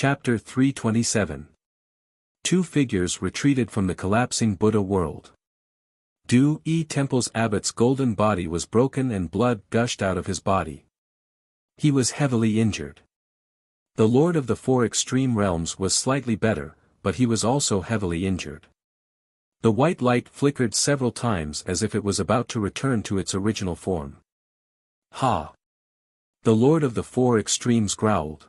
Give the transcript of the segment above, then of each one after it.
Chapter 327. Two figures retreated from the collapsing Buddha world. Du-E Temple's abbot's golden body was broken and blood gushed out of his body. He was heavily injured. The Lord of the Four Extreme Realms was slightly better, but he was also heavily injured. The white light flickered several times as if it was about to return to its original form. Ha! The Lord of the Four Extremes growled.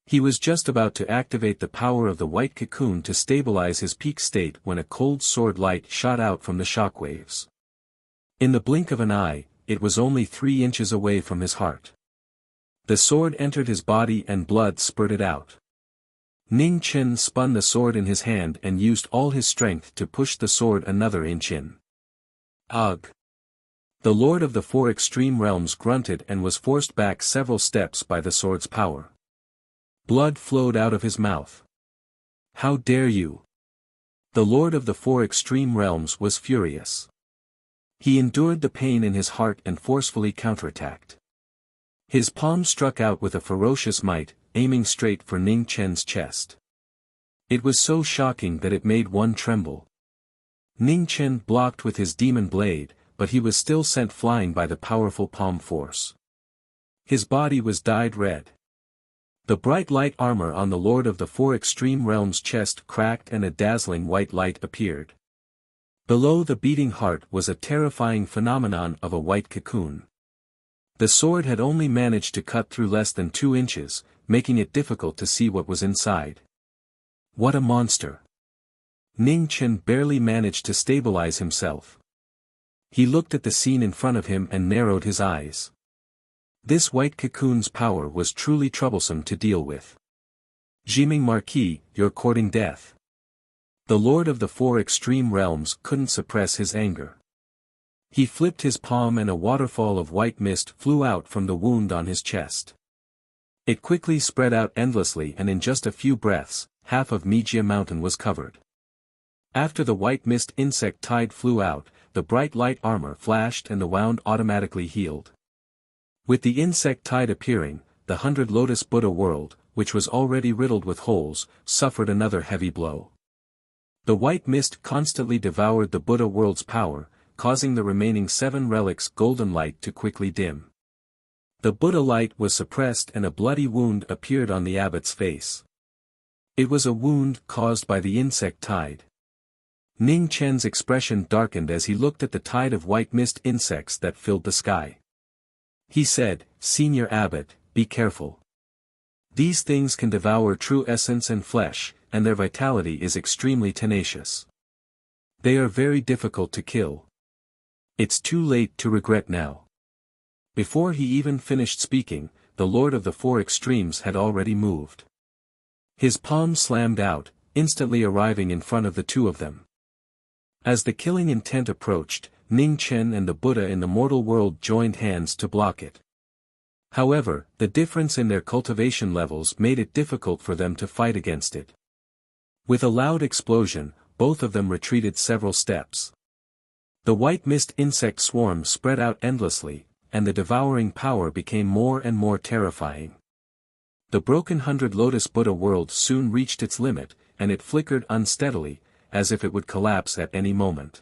He was just about to activate the power of the white cocoon to stabilize his peak state when a cold sword light shot out from the shockwaves. In the blink of an eye, it was only 3 inches away from his heart. The sword entered his body and blood spurted out. Ning Chen spun the sword in his hand and used all his strength to push the sword another inch in. Ugh! The Lord of the Four Extreme Realms grunted and was forced back several steps by the sword's power. Blood flowed out of his mouth. How dare you! The Lord of the Four Extreme Realms was furious. He endured the pain in his heart and forcefully counterattacked. His palm struck out with a ferocious might, aiming straight for Ning Chen's chest. It was so shocking that it made one tremble. Ning Chen blocked with his demon blade, but he was still sent flying by the powerful palm force. His body was dyed red. The bright light armor on the Lord of the Four Extreme Realms' chest cracked and a dazzling white light appeared. Below the beating heart was a terrifying phenomenon of a white cocoon. The sword had only managed to cut through less than 2 inches, making it difficult to see what was inside. What a monster! Ning Chen barely managed to stabilize himself. He looked at the scene in front of him and narrowed his eyes. This white cocoon's power was truly troublesome to deal with. Jiming Marquis, you're courting death. The Lord of the Four Extreme Realms couldn't suppress his anger. He flipped his palm and a waterfall of white mist flew out from the wound on his chest. It quickly spread out endlessly and in just a few breaths, half of Wuxia mountain was covered. After the white mist insect tide flew out, the bright light armor flashed and the wound automatically healed. With the insect tide appearing, the 100 Lotus Buddha world, which was already riddled with holes, suffered another heavy blow. The white mist constantly devoured the Buddha world's power, causing the remaining 7 relics' golden light to quickly dim. The Buddha light was suppressed and a bloody wound appeared on the abbot's face. It was a wound caused by the insect tide. Ning Chen's expression darkened as he looked at the tide of white mist insects that filled the sky. He said, "Senior Abbot, be careful. These things can devour true essence and flesh, and their vitality is extremely tenacious. They are very difficult to kill. It's too late to regret now." Before he even finished speaking, the Lord of the Four Extremes had already moved. His palm slammed out, instantly arriving in front of the two of them. As the killing intent approached, Ning Chen and the Buddha in the mortal world joined hands to block it. However, the difference in their cultivation levels made it difficult for them to fight against it. With a loud explosion, both of them retreated several steps. The white mist insect swarm spread out endlessly, and the devouring power became more and more terrifying. The broken 100 Lotus Buddha world soon reached its limit, and it flickered unsteadily, as if it would collapse at any moment.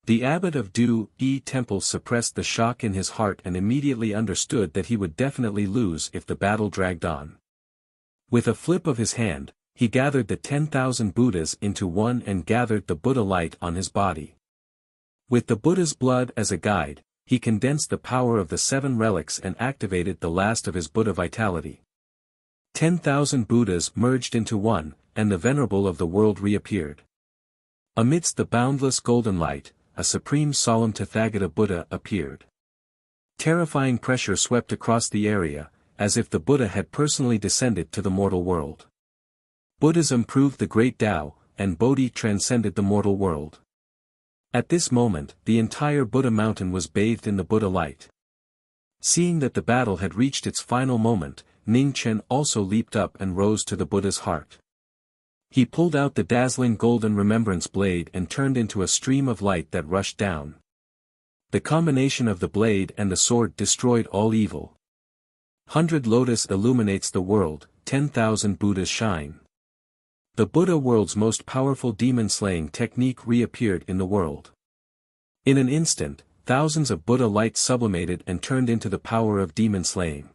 The abbot of Du-E Temple suppressed the shock in his heart and immediately understood that he would definitely lose if the battle dragged on. With a flip of his hand, he gathered the 10,000 Buddhas into one and gathered the Buddha light on his body. With the Buddha's blood as a guide, he condensed the power of the 7 relics and activated the last of his Buddha vitality. 10,000 Buddhas merged into one, and the Venerable of the world reappeared. Amidst the boundless golden light, a supreme solemn Tathagata Buddha appeared. Terrifying pressure swept across the area, as if the Buddha had personally descended to the mortal world. Buddhism proved the great Tao, and Bodhi transcended the mortal world. At this moment, the entire Buddha mountain was bathed in the Buddha light. Seeing that the battle had reached its final moment, Ning Chen also leaped up and rose to the Buddha's heart. He pulled out the dazzling golden remembrance blade and turned into a stream of light that rushed down. The combination of the blade and the sword destroyed all evil. 100 Lotus illuminates the world, 10,000 Buddhas shine. The Buddha world's most powerful demon-slaying technique reappeared in the world. In an instant, thousands of Buddha light sublimated and turned into the power of demon-slaying.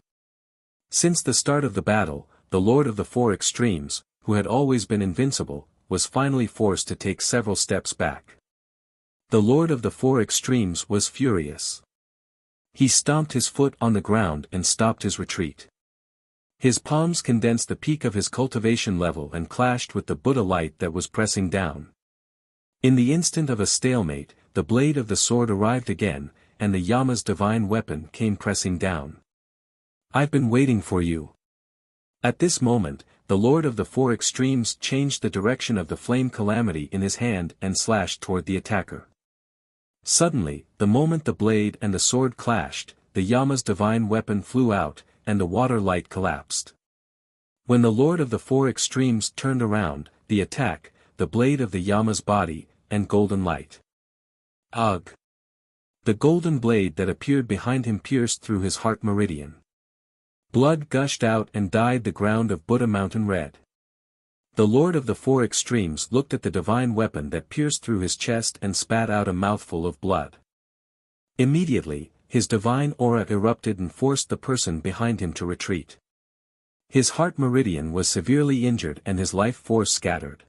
Since the start of the battle, the Lord of the Four Extremes, who had always been invincible, was finally forced to take several steps back. The Lord of the Four Extremes was furious. He stomped his foot on the ground and stopped his retreat. His palms condensed the peak of his cultivation level and clashed with the Buddha light that was pressing down. In the instant of a stalemate, the blade of the sword arrived again, and the Yama's divine weapon came pressing down. "I've been waiting for you." At this moment, the Lord of the Four Extremes changed the direction of the flame calamity in his hand and slashed toward the attacker. Suddenly, the moment the blade and the sword clashed, the Yama's divine weapon flew out, and the water light collapsed. When the Lord of the Four Extremes turned around, the attack, the blade of the Yama's body, and golden light. Ugh! The golden blade that appeared behind him pierced through his heart meridian. Blood gushed out and dyed the ground of Buddha Mountain red. The Lord of the Four Extremes looked at the divine weapon that pierced through his chest and spat out a mouthful of blood. Immediately, his divine aura erupted and forced the person behind him to retreat. His heart meridian was severely injured and his life force scattered.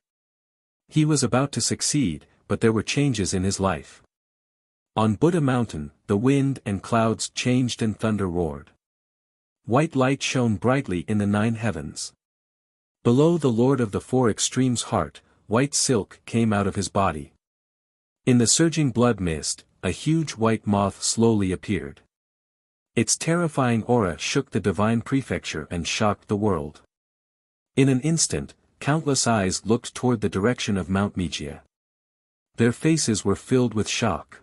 He was about to succeed, but there were changes in his life. On Buddha Mountain, the wind and clouds changed and thunder roared. White light shone brightly in the 9 heavens. Below the Lord of the Four Extremes' heart, white silk came out of his body. In the surging blood mist, a huge white moth slowly appeared. Its terrifying aura shook the divine prefecture and shocked the world. In an instant, countless eyes looked toward the direction of Mount Wuxia. Their faces were filled with shock.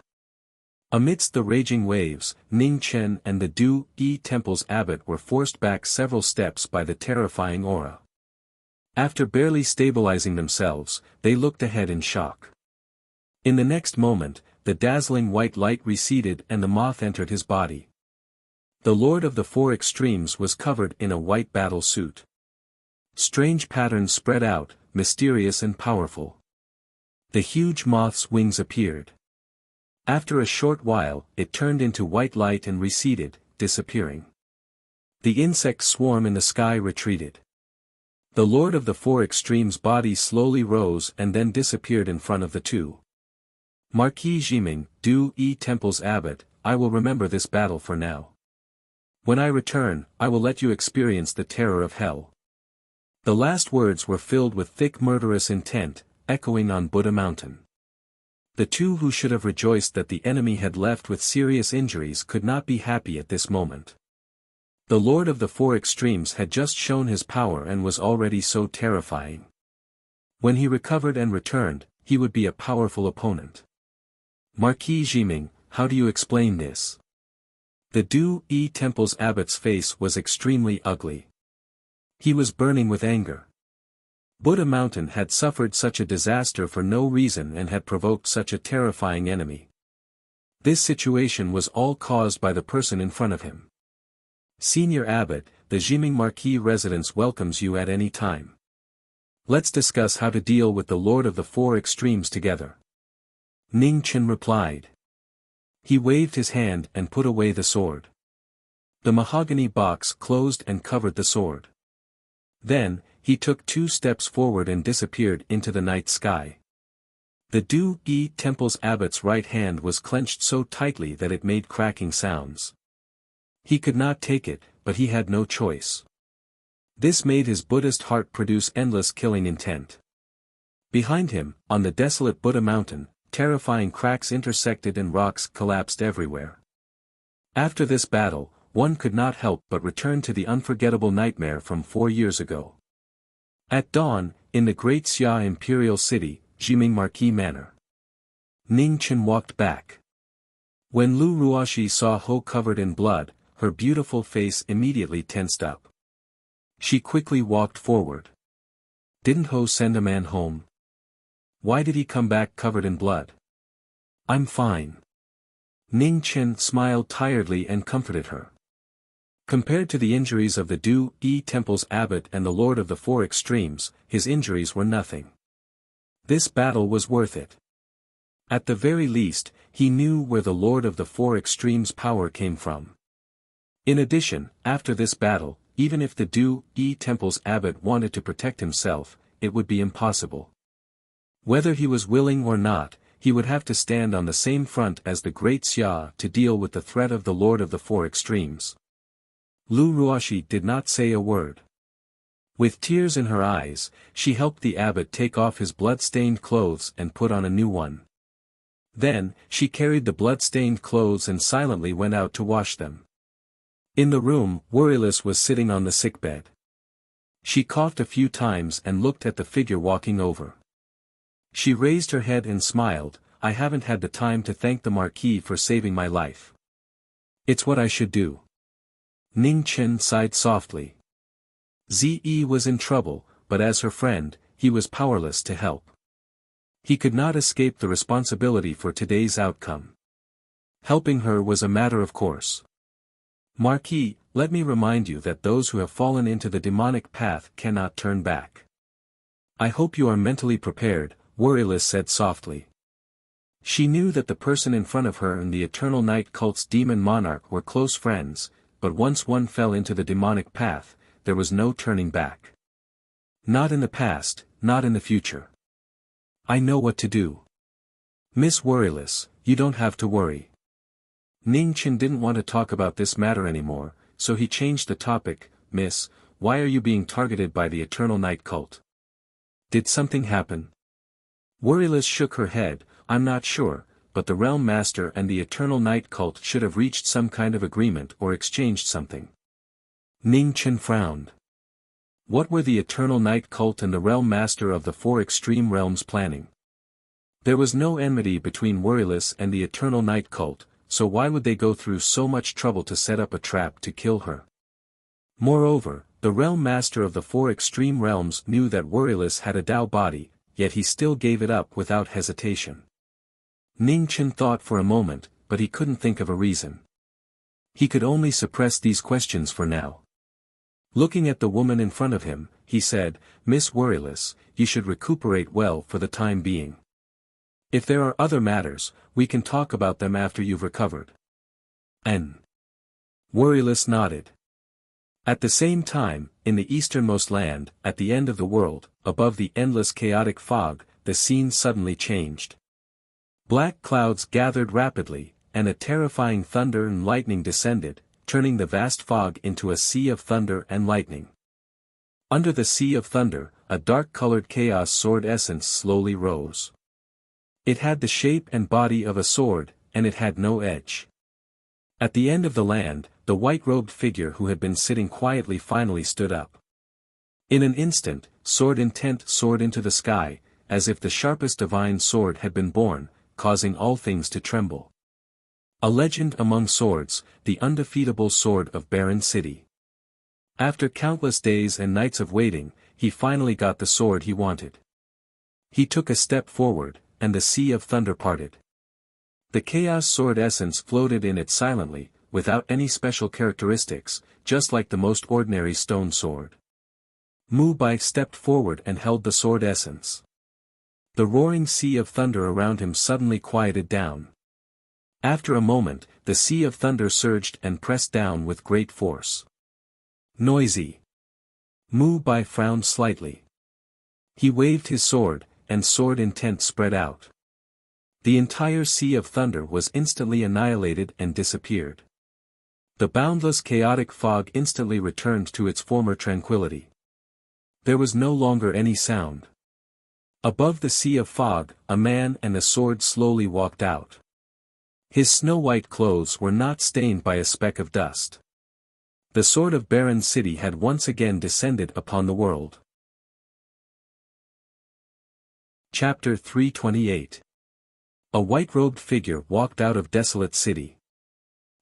Amidst the raging waves, Ning Chen and the Du-Yi Temple's abbot were forced back several steps by the terrifying aura. After barely stabilizing themselves, they looked ahead in shock. In the next moment, the dazzling white light receded and the moth entered his body. The Lord of the Four Extremes was covered in a white battle suit. Strange patterns spread out, mysterious and powerful. The huge moth's wings appeared. After a short while, it turned into white light and receded, disappearing. The insect swarm in the sky retreated. The Lord of the Four Extremes' body slowly rose and then disappeared in front of the two. Marquis Jiming, Du-Yi Temple's abbot, I will remember this battle for now. When I return, I will let you experience the terror of hell. The last words were filled with thick murderous intent, echoing on Buddha Mountain. The two who should have rejoiced that the enemy had left with serious injuries could not be happy at this moment. The Lord of the Four Extremes had just shown his power and was already so terrifying. When he recovered and returned, he would be a powerful opponent. Marquis Jiming, how do you explain this? The Du-Yi Temple's abbot's face was extremely ugly. He was burning with anger. Buddha Mountain had suffered such a disaster for no reason and had provoked such a terrifying enemy. This situation was all caused by the person in front of him. Senior Abbot, the Jiming Marquis residence welcomes you at any time. Let's discuss how to deal with the Lord of the Four Extremes together. Ning Chen replied. He waved his hand and put away the sword. The mahogany box closed and covered the sword. Then, he took 2 steps forward and disappeared into the night sky. The Du-Yi Temple's abbot's right hand was clenched so tightly that it made cracking sounds. He could not take it, but he had no choice. This made his Buddhist heart produce endless killing intent. Behind him, on the desolate Buddha Mountain, terrifying cracks intersected and rocks collapsed everywhere. After this battle, one could not help but return to the unforgettable nightmare from 4 years ago. At dawn, in the great Xia imperial city, Jiming Marquis Manor. Ning Chen walked back. When Lu Ruoxi saw Ho covered in blood, her beautiful face immediately tensed up. She quickly walked forward. Didn't Ho send a man home? Why did he come back covered in blood? I'm fine. Ning Chen smiled tiredly and comforted her. Compared to the injuries of the Du Yi Temple's abbot and the Lord of the Four Extremes, his injuries were nothing. This battle was worth it. At the very least, he knew where the Lord of the Four Extremes' power came from. In addition, after this battle, even if the Du Yi Temple's abbot wanted to protect himself, it would be impossible. Whether he was willing or not, he would have to stand on the same front as the great Xia to deal with the threat of the Lord of the Four Extremes. Lu Ruoxi did not say a word. With tears in her eyes, she helped the abbot take off his blood-stained clothes and put on a new one. Then, she carried the blood-stained clothes and silently went out to wash them. In the room, Worryless was sitting on the sickbed. She coughed a few times and looked at the figure walking over. She raised her head and smiled. "I haven't had the time to thank the Marquis for saving my life. It's what I should do." Ning Chen sighed softly. Zi was in trouble, but as her friend, he was powerless to help. He could not escape the responsibility for today's outcome. Helping her was a matter of course. "Marquis, let me remind you that those who have fallen into the demonic path cannot turn back. I hope you are mentally prepared," Worryless said softly. She knew that the person in front of her and the Eternal Night Cult's demon monarch were close friends, but once one fell into the demonic path, there was no turning back. Not in the past, not in the future. "I know what to do. Miss Worryless, you don't have to worry." Ning Chen didn't want to talk about this matter anymore, so he changed the topic. "Miss, why are you being targeted by the Eternal Night Cult? Did something happen?" Worryless shook her head. "I'm not sure, but the Realm Master and the Eternal Night Cult should have reached some kind of agreement or exchanged something." Ning Chen frowned. What were the Eternal Night Cult and the Realm Master of the Four Extreme Realms planning? There was no enmity between Worryless and the Eternal Night Cult, so why would they go through so much trouble to set up a trap to kill her? Moreover, the Realm Master of the Four Extreme Realms knew that Worryless had a Dao body, yet he still gave it up without hesitation. Ning Chen thought for a moment, but he couldn't think of a reason. He could only suppress these questions for now. Looking at the woman in front of him, he said, "Miss Worryless, you should recuperate well for the time being. If there are other matters, we can talk about them after you've recovered." Worryless nodded. At the same time, in the easternmost land, at the end of the world, above the endless chaotic fog, the scene suddenly changed. Black clouds gathered rapidly, and a terrifying thunder and lightning descended, turning the vast fog into a sea of thunder and lightning. Under the sea of thunder, a dark-colored chaos sword essence slowly rose. It had the shape and body of a sword, and it had no edge. At the end of the land, the white-robed figure who had been sitting quietly finally stood up. In an instant, sword intent soared into the sky, as if the sharpest divine sword had been born, causing all things to tremble. A legend among swords, the undefeatable sword of Barren City. After countless days and nights of waiting, he finally got the sword he wanted. He took a step forward, and the sea of thunder parted. The chaos sword essence floated in it silently, without any special characteristics, just like the most ordinary stone sword. Mu Bai stepped forward and held the sword essence. The roaring sea of thunder around him suddenly quieted down. After a moment, the sea of thunder surged and pressed down with great force. "Noisy." Mu Bai frowned slightly. He waved his sword, and sword intent spread out. The entire sea of thunder was instantly annihilated and disappeared. The boundless chaotic fog instantly returned to its former tranquility. There was no longer any sound. Above the sea of fog, a man and a sword slowly walked out. His snow-white clothes were not stained by a speck of dust. The sword of Barren City had once again descended upon the world. Chapter 328. A white-robed figure walked out of Desolate City.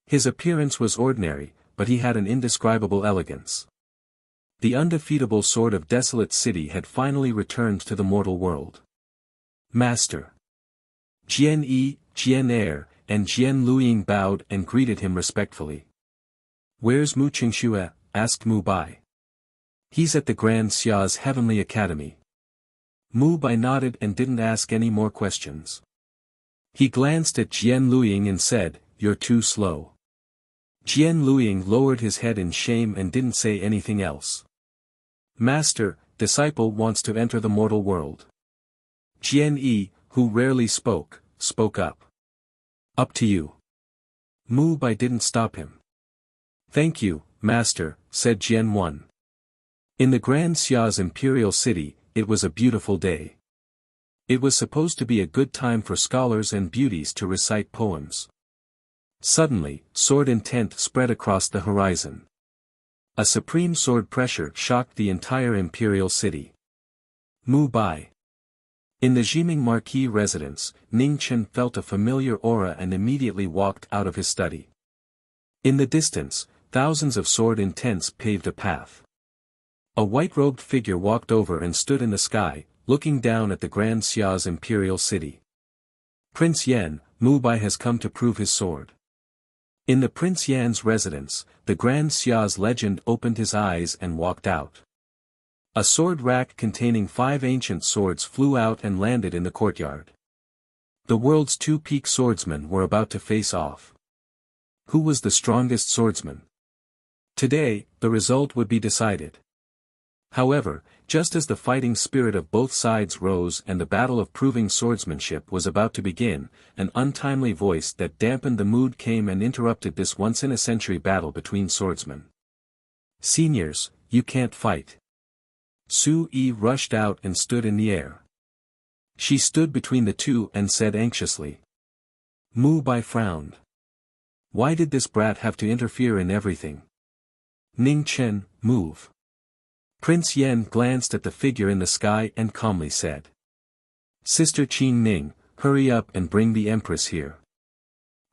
His appearance was ordinary, but he had an indescribable elegance. The undefeatable sword of Desolate City had finally returned to the mortal world. "Master." Jian Yi, Jian Er, and Jian Luiying bowed and greeted him respectfully. "Where's Mu Qingxue?" asked Mu Bai. "He's at the Grand Xia's Heavenly Academy." Mu Bai nodded and didn't ask any more questions. He glanced at Jian Luiying and said, "You're too slow." Jian Luiying lowered his head in shame and didn't say anything else. "Master, disciple wants to enter the mortal world." Jian Yi, who rarely spoke up. "Up to you." Mu Bai didn't stop him. "Thank you, master," said Jian Wan. In the Grand Xia's imperial city, it was a beautiful day. It was supposed to be a good time for scholars and beauties to recite poems. Suddenly, sword intent spread across the horizon. A supreme sword pressure shocked the entire imperial city. Mu Bai. In the Jiming Marquis residence, Ning Chen felt a familiar aura and immediately walked out of his study. In the distance, thousands of sword intents paved a path. A white-robed figure walked over and stood in the sky, looking down at the Grand Xia's imperial city. "Prince Yan, Mu Bai has come to prove his sword." In the Prince Yan's residence, the Grand Xia's legend opened his eyes and walked out. A sword rack containing 5 ancient swords flew out and landed in the courtyard. The world's 2 peak swordsmen were about to face off. Who was the strongest swordsman? Today, the result would be decided. However, just as the fighting spirit of both sides rose and the battle of proving swordsmanship was about to begin, an untimely voice that dampened the mood came and interrupted this once-in-a-century battle between swordsmen. "Seniors, you can't fight." Su Yi rushed out and stood in the air. She stood between the two and said anxiously. Mu Bai frowned. Why did this brat have to interfere in everything? Ning Chen, move. Prince Yan glanced at the figure in the sky and calmly said. Sister Qin Ning, hurry up and bring the Empress here.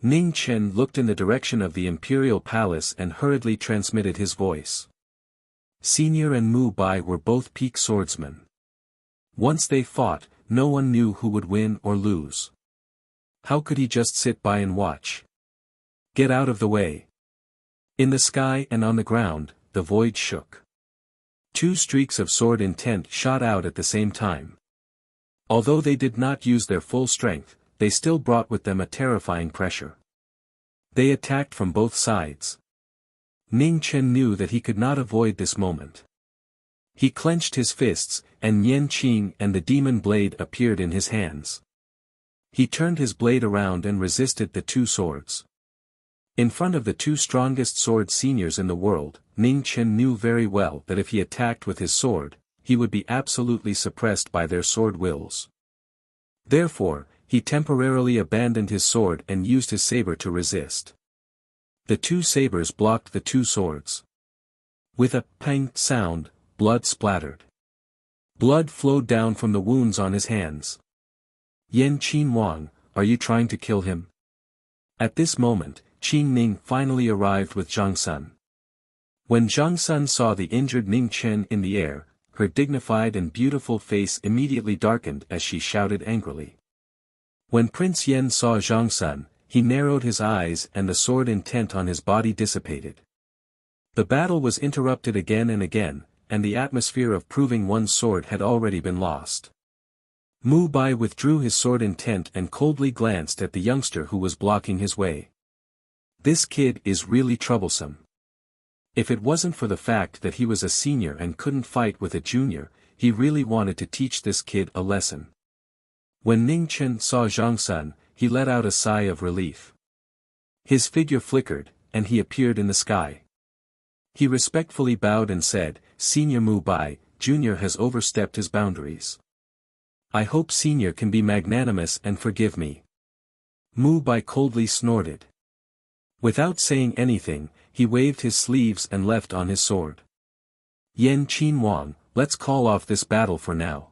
Ning Chen looked in the direction of the imperial palace and hurriedly transmitted his voice. Senior and Mu Bai were both peak swordsmen. Once they fought, no one knew who would win or lose. How could he just sit by and watch? Get out of the way. In the sky and on the ground, the void shook. 2 streaks of sword intent shot out at the same time. Although they did not use their full strength, they still brought with them a terrifying pressure. They attacked from both sides. Ning Chen knew that he could not avoid this moment. He clenched his fists, and Yan Qing and the demon blade appeared in his hands. He turned his blade around and resisted the 2 swords. In front of the 2 strongest sword seniors in the world, Ning Chen knew very well that if he attacked with his sword, he would be absolutely suppressed by their sword wills. Therefore, he temporarily abandoned his sword and used his saber to resist. The 2 sabers blocked the 2 swords. With a pang sound, blood splattered. Blood flowed down from the wounds on his hands. Yan Qin Wang, are you trying to kill him? At this moment, Qin Ning finally arrived with Zhang Sun. When Zhang Sun saw the injured Ning Chen in the air, her dignified and beautiful face immediately darkened as she shouted angrily. When Prince Yan saw Zhang Sun, he narrowed his eyes and the sword intent on his body dissipated. The battle was interrupted again and again, and the atmosphere of proving one's sword had already been lost. Mu Bai withdrew his sword intent and coldly glanced at the youngster who was blocking his way. This kid is really troublesome. If it wasn't for the fact that he was a senior and couldn't fight with a junior, he really wanted to teach this kid a lesson. When Ning Chen saw Zhang Sun, he let out a sigh of relief. His figure flickered, and he appeared in the sky. He respectfully bowed and said, Senior Mu Bai, Junior has overstepped his boundaries. I hope Senior can be magnanimous and forgive me. Mu Bai coldly snorted. Without saying anything, he waved his sleeves and left on his sword. Yan Qin Wang, let's call off this battle for now.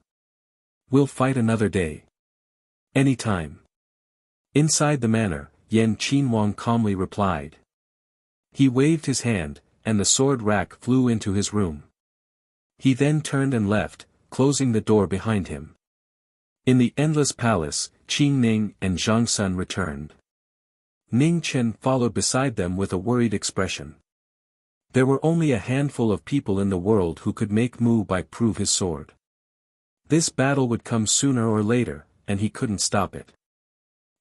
We'll fight another day. Anytime. Inside the manor, Yan Qin Wang calmly replied. He waved his hand, and the sword rack flew into his room. He then turned and left, closing the door behind him. In the endless palace, Qin Ning and Zhang Sun returned. Ning Chen followed beside them with a worried expression. There were only a handful of people in the world who could make Mu Bai prove his sword. This battle would come sooner or later, and he couldn't stop it.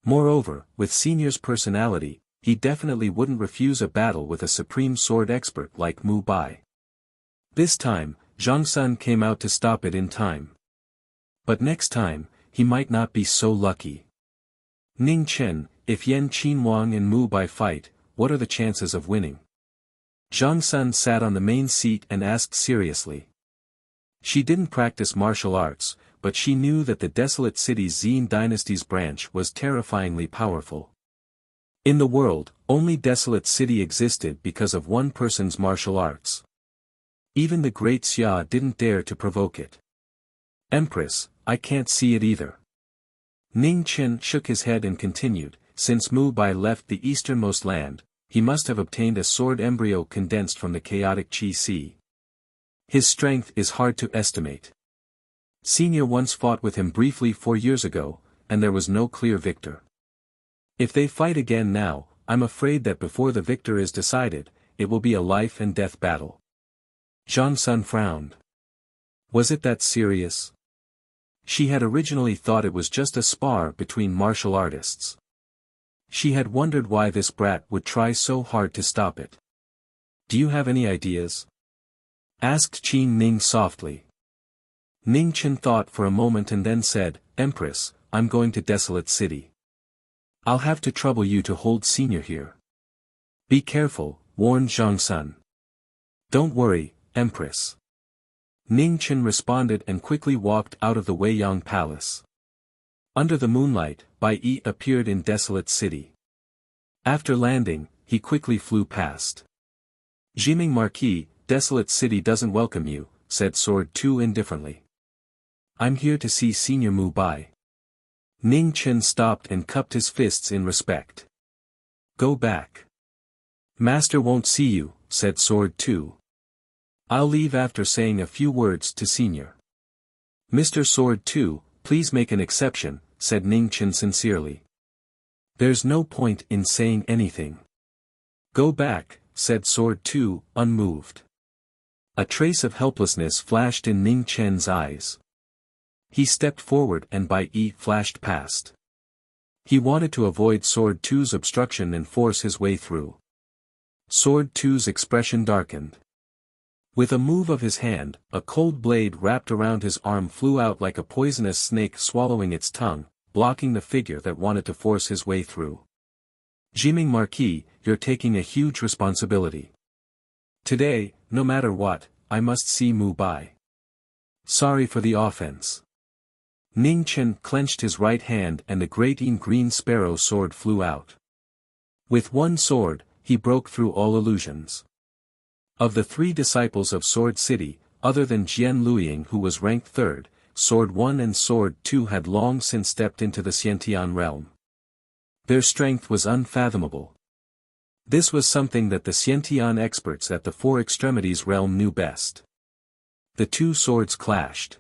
Moreover, with Senior's personality, he definitely wouldn't refuse a battle with a supreme sword expert like Mu Bai. This time, Zhang Sun came out to stop it in time. But next time, he might not be so lucky. Ning Chen, if Yan Qinhuang and Mu Bai fight, what are the chances of winning? Zhang Sun sat on the main seat and asked seriously. She didn't practice martial arts, but she knew that the desolate city's Xin dynasty's branch was terrifyingly powerful. In the world, only desolate city existed because of one person's martial arts. Even the great Xia didn't dare to provoke it. Empress, I can't see it either. Ning Chen shook his head and continued, since Mu Bai left the easternmost land, he must have obtained a sword embryo condensed from the chaotic Qi Sea. His strength is hard to estimate. Senior once fought with him briefly 4 years ago, and there was no clear victor. If they fight again now, I'm afraid that before the victor is decided, it will be a life and death battle. Zhang Sun frowned. Was it that serious? She had originally thought it was just a spar between martial artists. She had wondered why this brat would try so hard to stop it. Do you have any ideas? Asked Qin Ning softly. Ning Chen thought for a moment and then said, Empress, I'm going to Desolate City. I'll have to trouble you to hold Senior here. Be careful, warned Zhang Sun. Don't worry, Empress. Ning Chen responded and quickly walked out of the Weiyang Palace. Under the moonlight, Bai Yi appeared in Desolate City. After landing, he quickly flew past. Jiming Marquis, Desolate City doesn't welcome you, said Sword 2 indifferently. I'm here to see Senior Mu Bai. Ning Chen stopped and cupped his fists in respect. Go back. Master won't see you, said Sword 2. I'll leave after saying a few words to Senior. Mr. Sword 2, please make an exception, said Ning Chen sincerely. There's no point in saying anything. Go back, said Sword 2, unmoved. A trace of helplessness flashed in Ning Chen's eyes. He stepped forward and Bai Yi flashed past. He wanted to avoid Sword 2's obstruction and force his way through. Sword 2's expression darkened. With a move of his hand, a cold blade wrapped around his arm flew out like a poisonous snake swallowing its tongue, blocking the figure that wanted to force his way through. Jiming Marquis, you're taking a huge responsibility. Today, no matter what, I must see Mu Bai. Sorry for the offense. Ning Chen clenched his right hand and the great green sparrow sword flew out. With one sword, he broke through all illusions. Of the 3 disciples of Sword City, other than Jian Luiying who was ranked 3rd, Sword 1 and Sword 2 had long since stepped into the Xiantian realm. Their strength was unfathomable. This was something that the Xiantian experts at the 4 Extremities realm knew best. The 2 swords clashed.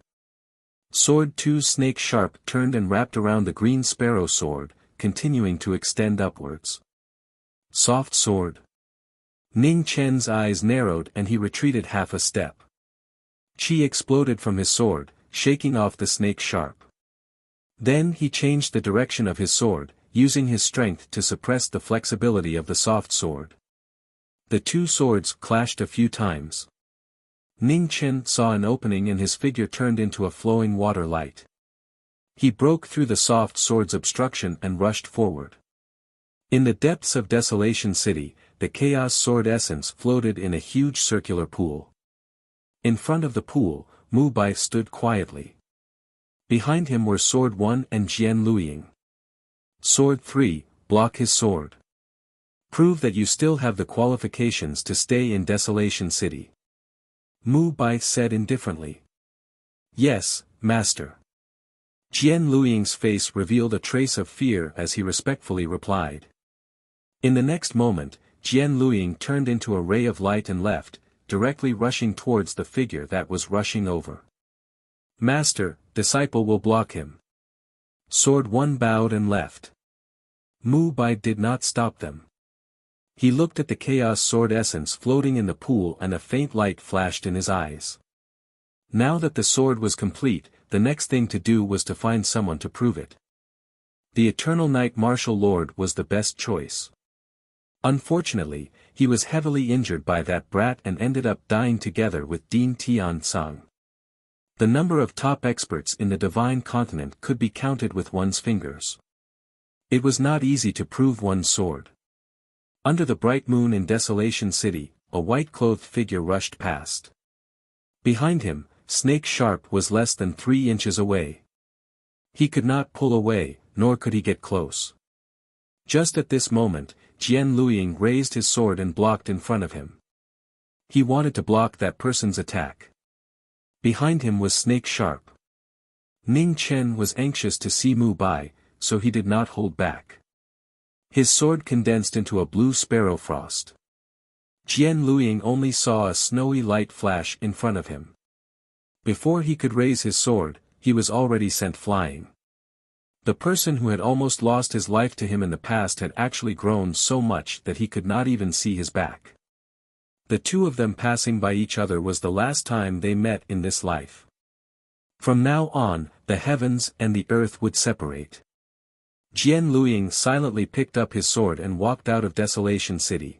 Sword 2's snake sharp turned and wrapped around the green sparrow sword, continuing to extend upwards. Soft sword. Ning Chen's eyes narrowed and he retreated half a step. Qi exploded from his sword, shaking off the snake sharp. Then he changed the direction of his sword, using his strength to suppress the flexibility of the soft sword. The 2 swords clashed a few times. Ning Chen saw an opening and his figure turned into a flowing water light. He broke through the soft sword's obstruction and rushed forward. In the depths of Desolation City, the Chaos Sword essence floated in a huge circular pool. In front of the pool, Mu Bai stood quietly. Behind him were Sword 1 and Jian Luiying. Sword 3, block his sword. Prove that you still have the qualifications to stay in Desolation City. Mu Bai said indifferently. Yes, Master. Jian Luiying's face revealed a trace of fear as he respectfully replied. In the next moment, Jian Luiying turned into a ray of light and left, directly rushing towards the figure that was rushing over. Master, disciple will block him. Sword 1 bowed and left. Mu Bai did not stop them. He looked at the chaos sword essence floating in the pool and a faint light flashed in his eyes. Now that the sword was complete, the next thing to do was to find someone to prove it. The Eternal Knight Martial Lord was the best choice. Unfortunately, he was heavily injured by that brat and ended up dying together with Dean Tian Sung. The number of top experts in the Divine Continent could be counted with one's fingers. It was not easy to prove one's sword. Under the bright moon in Desolation City, a white-clothed figure rushed past. Behind him, Snake Sharp was less than 3 inches away. He could not pull away, nor could he get close. Just at this moment, Jian Luiying raised his sword and blocked in front of him. He wanted to block that person's attack. Behind him was Snake Sharp. Ning Chen was anxious to see Mu Bai, so he did not hold back. His sword condensed into a blue sparrow frost. Jian Luiying only saw a snowy light flash in front of him. Before he could raise his sword, he was already sent flying. The person who had almost lost his life to him in the past had actually grown so much that he could not even see his back. The two of them passing by each other was the last time they met in this life. From now on, the heavens and the earth would separate. Jian Luiying silently picked up his sword and walked out of Desolation City.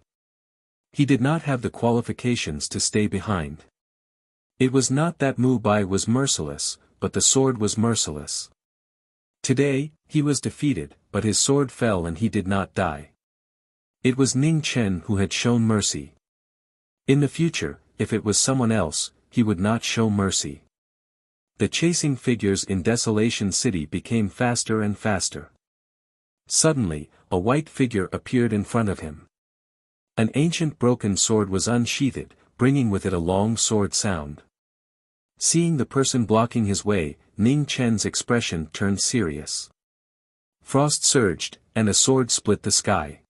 He did not have the qualifications to stay behind. It was not that Mu Bai was merciless, but the sword was merciless. Today, he was defeated, but his sword fell and he did not die. It was Ning Chen who had shown mercy. In the future, if it was someone else, he would not show mercy. The chasing figures in Desolation City became faster and faster. Suddenly, a white figure appeared in front of him. An ancient broken sword was unsheathed, bringing with it a long sword sound. Seeing the person blocking his way, Ning Chen's expression turned serious. Frost surged, and a sword split the sky.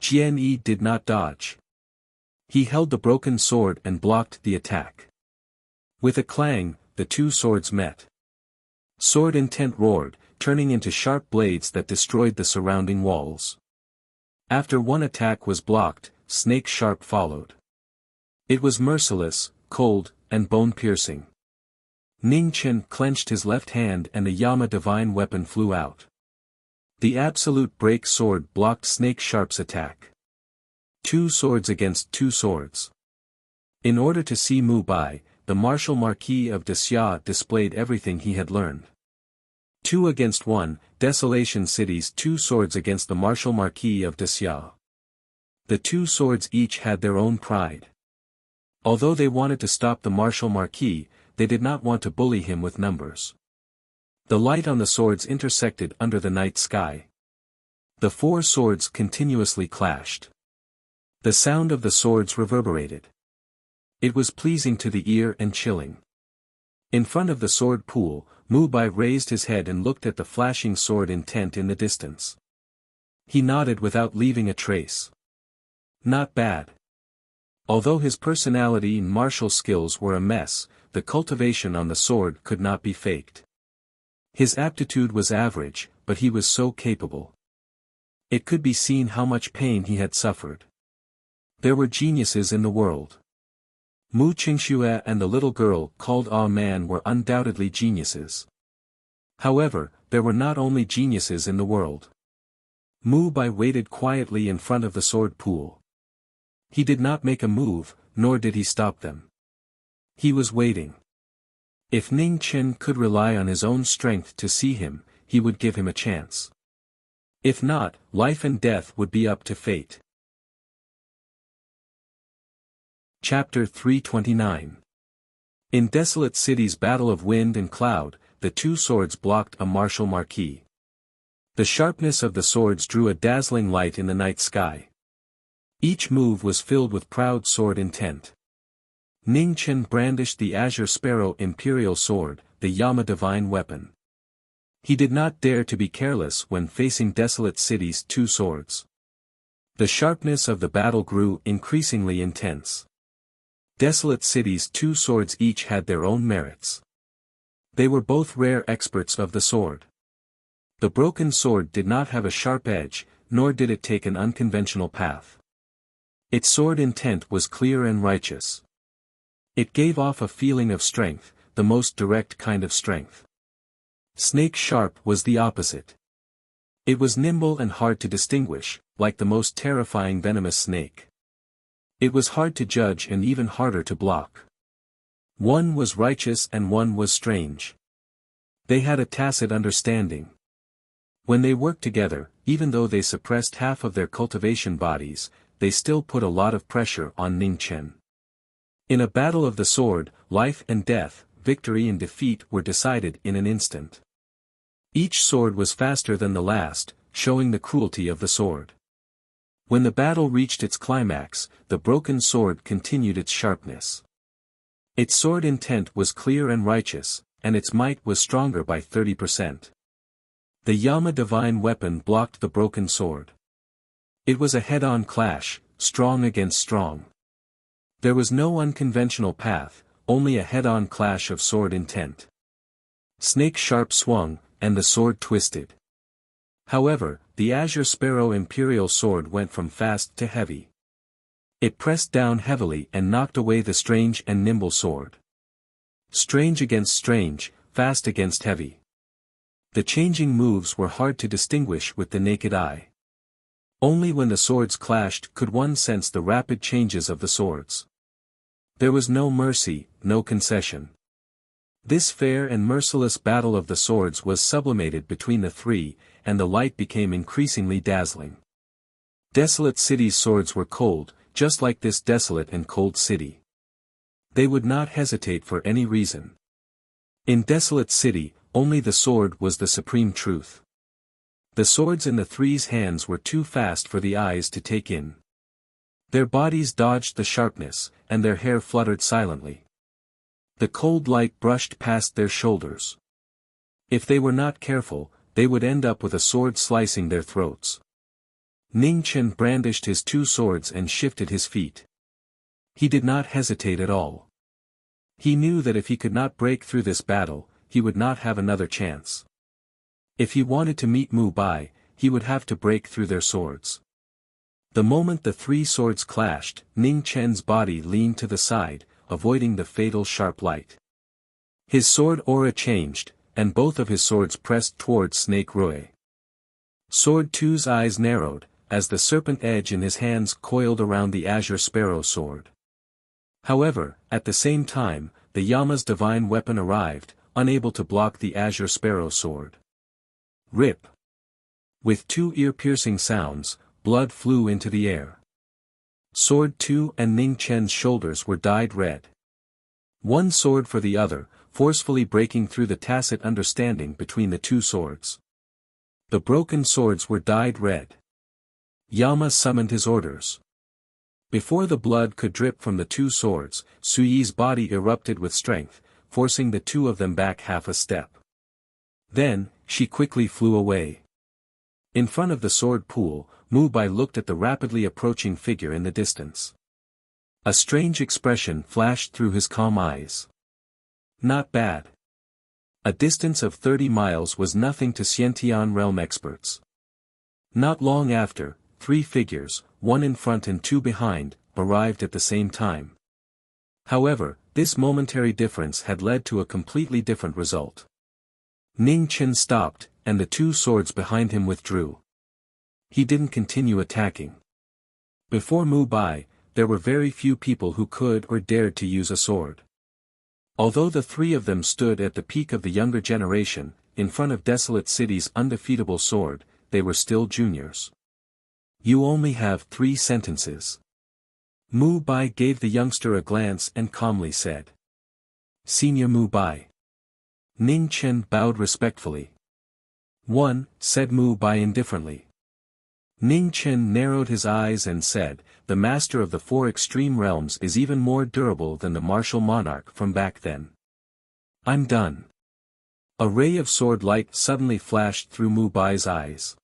Jian Yi did not dodge. He held the broken sword and blocked the attack. With a clang, the two swords met. Sword intent roared, turning into sharp blades that destroyed the surrounding walls. After one attack was blocked, Snake Sharp followed. It was merciless, cold, and bone-piercing. Ning Chen clenched his left hand and the Yama divine weapon flew out. The absolute break sword blocked Snake Sharp's attack. 2 swords against 2 swords. In order to see Mu Bai, the martial Marquis of Wuxia displayed everything he had learned. 2 against 1, Desolation City's 2 swords against the martial Marquis of Wuxia. The 2 swords each had their own pride. Although they wanted to stop the martial Marquis, they did not want to bully him with numbers. The light on the swords intersected under the night sky. The 4 swords continuously clashed. The sound of the swords reverberated. It was pleasing to the ear and chilling. In front of the sword pool, Mu Bai raised his head and looked at the flashing sword intent in the distance. He nodded without leaving a trace. Not bad. Although his personality and martial skills were a mess, the cultivation on the sword could not be faked. His aptitude was average, but he was so capable. It could be seen how much pain he had suffered. There were geniuses in the world. Mu Qingxue and the little girl called Ah Man were undoubtedly geniuses. However, there were not only geniuses in the world. Mu Bai waited quietly in front of the sword pool. He did not make a move, nor did he stop them. He was waiting. If Ning Chen could rely on his own strength to see him, he would give him a chance. If not, life and death would be up to fate. Chapter 329. In Desolate City's battle of wind and cloud, the 2 swords blocked a martial Marquis. The sharpness of the swords drew a dazzling light in the night sky. Each move was filled with proud sword intent. Ning Chen brandished the Azure Sparrow Imperial Sword, the Yama divine weapon. He did not dare to be careless when facing Desolate City's 2 swords. The sharpness of the battle grew increasingly intense. Desolate City's 2 swords each had their own merits. They were both rare experts of the sword. The broken sword did not have a sharp edge, nor did it take an unconventional path. Its sword intent was clear and righteous. It gave off a feeling of strength, the most direct kind of strength. Snake Sharp was the opposite. It was nimble and hard to distinguish, like the most terrifying venomous snake. It was hard to judge and even harder to block. One was righteous and one was strange. They had a tacit understanding. When they worked together, even though they suppressed half of their cultivation bodies, they still put a lot of pressure on Ning Chen. In a battle of the sword, life and death, victory and defeat were decided in an instant. Each sword was faster than the last, showing the cruelty of the sword. When the battle reached its climax, the broken sword continued its sharpness. Its sword intent was clear and righteous, and its might was stronger by 30%. The Yama divine weapon blocked the broken sword. It was a head-on clash, strong against strong. There was no unconventional path, only a head-on clash of sword intent. Snake Sharp swung, and the sword twisted. However, the Azure Sparrow Imperial Sword went from fast to heavy. It pressed down heavily and knocked away the strange and nimble sword. Strange against strange, fast against heavy. The changing moves were hard to distinguish with the naked eye. Only when the swords clashed could one sense the rapid changes of the swords. There was no mercy, no concession. This fair and merciless battle of the swords was sublimated between the three, and the light became increasingly dazzling. Desolate City's swords were cold, just like this desolate and cold city. They would not hesitate for any reason. In Desolate City, only the sword was the supreme truth. The swords in the three's hands were too fast for the eyes to take in. Their bodies dodged the sharpness, and their hair fluttered silently. The cold light brushed past their shoulders. If they were not careful, they would end up with a sword slicing their throats. Ning Chen brandished his two swords and shifted his feet. He did not hesitate at all. He knew that if he could not break through this battle, he would not have another chance. If he wanted to meet Mu Bai, he would have to break through their swords. The moment the three swords clashed, Ning Chen's body leaned to the side, avoiding the fatal sharp light. His sword aura changed, and both of his swords pressed towards Snake Rui. Sword 2's eyes narrowed, as the serpent edge in his hands coiled around the Azure Sparrow sword. However, at the same time, the Yama's divine weapon arrived, unable to block the Azure Sparrow sword. Rip! With two ear-piercing sounds, blood flew into the air. Sword 2 and Ning Chen's shoulders were dyed red. One sword for the other, forcefully breaking through the tacit understanding between the two swords. The broken swords were dyed red. Yama summoned his orders. Before the blood could drip from the two swords, Suyi's body erupted with strength, forcing the two of them back half a step. Then, she quickly flew away. In front of the sword pool, Mu Bai looked at the rapidly approaching figure in the distance. A strange expression flashed through his calm eyes. Not bad. A distance of 30 miles was nothing to Xiantian realm experts. Not long after, three figures, one in front and two behind, arrived at the same time. However, this momentary difference had led to a completely different result. Ning Chen stopped, and the two swords behind him withdrew. He didn't continue attacking. Before Mu Bai, there were very few people who could or dared to use a sword. Although the three of them stood at the peak of the younger generation, in front of Desolate City's undefeatable sword, they were still juniors. You only have 3 sentences. Mu Bai gave the youngster a glance and calmly said. Senior Mu Bai. Ning Chen bowed respectfully. 1, said Mu Bai indifferently. Ning Chen narrowed his eyes and said, the master of the 4 extreme realms is even more durable than the martial monarch from back then. I'm done. A ray of sword light suddenly flashed through Mu Bai's eyes.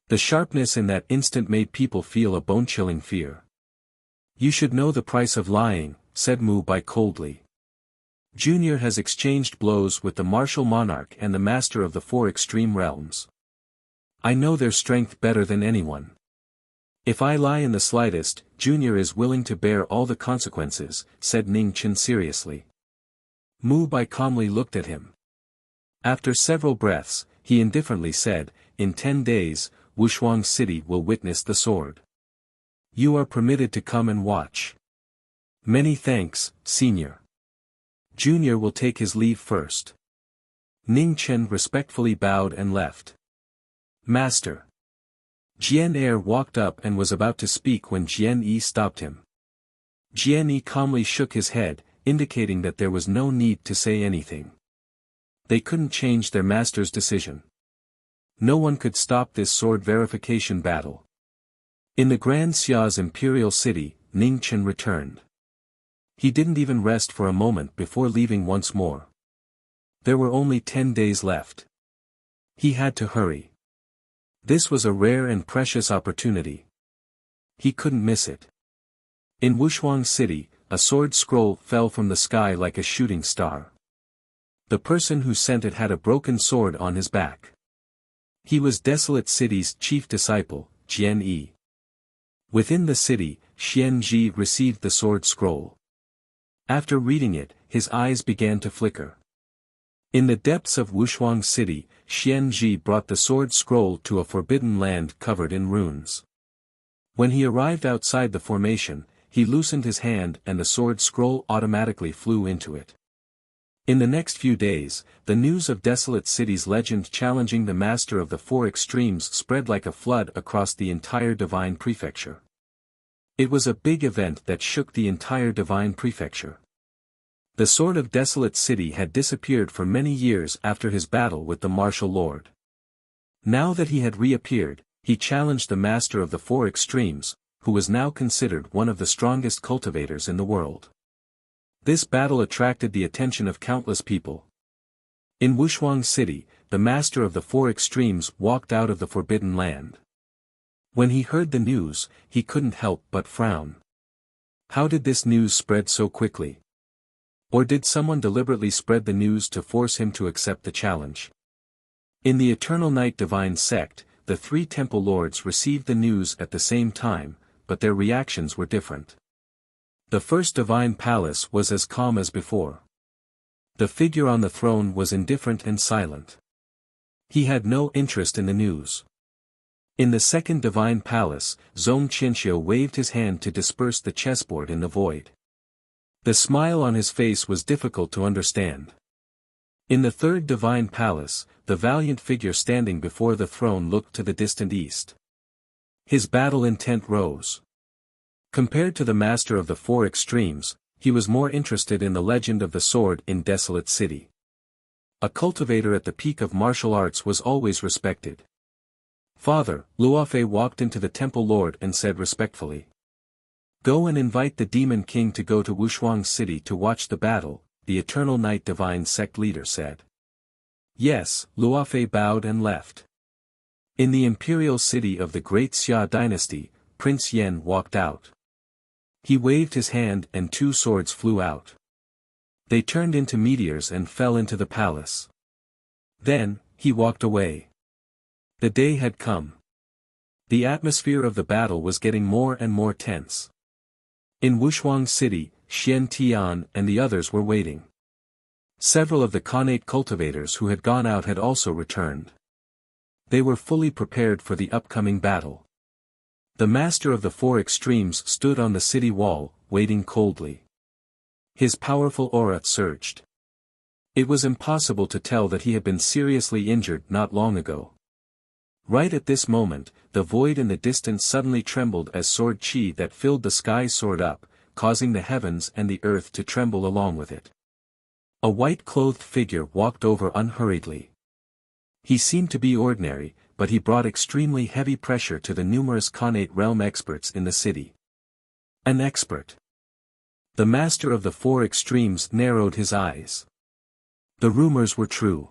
The sharpness in that instant made people feel a bone-chilling fear. You should know the price of lying, said Mu Bai coldly. Junior has exchanged blows with the martial monarch and the master of the 4 extreme realms. I know their strength better than anyone. "If I lie in the slightest, Junior is willing to bear all the consequences," said Ning Chen seriously. Mu Bai calmly looked at him. After several breaths, he indifferently said, "In 10 days, Wushuang City will witness the sword. You are permitted to come and watch." "Many thanks, Senior. Junior will take his leave first." Ning Chen respectfully bowed and left. "Master." Jian Er walked up and was about to speak when Jian Yi stopped him. Jian Yi calmly shook his head, indicating that there was no need to say anything. They couldn't change their master's decision. No one could stop this sword verification battle. In the Grand Xia's imperial city, Ning Chen returned. He didn't even rest for a moment before leaving once more. There were only 10 days left. He had to hurry. This was a rare and precious opportunity. He couldn't miss it. In Wushuang City, a sword scroll fell from the sky like a shooting star. The person who sent it had a broken sword on his back. He was Desolate City's chief disciple, Jian Yi. Within the city, Xian Ji received the sword scroll. After reading it, his eyes began to flicker. In the depths of Wushuang City, Xian Ji brought the sword scroll to a forbidden land covered in runes. When he arrived outside the formation, he loosened his hand and the sword scroll automatically flew into it. In the next few days, the news of Desolate City's legend challenging the Master of the Four Extremes spread like a flood across the entire Divine Prefecture. It was a big event that shook the entire Divine Prefecture. The sword of Desolate City had disappeared for many years after his battle with the Martial Lord. Now that he had reappeared, he challenged the Master of the Four Extremes, who was now considered one of the strongest cultivators in the world. This battle attracted the attention of countless people. In Wushuang City, the Master of the Four Extremes walked out of the Forbidden Land. When he heard the news, he couldn't help but frown. How did this news spread so quickly? Or did someone deliberately spread the news to force him to accept the challenge? In the Eternal Night Divine Sect, the 3 Temple Lords received the news at the same time, but their reactions were different. The first Divine Palace was as calm as before. The figure on the throne was indifferent and silent. He had no interest in the news. In the second Divine Palace, Zong Qianxiu waved his hand to disperse the chessboard in the void. The smile on his face was difficult to understand. In the third Divine Palace, the valiant figure standing before the throne looked to the distant east. His battle intent rose. Compared to the Master of the Four Extremes, he was more interested in the legend of the sword in Desolate City. A cultivator at the peak of martial arts was always respected. "Father," Luofei walked into the Temple Lord and said respectfully. "Go and invite the Demon King to go to Wushuang City to watch the battle," the Eternal Night Divine Sect leader said. "Yes," Luofei bowed and left. In the imperial city of the Great Xia dynasty, Prince Yan walked out. He waved his hand and 2 swords flew out. They turned into meteors and fell into the palace. Then, he walked away. The day had come. The atmosphere of the battle was getting more and more tense. In Wushuang City, Xian Tian and the others were waiting. Several of the Khanate cultivators who had gone out had also returned. They were fully prepared for the upcoming battle. The Master of the Four Extremes stood on the city wall, waiting coldly. His powerful aura surged. It was impossible to tell that he had been seriously injured not long ago. Right at this moment, the void in the distance suddenly trembled as sword chi that filled the sky soared up, causing the heavens and the earth to tremble along with it. A white-clothed figure walked over unhurriedly. He seemed to be ordinary, but he brought extremely heavy pressure to the numerous Khanate realm experts in the city. An expert. The Master of the Four Extremes narrowed his eyes. The rumors were true.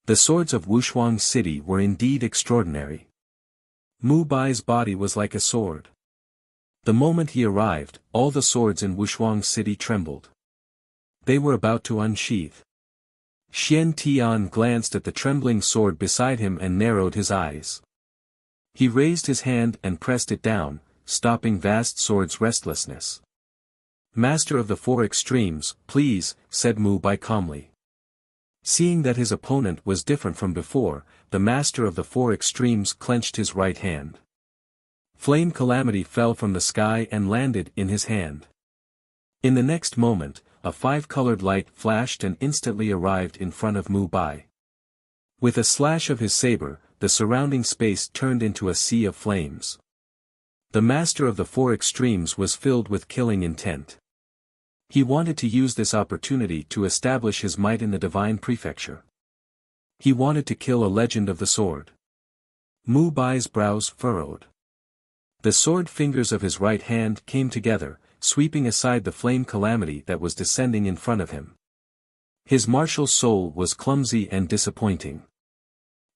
The swords of Wushuang City were indeed extraordinary. Mu Bai's body was like a sword. The moment he arrived, all the swords in Wushuang City trembled. They were about to unsheath. Xian Tian glanced at the trembling sword beside him and narrowed his eyes. He raised his hand and pressed it down, stopping Vast Sword's restlessness. "Master of the Four Extremes, please," said Mu Bai calmly. Seeing that his opponent was different from before, the Master of the Four Extremes clenched his right hand. Flame Calamity fell from the sky and landed in his hand. In the next moment, a five-colored light flashed and instantly arrived in front of Mu Bai. With a slash of his saber, the surrounding space turned into a sea of flames. The Master of the Four Extremes was filled with killing intent. He wanted to use this opportunity to establish his might in the Divine Prefecture. He wanted to kill a legend of the sword. Mu Bai's brows furrowed. The sword fingers of his right hand came together, sweeping aside the flame calamity that was descending in front of him. His martial soul was clumsy and disappointing.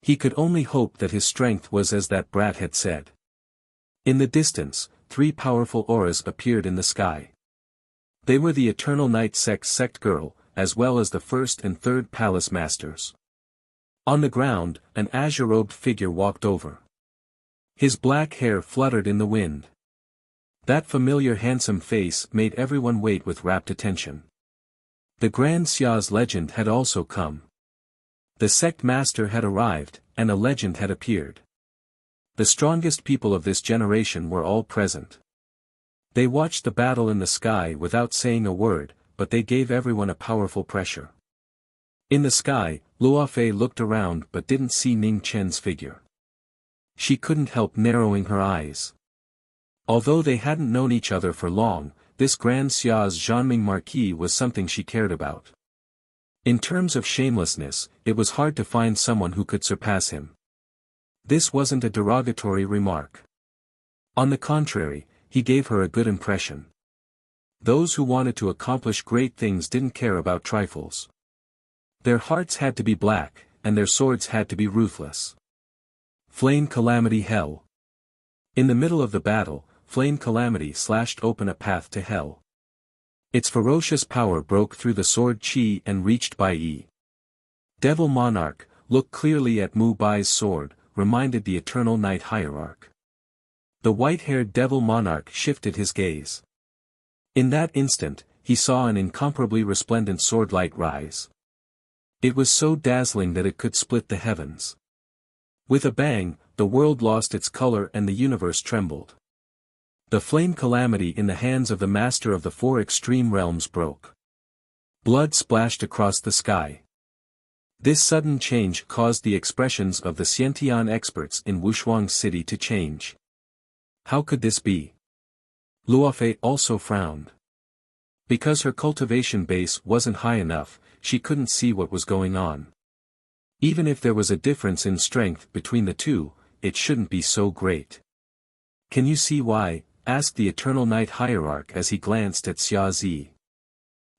He could only hope that his strength was as that brat had said. In the distance, three powerful auras appeared in the sky. They were the Eternal Night sect girl, as well as the first and third palace masters. On the ground, an azure-robed figure walked over. His black hair fluttered in the wind. That familiar handsome face made everyone wait with rapt attention. The Grand Xia's legend had also come. The sect master had arrived, and a legend had appeared. The strongest people of this generation were all present. They watched the battle in the sky without saying a word, but they gave everyone a powerful pressure. In the sky, Luofei looked around but didn't see Ning Chen's figure. She couldn't help narrowing her eyes. Although they hadn't known each other for long, this Grand Xia's Zhanming Marquis was something she cared about. In terms of shamelessness, it was hard to find someone who could surpass him. This wasn't a derogatory remark. On the contrary, he gave her a good impression. Those who wanted to accomplish great things didn't care about trifles. Their hearts had to be black, and their swords had to be ruthless. Flame Calamity Hell. In the middle of the battle, Flame Calamity slashed open a path to hell. Its ferocious power broke through the sword chi and reached Bai Yi. Devil Monarch, look clearly at Mu Bai's sword, reminded the Eternal Night Hierarch. The white-haired Devil Monarch shifted his gaze. In that instant, he saw an incomparably resplendent sword light rise. It was so dazzling that it could split the heavens. With a bang, the world lost its color and the universe trembled. The flame calamity in the hands of the Master of the Four Extreme Realms broke. Blood splashed across the sky. This sudden change caused the expressions of the Xiantian experts in Wushuang City to change. How could this be? Luofei also frowned. Because her cultivation base wasn't high enough, she couldn't see what was going on. Even if there was a difference in strength between the two, it shouldn't be so great. Can you see why? Asked the Eternal Night Hierarch as he glanced at Xia Zi.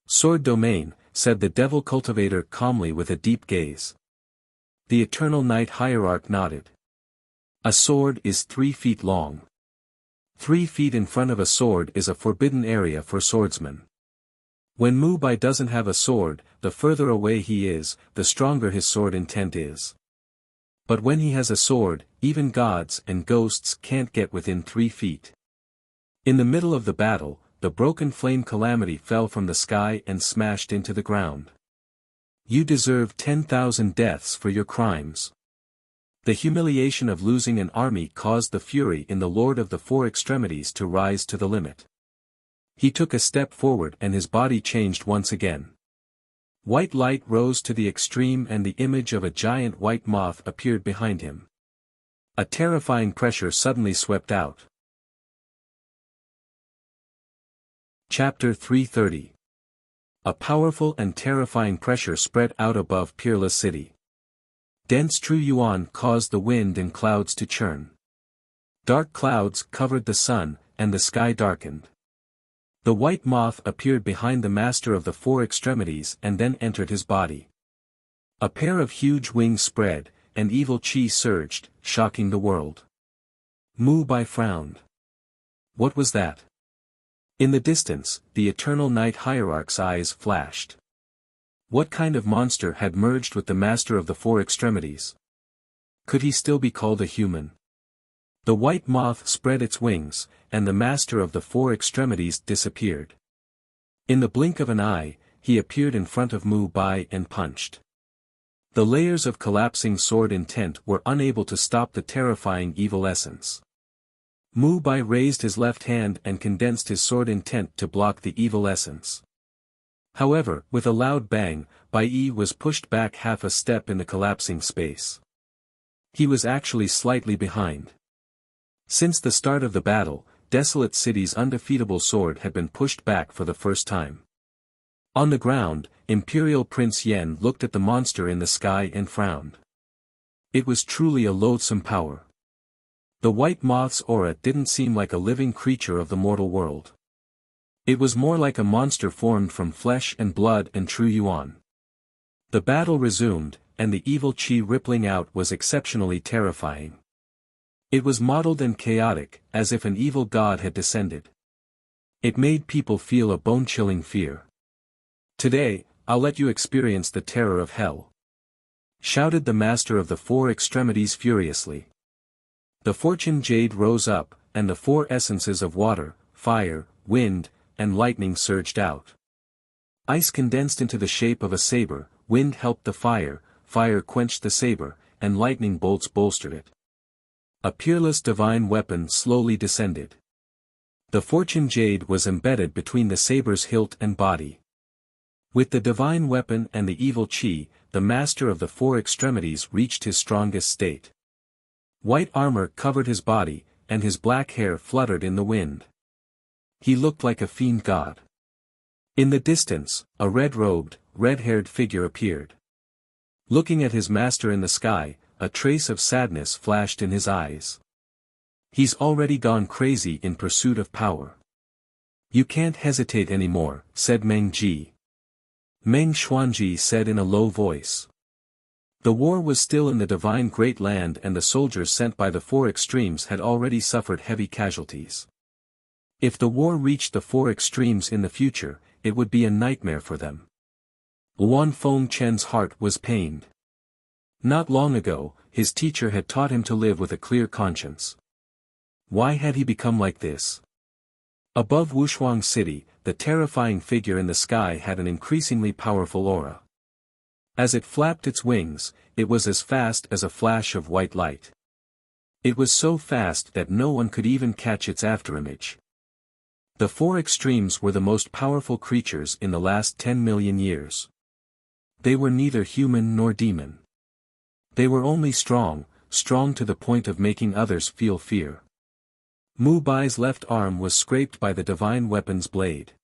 Sword domain, said the Devil Cultivator calmly with a deep gaze. The Eternal Night Hierarch nodded. A sword is 3 feet long. 3 feet in front of a sword is a forbidden area for swordsmen. When Mu Bai doesn't have a sword, the further away he is, the stronger his sword intent is. But when he has a sword, even gods and ghosts can't get within 3 feet. In the middle of the battle, the broken flame calamity fell from the sky and smashed into the ground. You deserve 10,000 deaths for your crimes. The humiliation of losing an army caused the fury in the Lord of the Four Extremities to rise to the limit. He took a step forward and his body changed once again. White light rose to the extreme and the image of a giant white moth appeared behind him. A terrifying pressure suddenly swept out. Chapter 330. A powerful and terrifying pressure spread out above Peerless City. Dense true yuan caused the wind and clouds to churn. Dark clouds covered the sun, and the sky darkened. The white moth appeared behind the Master of the Four Extremities and then entered his body. A pair of huge wings spread, and evil chi surged, shocking the world. Mu Bai frowned. What was that? In the distance, the Eternal Night Hierarch's eyes flashed. What kind of monster had merged with the Master of the Four Extremities? Could he still be called a human? The white moth spread its wings, and the master of the four extremities disappeared. In the blink of an eye, he appeared in front of Mu Bai and punched. The layers of collapsing sword intent were unable to stop the terrifying evil essence. Mu Bai raised his left hand and condensed his sword intent to block the evil essence. However, with a loud bang, Bai Yi was pushed back half a step in the collapsing space. He was actually slightly behind. Since the start of the battle, Desolate City's undefeatable sword had been pushed back for the first time. On the ground, Imperial Prince Yen looked at the monster in the sky and frowned. It was truly a loathsome power. The white moth's aura didn't seem like a living creature of the mortal world. It was more like a monster formed from flesh and blood and true yuan. The battle resumed, and the evil qi rippling out was exceptionally terrifying. It was mottled and chaotic, as if an evil god had descended. It made people feel a bone-chilling fear. "Today, I'll let you experience the terror of hell," shouted the master of the four extremities furiously. The fortune jade rose up, and the four essences of water, fire, wind, and lightning surged out. Ice condensed into the shape of a saber, wind helped the fire quenched the saber, and lightning bolts bolstered it. A peerless divine weapon slowly descended. The fortune jade was embedded between the saber's hilt and body. With the divine weapon and the evil qi, the master of the four extremities reached his strongest state. White armor covered his body, and his black hair fluttered in the wind. He looked like a fiend god. In the distance, a red-robed, red-haired figure appeared. Looking at his master in the sky, a trace of sadness flashed in his eyes. "He's already gone crazy in pursuit of power. You can't hesitate anymore," said Meng Ji. Meng Xuanji said in a low voice. The war was still in the divine Great Land and the soldiers sent by the four extremes had already suffered heavy casualties. If the war reached the four extremes in the future, it would be a nightmare for them. Luan Feng Chen's heart was pained. Not long ago, his teacher had taught him to live with a clear conscience. Why had he become like this? Above Wushuang City, the terrifying figure in the sky had an increasingly powerful aura. As it flapped its wings, it was as fast as a flash of white light. It was so fast that no one could even catch its afterimage. The four extremes were the most powerful creatures in the last 10 million years. They were neither human nor demon. They were only strong to the point of making others feel fear. Mu Bai's left arm was scraped by the divine weapon's blade.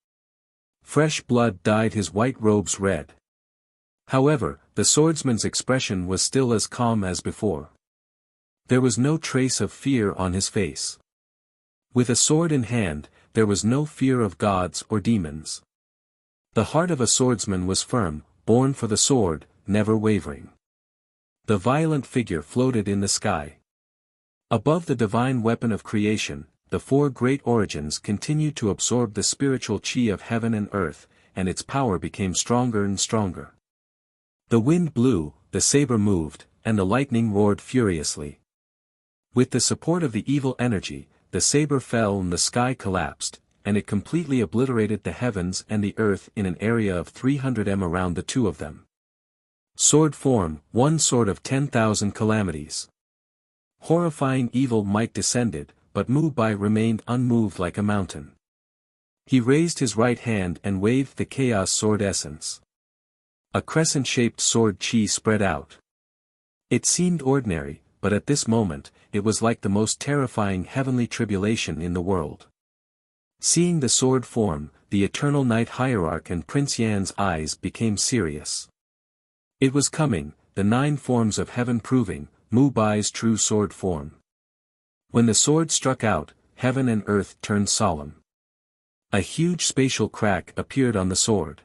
Fresh blood dyed his white robes red. However, the swordsman's expression was still as calm as before. There was no trace of fear on his face. With a sword in hand, there was no fear of gods or demons. The heart of a swordsman was firm, born for the sword, never wavering. The violent figure floated in the sky. Above the divine weapon of creation, the four great origins continued to absorb the spiritual qi of heaven and earth, and its power became stronger and stronger. The wind blew, the saber moved, and the lightning roared furiously. With the support of the evil energy, the saber fell and the sky collapsed, and it completely obliterated the heavens and the earth in an area of 300 m around the two of them. Sword form, one sword of 10,000 calamities. Horrifying evil might descended, but Mu Bai remained unmoved like a mountain. He raised his right hand and waved the chaos sword essence. A crescent-shaped sword qi spread out. It seemed ordinary, but at this moment, it was like the most terrifying heavenly tribulation in the world. Seeing the sword form, the Eternal Night Hierarch and Prince Yan's eyes became serious. It was coming, the 9 forms of heaven proving, Mu Bai's true sword form. When the sword struck out, heaven and earth turned solemn. A huge spatial crack appeared on the sword.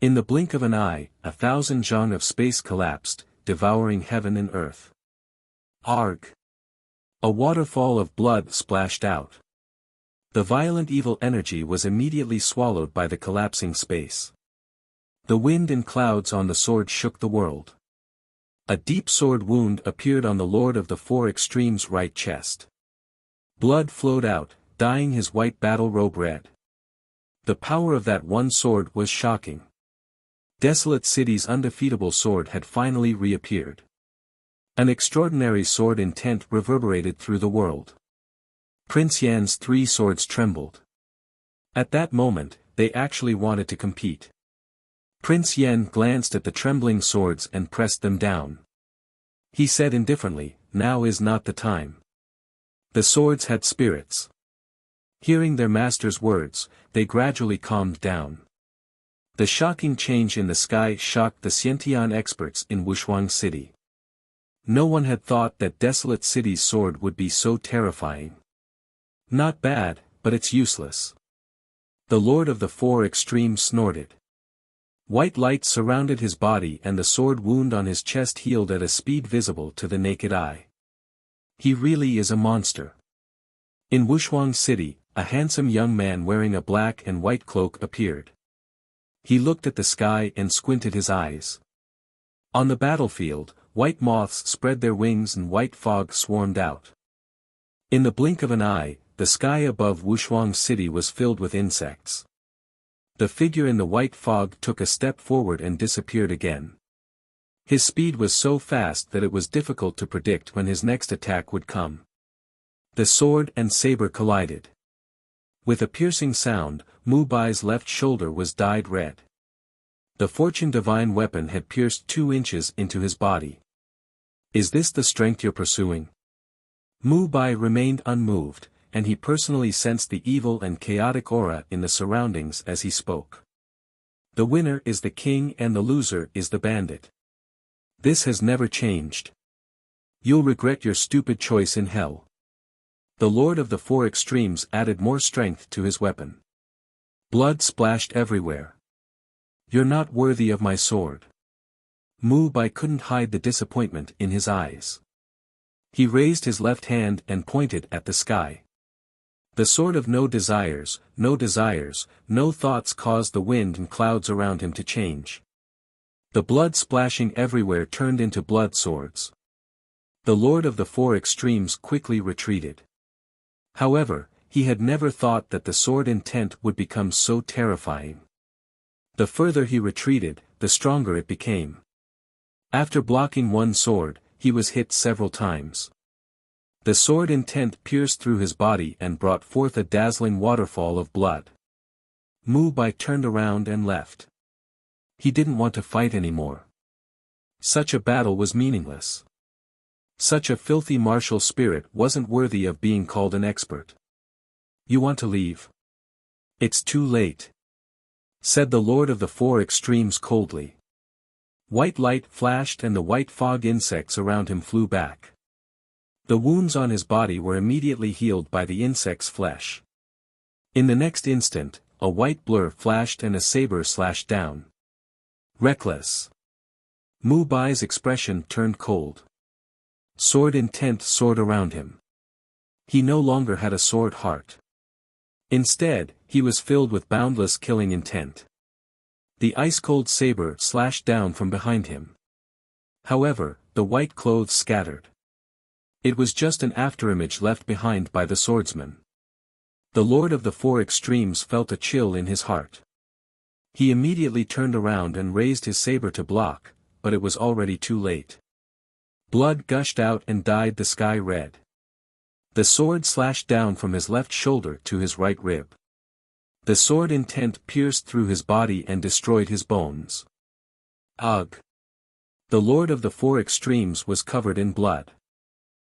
In the blink of an eye, 1,000 zhang of space collapsed, devouring heaven and earth. Arg! A waterfall of blood splashed out. The violent evil energy was immediately swallowed by the collapsing space. The wind and clouds on the sword shook the world. A deep sword wound appeared on the Lord of the Four Extremes' right chest. Blood flowed out, dyeing his white battle robe red. The power of that one sword was shocking. Desolate City's undefeatable sword had finally reappeared. An extraordinary sword intent reverberated through the world. Prince Yan's 3 swords trembled. At that moment, they actually wanted to compete. Prince Yan glanced at the trembling swords and pressed them down. He said indifferently, "Now is not the time." The swords had spirits. Hearing their master's words, they gradually calmed down. The shocking change in the sky shocked the Xiantian experts in Wuxia City. No one had thought that Desolate City's sword would be so terrifying. Not bad, but it's useless. The Lord of the Four Extremes snorted. White light surrounded his body and the sword wound on his chest healed at a speed visible to the naked eye. He really is a monster. In Wuxia City, a handsome young man wearing a black and white cloak appeared. He looked at the sky and squinted his eyes. On the battlefield, white moths spread their wings and white fog swarmed out. In the blink of an eye, the sky above Wuxia City was filled with insects. The figure in the white fog took a step forward and disappeared again. His speed was so fast that it was difficult to predict when his next attack would come. The sword and saber collided. With a piercing sound, Mu Bai's left shoulder was dyed red. The Fortune Divine weapon had pierced 2 inches into his body. Is this the strength you're pursuing? Mu Bai remained unmoved, and he personally sensed the evil and chaotic aura in the surroundings as he spoke. The winner is the king and the loser is the bandit. This has never changed. You'll regret your stupid choice in hell. The Lord of the Four Extremes added more strength to his weapon. Blood splashed everywhere. You're not worthy of my sword. Mu Bai couldn't hide the disappointment in his eyes. He raised his left hand and pointed at the sky. The sword of no desires, no thoughts caused the wind and clouds around him to change. The blood splashing everywhere turned into blood swords. The Lord of the Four Extremes quickly retreated. However, he had never thought that the sword intent would become so terrifying. The further he retreated, the stronger it became. After blocking one sword, he was hit several times. The sword intent pierced through his body and brought forth a dazzling waterfall of blood. Mu Bai turned around and left. He didn't want to fight anymore. Such a battle was meaningless. Such a filthy martial spirit wasn't worthy of being called an expert. You want to leave? It's too late, said the Lord of the Four Extremes coldly. White light flashed and the white fog insects around him flew back. The wounds on his body were immediately healed by the insect's flesh. In the next instant, a white blur flashed and a saber slashed down. Reckless. Mu Bai's expression turned cold. Sword intent soared around him. He no longer had a sword heart. Instead, he was filled with boundless killing intent. The ice-cold saber slashed down from behind him. However, the white clothes scattered. It was just an afterimage left behind by the swordsman. The Lord of the Four Extremes felt a chill in his heart. He immediately turned around and raised his saber to block, but it was already too late. Blood gushed out and dyed the sky red. The sword slashed down from his left shoulder to his right rib. The sword intent pierced through his body and destroyed his bones. Ugh! The Lord of the Four Extremes was covered in blood.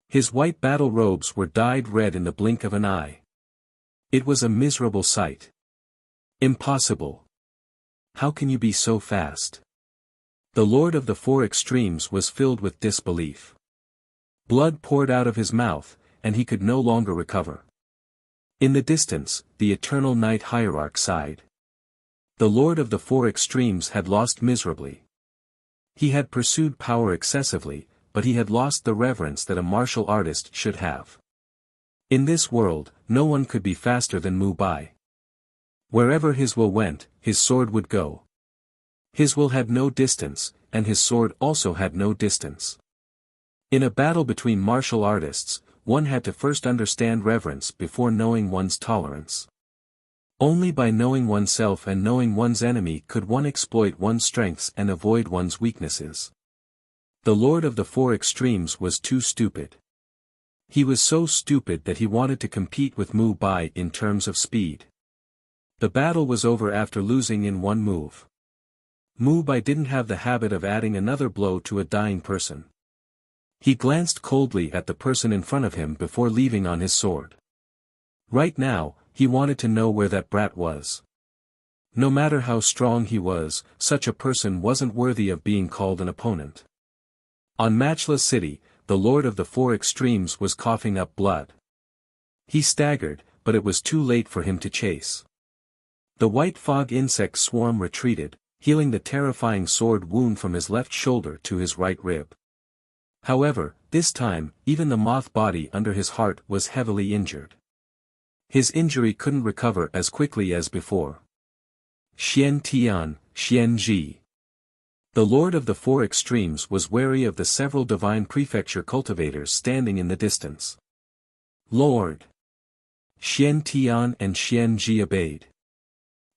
His white battle robes were dyed red in the blink of an eye. It was a miserable sight. Impossible. How can you be so fast? The Lord of the Four Extremes was filled with disbelief. Blood poured out of his mouth, and he could no longer recover. In the distance, the Eternal Night Hierarch sighed. The Lord of the Four Extremes had lost miserably. He had pursued power excessively, but he had lost the reverence that a martial artist should have. In this world, no one could be faster than Mu Bai. Wherever his will went, his sword would go. His will had no distance, and his sword also had no distance. In a battle between martial artists, one had to first understand reverence before knowing one's tolerance. Only by knowing oneself and knowing one's enemy could one exploit one's strengths and avoid one's weaknesses. The Lord of the Four Extremes was too stupid. He was so stupid that he wanted to compete with Mu Bai in terms of speed. The battle was over after losing in one move. Mu Bai didn't have the habit of adding another blow to a dying person. He glanced coldly at the person in front of him before leaving on his sword. Right now, he wanted to know where that brat was. No matter how strong he was, such a person wasn't worthy of being called an opponent. On Matchless City, the Lord of the Four Extremes was coughing up blood. He staggered, but it was too late for him to chase. The white fog insect swarm retreated, healing the terrifying sword wound from his left shoulder to his right rib. However, this time, even the moth body under his heart was heavily injured. His injury couldn't recover as quickly as before. Xian Tian, Xian Ji. The Lord of the Four Extremes was wary of the several divine prefecture cultivators standing in the distance. Lord! Xian Tian and Xian Ji obeyed.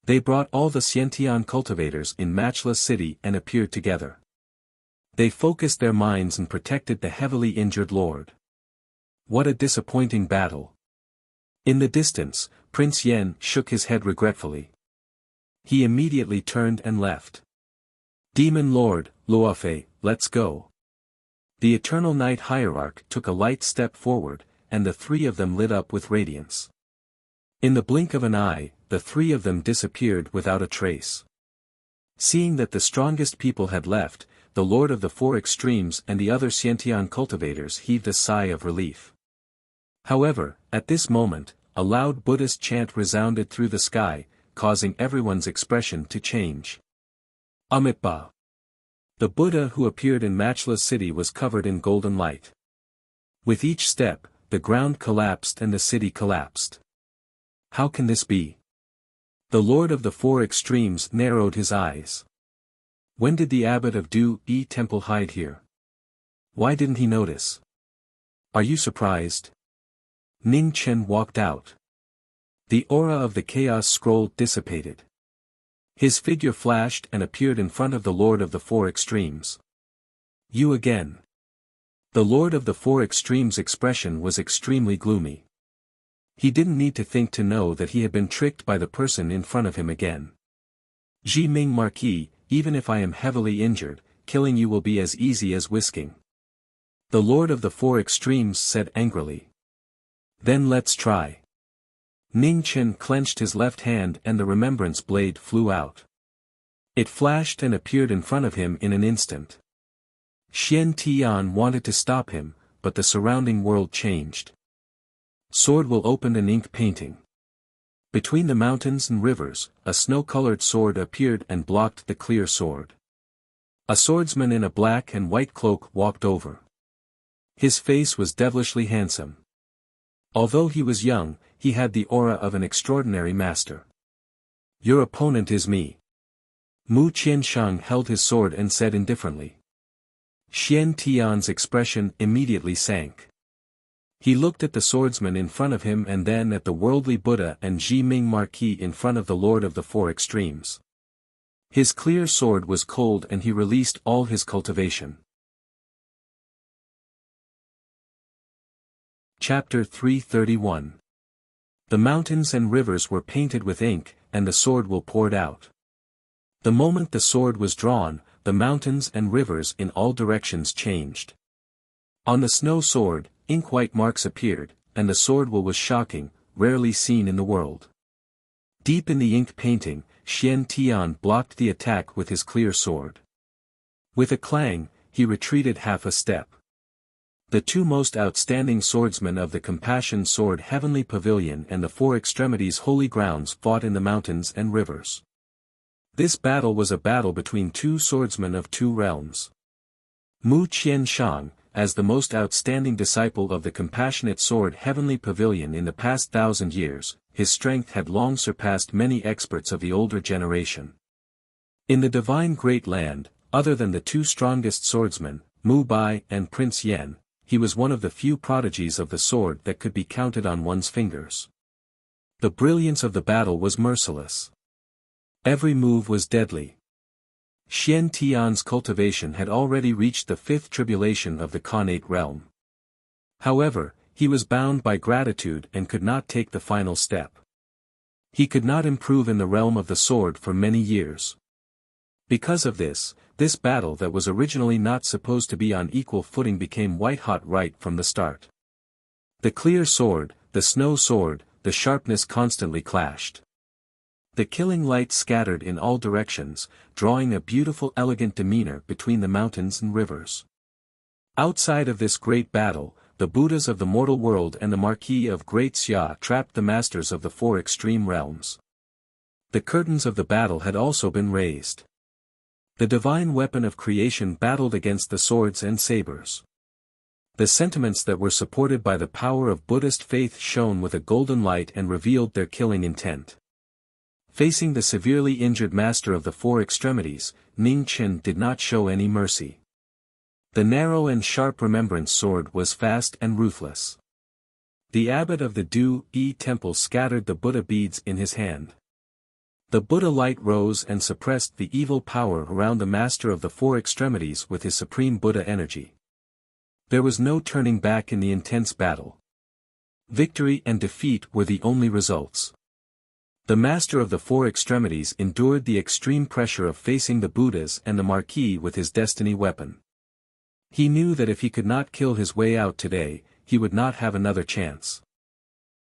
They brought all the Xiantian cultivators in Matchless City and appeared together. They focused their minds and protected the heavily injured lord. What a disappointing battle. In the distance, Prince Yen shook his head regretfully. He immediately turned and left. Demon Lord, Luofei, let's go. The Eternal Night Hierarch took a light step forward, and the three of them lit up with radiance. In the blink of an eye, the three of them disappeared without a trace. Seeing that the strongest people had left, the Lord of the Four Extremes and the other Xiantian cultivators heaved a sigh of relief. However, at this moment, a loud Buddhist chant resounded through the sky, causing everyone's expression to change. Amitabha. The Buddha who appeared in Matchless City was covered in golden light. With each step, the ground collapsed and the city collapsed. How can this be? The Lord of the Four Extremes narrowed his eyes. When did the abbot of Du Yi Temple hide here? Why didn't he notice? Are you surprised? Ning Chen walked out. The aura of the Chaos Scroll dissipated. His figure flashed and appeared in front of the Lord of the Four Extremes. You again. The Lord of the Four Extremes' expression was extremely gloomy. He didn't need to think to know that he had been tricked by the person in front of him again. Ji Ming Marquis, even if I am heavily injured, killing you will be as easy as whisking. The Lord of the Four Extremes said angrily. Then let's try. Ning Chen clenched his left hand and the remembrance blade flew out. It flashed and appeared in front of him in an instant. Xian Tian wanted to stop him, but the surrounding world changed. Sword will open an ink painting. Between the mountains and rivers, a snow-colored sword appeared and blocked the clear sword. A swordsman in a black and white cloak walked over. His face was devilishly handsome. Although he was young, he had the aura of an extraordinary master. Your opponent is me. Mu Qianshang held his sword and said indifferently. Xian Tian's expression immediately sank. He looked at the swordsman in front of him and then at the worldly Buddha and Ji Ming Marquis in front of the Lord of the Four Extremes. His clear sword was cold and he released all his cultivation. Chapter 331. The mountains and rivers were painted with ink, and the sword will poured out. The moment the sword was drawn, the mountains and rivers in all directions changed. On the snow sword, ink-white marks appeared, and the sword will was shocking, rarely seen in the world. Deep in the ink painting, Xian Tian blocked the attack with his clear sword. With a clang, he retreated half a step. The two most outstanding swordsmen of the Compassion Sword Heavenly Pavilion and the Four Extremities Holy Grounds fought in the mountains and rivers. This battle was a battle between two swordsmen of two realms. Mu Qianshang, as the most outstanding disciple of the Compassionate Sword Heavenly Pavilion in the past 1,000 years, his strength had long surpassed many experts of the older generation. In the Divine Great Land, other than the two strongest swordsmen, Mu Bai and Prince Yen, he was one of the few prodigies of the sword that could be counted on one's fingers. The brilliance of the battle was merciless. Every move was deadly. Xian Tian's cultivation had already reached the fifth tribulation of the Khanate realm. However, he was bound by gratitude and could not take the final step. He could not improve in the realm of the sword for many years. Because of this battle that was originally not supposed to be on equal footing became white-hot right from the start. The clear sword, the snow sword, the sharpness constantly clashed. The killing light scattered in all directions, drawing a beautiful elegant demeanor between the mountains and rivers. Outside of this great battle, the Buddhas of the mortal world and the Marquis of Great Xia trapped the masters of the four extreme realms. The curtains of the battle had also been raised. The divine weapon of creation battled against the swords and sabers. The sentiments that were supported by the power of Buddhist faith shone with a golden light and revealed their killing intent. Facing the severely injured master of the four extremities, Ning Chen did not show any mercy. The narrow and sharp remembrance sword was fast and ruthless. The abbot of the Du-Yi temple scattered the Buddha beads in his hand. The Buddha light rose and suppressed the evil power around the master of the four extremities with his supreme Buddha energy. There was no turning back in the intense battle. Victory and defeat were the only results. The master of the four extremities endured the extreme pressure of facing the Buddhas and the Marquis with his destiny weapon. He knew that if he could not kill his way out today, he would not have another chance.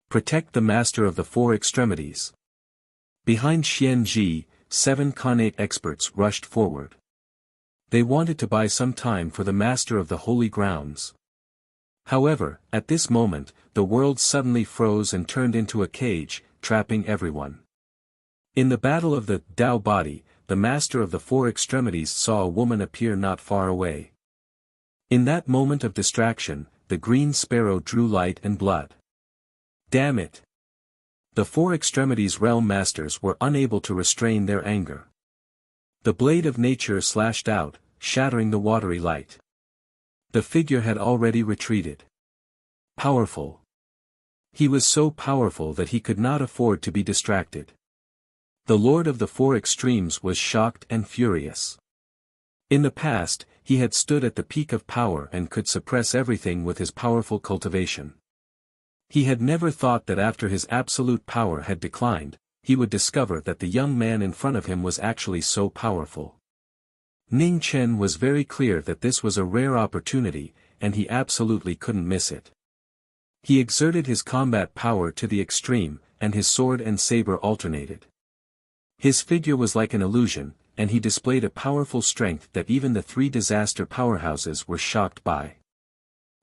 Protect the master of the four extremities. Behind Xian Ji, 7 Khanate experts rushed forward. They wanted to buy some time for the master of the holy grounds. However, at this moment, the world suddenly froze and turned into a cage, trapping everyone. In the battle of the Tao body, the master of the four extremities saw a woman appear not far away. In that moment of distraction, the green sparrow drew light and blood. Damn it! The four extremities realm masters were unable to restrain their anger. The blade of nature slashed out, shattering the watery light. The figure had already retreated. Powerful. He was so powerful that he could not afford to be distracted. The Lord of the Four Extremes was shocked and furious. In the past, he had stood at the peak of power and could suppress everything with his powerful cultivation. He had never thought that after his absolute power had declined, he would discover that the young man in front of him was actually so powerful. Ning Chen was very clear that this was a rare opportunity, and he absolutely couldn't miss it. He exerted his combat power to the extreme, and his sword and saber alternated. His figure was like an illusion, and he displayed a powerful strength that even the three disaster powerhouses were shocked by.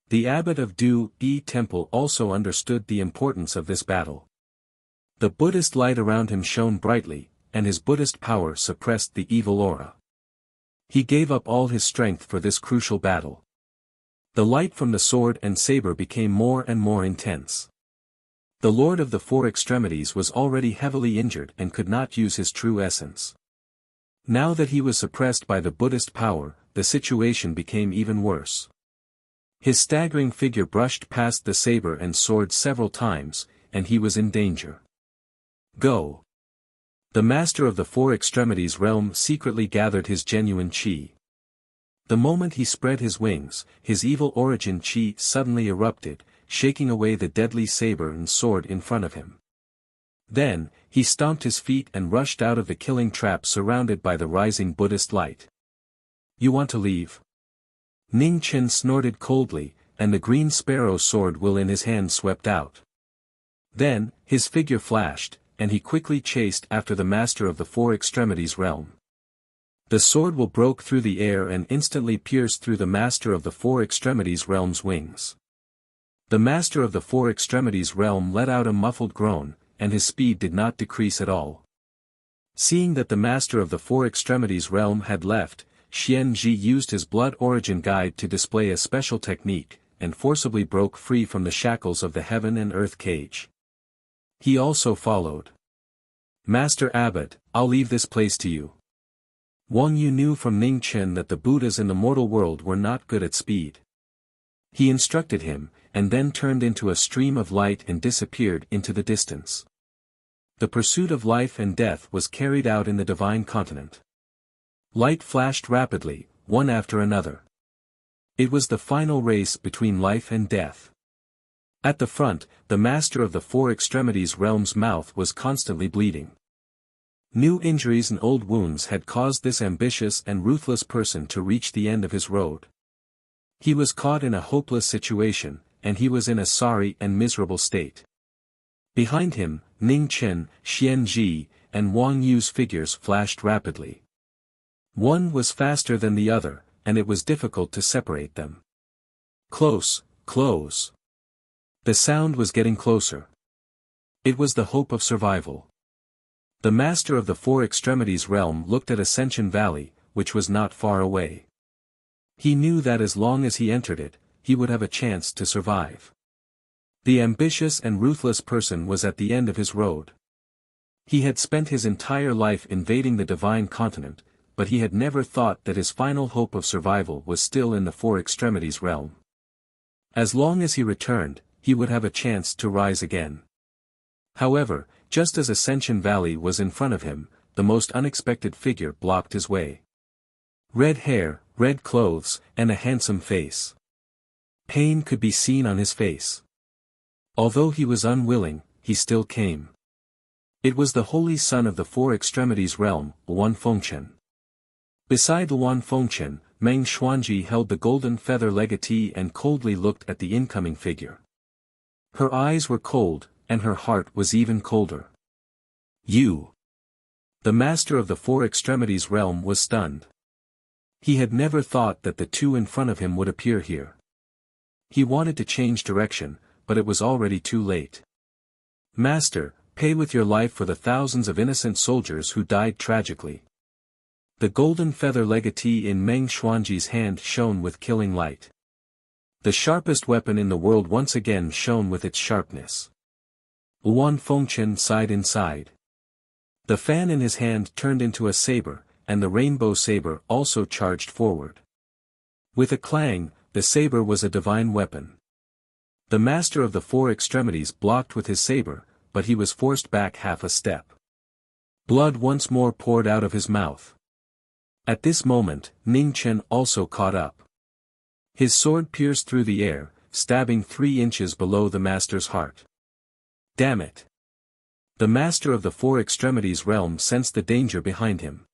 The abbot of Du-Yi temple also understood the importance of this battle. The Buddhist light around him shone brightly, and his Buddhist power suppressed the evil aura. He gave up all his strength for this crucial battle. The light from the sword and saber became more and more intense. The Lord of the Four Extremities was already heavily injured and could not use his true essence. Now that he was suppressed by the Buddhist power, the situation became even worse. His staggering figure brushed past the saber and sword several times, and he was in danger. Go! The master of the Four Extremities realm secretly gathered his genuine chi. The moment he spread his wings, his evil origin chi suddenly erupted, shaking away the deadly saber and sword in front of him. Then, he stomped his feet and rushed out of the killing trap surrounded by the rising Buddhist light. You want to leave? Ning Chen snorted coldly, and the green sparrow sword will in his hand swept out. Then, his figure flashed, and he quickly chased after the master of the Four Extremities realm. The sword will broke through the air and instantly pierced through the master of the Four Extremities realm's wings. The master of the Four Extremities realm let out a muffled groan, and his speed did not decrease at all. Seeing that the master of the Four Extremities realm had left, Xian Ji used his blood origin guide to display a special technique, and forcibly broke free from the shackles of the heaven and earth cage. He also followed. Master Abbot, I'll leave this place to you. Wang Yu knew from Ning Chen that the Buddhas in the mortal world were not good at speed. He instructed him, and then turned into a stream of light and disappeared into the distance. The pursuit of life and death was carried out in the divine continent. Light flashed rapidly, one after another. It was the final race between life and death. At the front, the master of the four extremities realm's mouth was constantly bleeding. New injuries and old wounds had caused this ambitious and ruthless person to reach the end of his road. He was caught in a hopeless situation, and he was in a sorry and miserable state. Behind him, Ning Chen, Xian Ji, and Wang Yu's figures flashed rapidly. One was faster than the other, and it was difficult to separate them. Close, close. The sound was getting closer. It was the hope of survival. The master of the four extremities realm looked at Ascension Valley, which was not far away. He knew that as long as he entered it, he would have a chance to survive. The ambitious and ruthless person was at the end of his road. He had spent his entire life invading the divine continent, but he had never thought that his final hope of survival was still in the four extremities realm. As long as he returned, he would have a chance to rise again. However, just as Ascension Valley was in front of him, the most unexpected figure blocked his way. Red hair, red clothes, and a handsome face. Pain could be seen on his face. Although he was unwilling, he still came. It was the holy son of the four extremities realm, Luan Fengchen. Beside Luan Fengchen, Meng Xuanji held the golden feather legatee and coldly looked at the incoming figure. Her eyes were cold, and her heart was even colder. You! The master of the four extremities realm was stunned. He had never thought that the two in front of him would appear here. He wanted to change direction, but it was already too late. Master, pay with your life for the thousands of innocent soldiers who died tragically. The golden feather legatee in Meng Xuanji's hand shone with killing light. The sharpest weapon in the world once again shone with its sharpness. Luan Fengchen sighed inside. The fan in his hand turned into a saber, and the rainbow saber also charged forward. With a clang, the saber was a divine weapon. The master of the four extremities blocked with his saber, but he was forced back half a step. Blood once more poured out of his mouth. At this moment, Ning Chen also caught up. His sword pierced through the air, stabbing 3 inches below the master's heart. Damn it! The master of the four extremities realm sensed the danger behind him.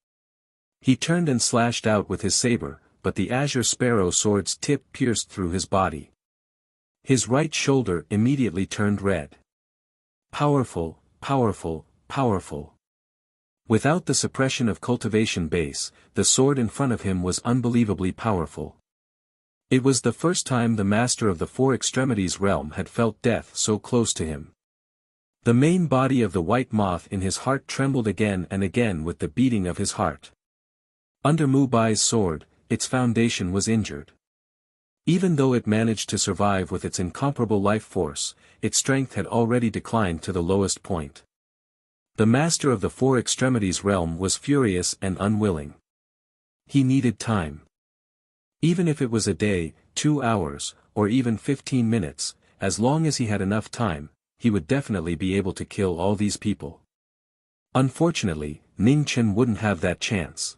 He turned and slashed out with his saber, but the azure sparrow sword's tip pierced through his body. His right shoulder immediately turned red. Powerful, powerful, powerful. Without the suppression of cultivation base, the sword in front of him was unbelievably powerful. It was the first time the master of the four extremities realm had felt death so close to him. The main body of the white moth in his heart trembled again and again with the beating of his heart. Under Mu Bai's sword, its foundation was injured. Even though it managed to survive with its incomparable life force, its strength had already declined to the lowest point. The master of the four extremities realm was furious and unwilling. He needed time. Even if it was a day, 2 hours, or even 15 minutes, as long as he had enough time, he would definitely be able to kill all these people. Unfortunately, Ning Chen wouldn't have that chance.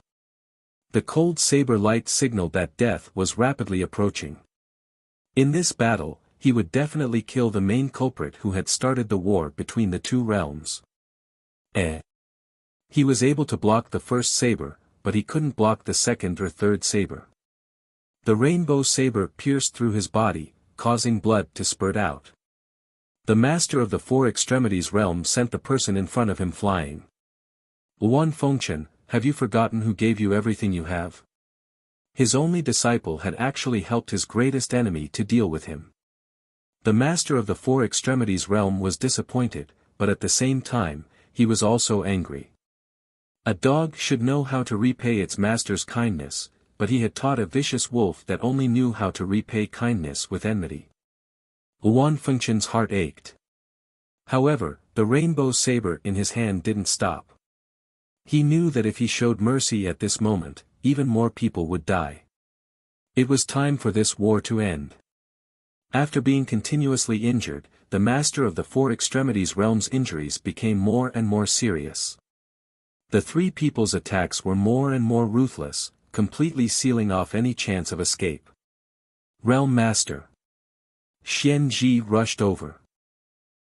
The cold saber light signaled that death was rapidly approaching. In this battle, he would definitely kill the main culprit who had started the war between the two realms. He was able to block the first saber, but he couldn't block the second or third saber. The rainbow saber pierced through his body, causing blood to spurt out. The master of the four extremities realm sent the person in front of him flying. Luan Fengchen, have you forgotten who gave you everything you have? His only disciple had actually helped his greatest enemy to deal with him. The master of the four extremities realm was disappointed, but at the same time, he was also angry. A dog should know how to repay its master's kindness, but he had taught a vicious wolf that only knew how to repay kindness with enmity. Luan Fengchen's heart ached. However, the rainbow saber in his hand didn't stop. He knew that if he showed mercy at this moment, even more people would die. It was time for this war to end. After being continuously injured, the Master of the Four Extremities Realm's injuries became more and more serious. The three people's attacks were more and more ruthless, completely sealing off any chance of escape. Realm Master. Xianji rushed over.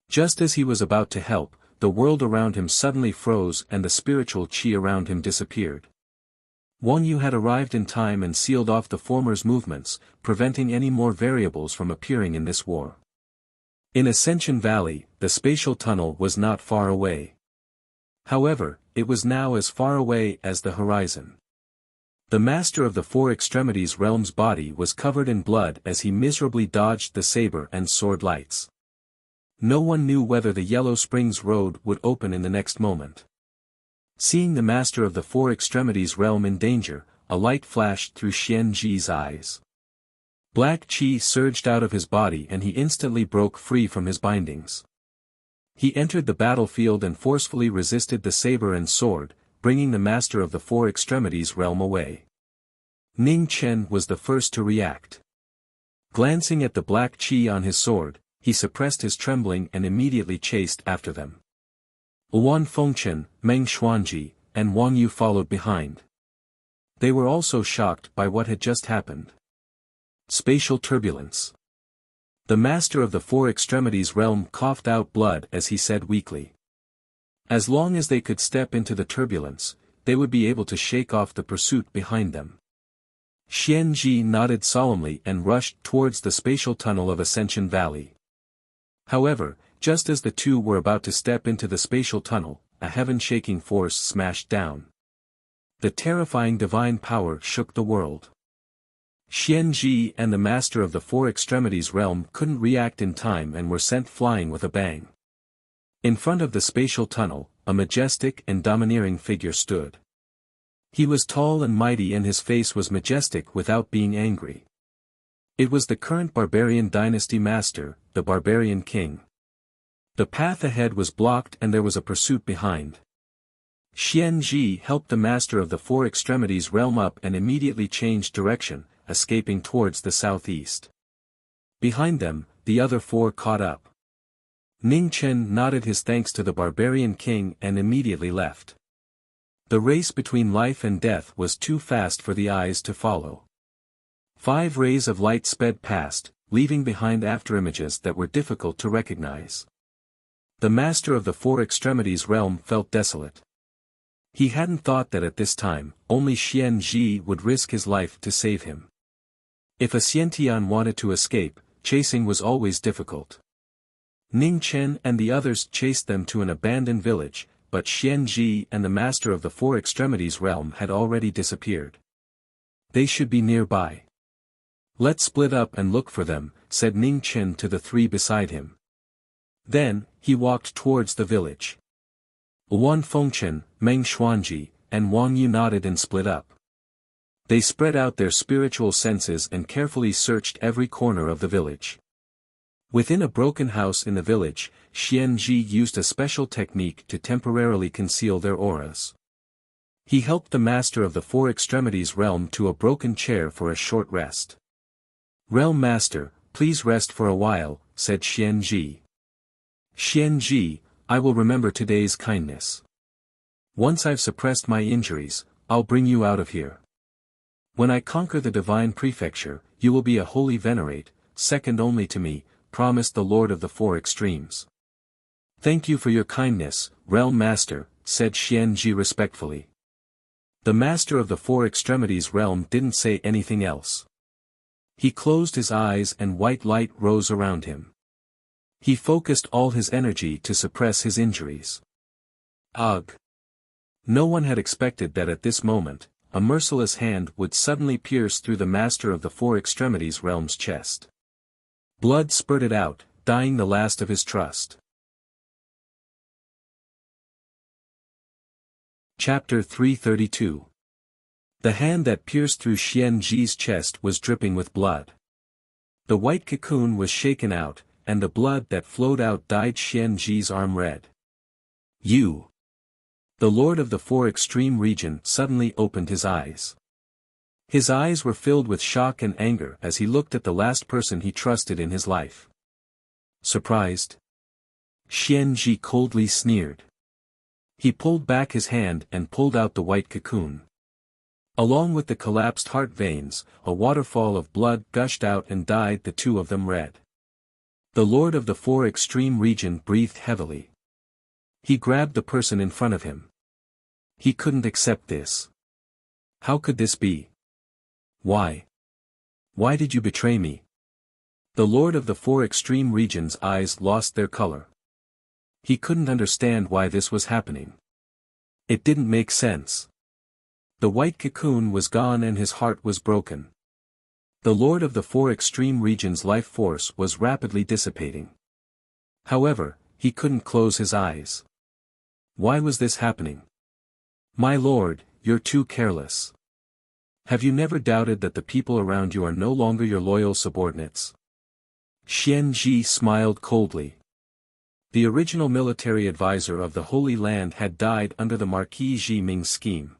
Just as he was about to help, the world around him suddenly froze and the spiritual qi around him disappeared. Wang Yu had arrived in time and sealed off the former's movements, preventing any more variables from appearing in this war. In Ascension Valley, the spatial tunnel was not far away. However, it was now as far away as the horizon. The Master of the Four Extremities Realm's body was covered in blood as he miserably dodged the saber and sword lights. No one knew whether the Yellow Springs Road would open in the next moment. Seeing the Master of the Four Extremities Realm in danger, a light flashed through Xianji's eyes. Black qi surged out of his body and he instantly broke free from his bindings. He entered the battlefield and forcefully resisted the saber and sword, bringing the Master of the Four Extremities Realm away. Ning Chen was the first to react. Glancing at the black qi on his sword, he suppressed his trembling and immediately chased after them. Wan Fengchen, Meng Xuanji, and Wang Yu followed behind. They were also shocked by what had just happened. Spatial turbulence. The Master of the Four Extremities Realm coughed out blood as he said weakly. As long as they could step into the turbulence, they would be able to shake off the pursuit behind them. Xianji nodded solemnly and rushed towards the spatial tunnel of Ascension Valley. However, just as the two were about to step into the spatial tunnel, a heaven-shaking force smashed down. The terrifying divine power shook the world. Xianji and the Master of the Four Extremities Realm couldn't react in time and were sent flying with a bang. In front of the spatial tunnel, a majestic and domineering figure stood. He was tall and mighty and his face was majestic without being angry. It was the current Barbarian Dynasty Master, the Barbarian King. The path ahead was blocked and there was a pursuit behind. Xianji helped the Master of the Four Extremities Realm up and immediately changed direction, escaping towards the southeast. Behind them, the other four caught up. Ning Chen nodded his thanks to the Barbarian King and immediately left. The race between life and death was too fast for the eyes to follow. 5 rays of light sped past, leaving behind afterimages that were difficult to recognize. The Master of the Four Extremities Realm felt desolate. He hadn't thought that at this time, only Xianji would risk his life to save him. If a Xiantian wanted to escape, chasing was always difficult. Ning Chen and the others chased them to an abandoned village, but Xianji and the Master of the Four Extremities Realm had already disappeared. They should be nearby. Let's split up and look for them, said Ning Chen to the three beside him. Then, he walked towards the village. Wan Fengchen, Meng Xuanji, and Wang Yu nodded and split up. They spread out their spiritual senses and carefully searched every corner of the village. Within a broken house in the village, Xianji used a special technique to temporarily conceal their auras. He helped the Master of the Four Extremities Realm to a broken chair for a short rest. Realm Master, please rest for a while, said Xianji. Xianji, I will remember today's kindness. Once I've suppressed my injuries, I'll bring you out of here. When I conquer the Divine Prefecture, you will be a holy venerate, second only to me, promised the Lord of the Four Extremes. Thank you for your kindness, Realm Master, said Xianji respectfully. The Master of the Four Extremities Realm didn't say anything else. He closed his eyes and white light rose around him. He focused all his energy to suppress his injuries. Ugh! No one had expected that at this moment, a merciless hand would suddenly pierce through the Master of the Four Extremities Realm's chest. Blood spurted out, dying the last of his trust. Chapter 332. The hand that pierced through Xianji's chest was dripping with blood. The white cocoon was shaken out, and the blood that flowed out dyed Xianji's arm red. You! The Lord of the Four Extreme Region suddenly opened his eyes. His eyes were filled with shock and anger as he looked at the last person he trusted in his life. Surprised? Xianzhi coldly sneered. He pulled back his hand and pulled out the white cocoon. Along with the collapsed heart veins, a waterfall of blood gushed out and dyed the two of them red. The Lord of the Four Extreme Region breathed heavily. He grabbed the person in front of him. He couldn't accept this. How could this be? Why? Why did you betray me? The Lord of the Four Extreme Region's eyes lost their color. He couldn't understand why this was happening. It didn't make sense. The white cocoon was gone and his heart was broken. The Lord of the Four Extreme Region's life force was rapidly dissipating. However, he couldn't close his eyes. Why was this happening? My lord, you're too careless. Have you never doubted that the people around you are no longer your loyal subordinates? Xianzhi smiled coldly. The original military advisor of the Holy Land had died under the Marquis Ming's scheme.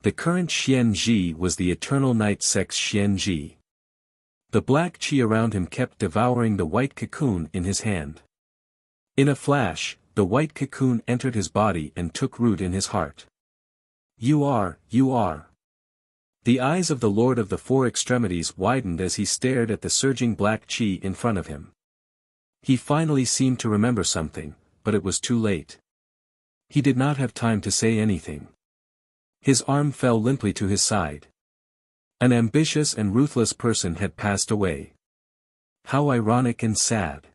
The current Xianzhi was the Eternal Night Sect's Xianzhi. The black qi around him kept devouring the white cocoon in his hand. In a flash, the white cocoon entered his body and took root in his heart. You are. The eyes of the Lord of the Four Extremities widened as he stared at the surging black qi in front of him. He finally seemed to remember something, but it was too late. He did not have time to say anything. His arm fell limply to his side. An ambitious and ruthless person had passed away. How ironic and sad.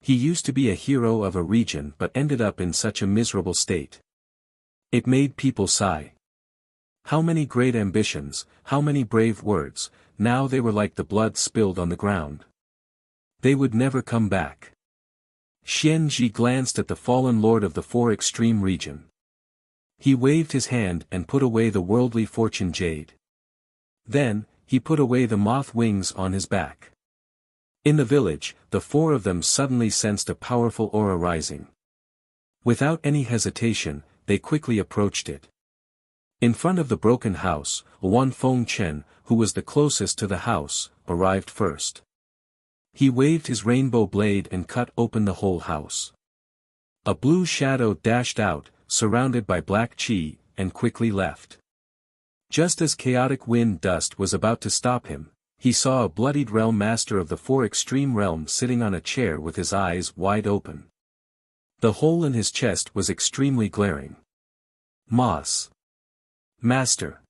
He used to be a hero of a region but ended up in such a miserable state. It made people sigh. How many great ambitions, how many brave words, now they were like the blood spilled on the ground. They would never come back. Xianzhi glanced at the fallen lord of the Four Extreme Region. He waved his hand and put away the worldly fortune jade. Then, he put away the moth wings on his back. In the village, the four of them suddenly sensed a powerful aura rising. Without any hesitation, they quickly approached it. In front of the broken house, Wan Fengchen, who was the closest to the house, arrived first. He waved his rainbow blade and cut open the whole house. A blue shadow dashed out, surrounded by black qi, and quickly left. Just as chaotic wind dust was about to stop him, he saw a bloodied realm master of the Four Extreme Realms sitting on a chair with his eyes wide open. The hole in his chest was extremely glaring. Moss. Master.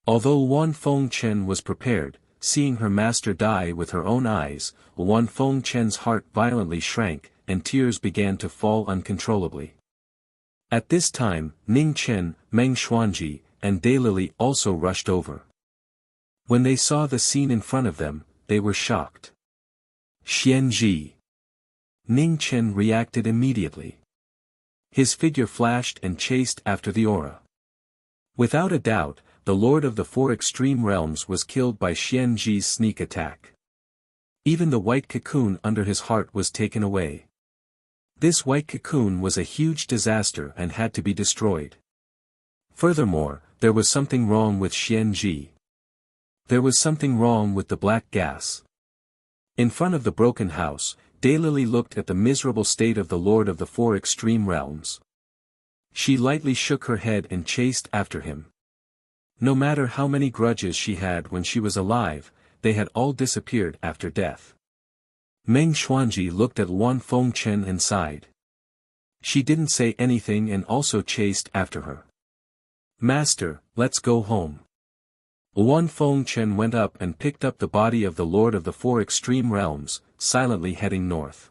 Although Wan Fengchen was prepared, seeing her master die with her own eyes, Wan Fengchen's heart violently shrank, and tears began to fall uncontrollably. At this time, Ning Chen, Meng Xuanji, and Daylily also rushed over. When they saw the scene in front of them, they were shocked. Xianzhi. Ning Chen reacted immediately. His figure flashed and chased after the aura. Without a doubt, the Lord of the Four Extreme Realms was killed by Xianzhi's sneak attack. Even the white cocoon under his heart was taken away. This white cocoon was a huge disaster and had to be destroyed. Furthermore, there was something wrong with Xianzhi. There was something wrong with the black gas. In front of the broken house, Daylily looked at the miserable state of the Lord of the Four Extreme Realms. She lightly shook her head and chased after him. No matter how many grudges she had when she was alive, they had all disappeared after death. Meng Xuanji looked at Wan Fengchen and sighed. She didn't say anything and also chased after her. Master, let's go home. Wan Fengchen went up and picked up the body of the Lord of the Four Extreme Realms, silently heading north.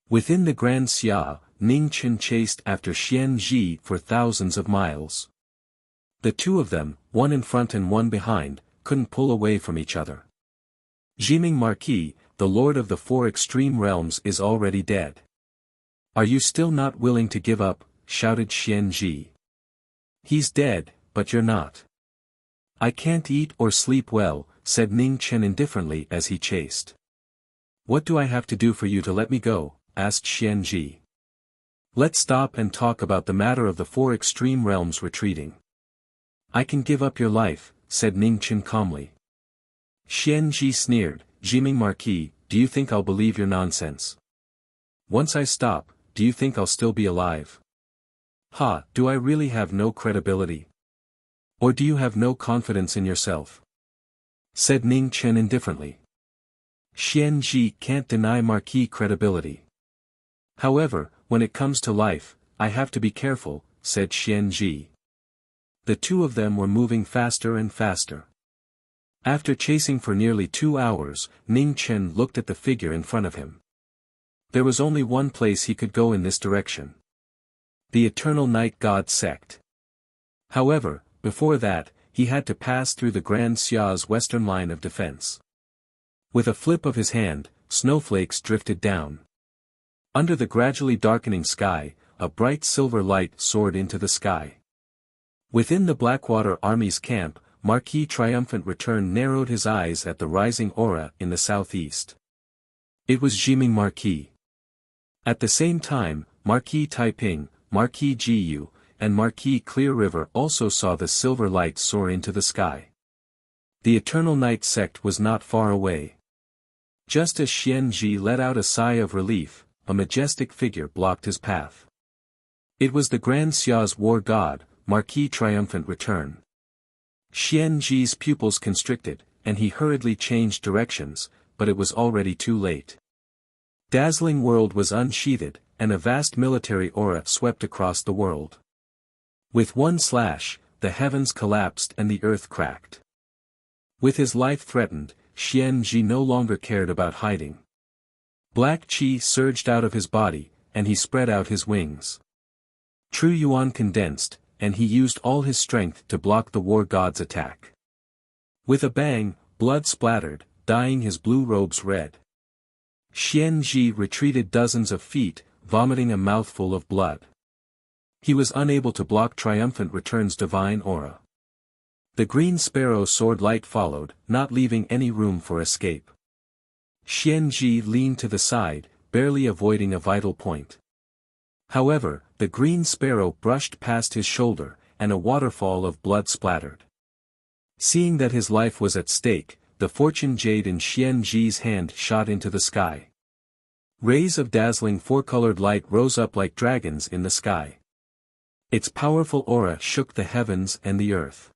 Within the Grand Xia, Ning Chen chased after Xianzhi for thousands of miles. The two of them, one in front and one behind, couldn't pull away from each other. Jiming Marquis, the Lord of the Four Extreme Realms is already dead. Are you still not willing to give up? Shouted Xianzhi. He's dead, but you're not. I can't eat or sleep well, said Ning Chen indifferently as he chased. What do I have to do for you to let me go? Asked Xianzhi. Let's stop and talk about the matter of the Four Extreme Realms retreating. I can give up your life, said Ning Chen calmly. Xian Ji sneered, Jiming Marquis, do you think I'll believe your nonsense? Once I stop, do you think I'll still be alive? Ha, do I really have no credibility? Or do you have no confidence in yourself? Said Ning Chen indifferently. Xian Ji can't deny Marquis credibility. However, when it comes to life, I have to be careful, said Xian Ji. The two of them were moving faster and faster. After chasing for nearly 2 hours, Ning Chen looked at the figure in front of him. There was only one place he could go in this direction. The Eternal Night God sect. However, before that, he had to pass through the Grand Xia's western line of defense. With a flip of his hand, snowflakes drifted down. Under the gradually darkening sky, a bright silver light soared into the sky. Within the Blackwater Army's camp, Marquis Triumphant Return narrowed his eyes at the rising aura in the southeast. It was Jiming Marquis. At the same time, Marquis Taiping, Marquis Jiyu, and Marquis Clear River also saw the silver light soar into the sky. The Eternal Night sect was not far away. Just as Xian Ji let out a sigh of relief, a majestic figure blocked his path. It was the Grand Xia's war god, Marquis Triumphant Return. Xian Ji's pupils constricted, and he hurriedly changed directions, but it was already too late. Dazzling world was unsheathed, and a vast military aura swept across the world. With one slash, the heavens collapsed and the earth cracked. With his life threatened, Xian Ji no longer cared about hiding. Black qi surged out of his body, and he spread out his wings. True Yuan condensed, and he used all his strength to block the war god's attack. With a bang, blood splattered, dyeing his blue robes red. Xian Ji retreated dozens of feet, vomiting a mouthful of blood. He was unable to block Triumphant Return's divine aura. The green sparrow sword light followed, not leaving any room for escape. Xian Ji leaned to the side, barely avoiding a vital point. However, the green sparrow brushed past his shoulder, and a waterfall of blood splattered. Seeing that his life was at stake, the fortune jade in Xian Ji's hand shot into the sky. Rays of dazzling four-colored light rose up like dragons in the sky. Its powerful aura shook the heavens and the earth.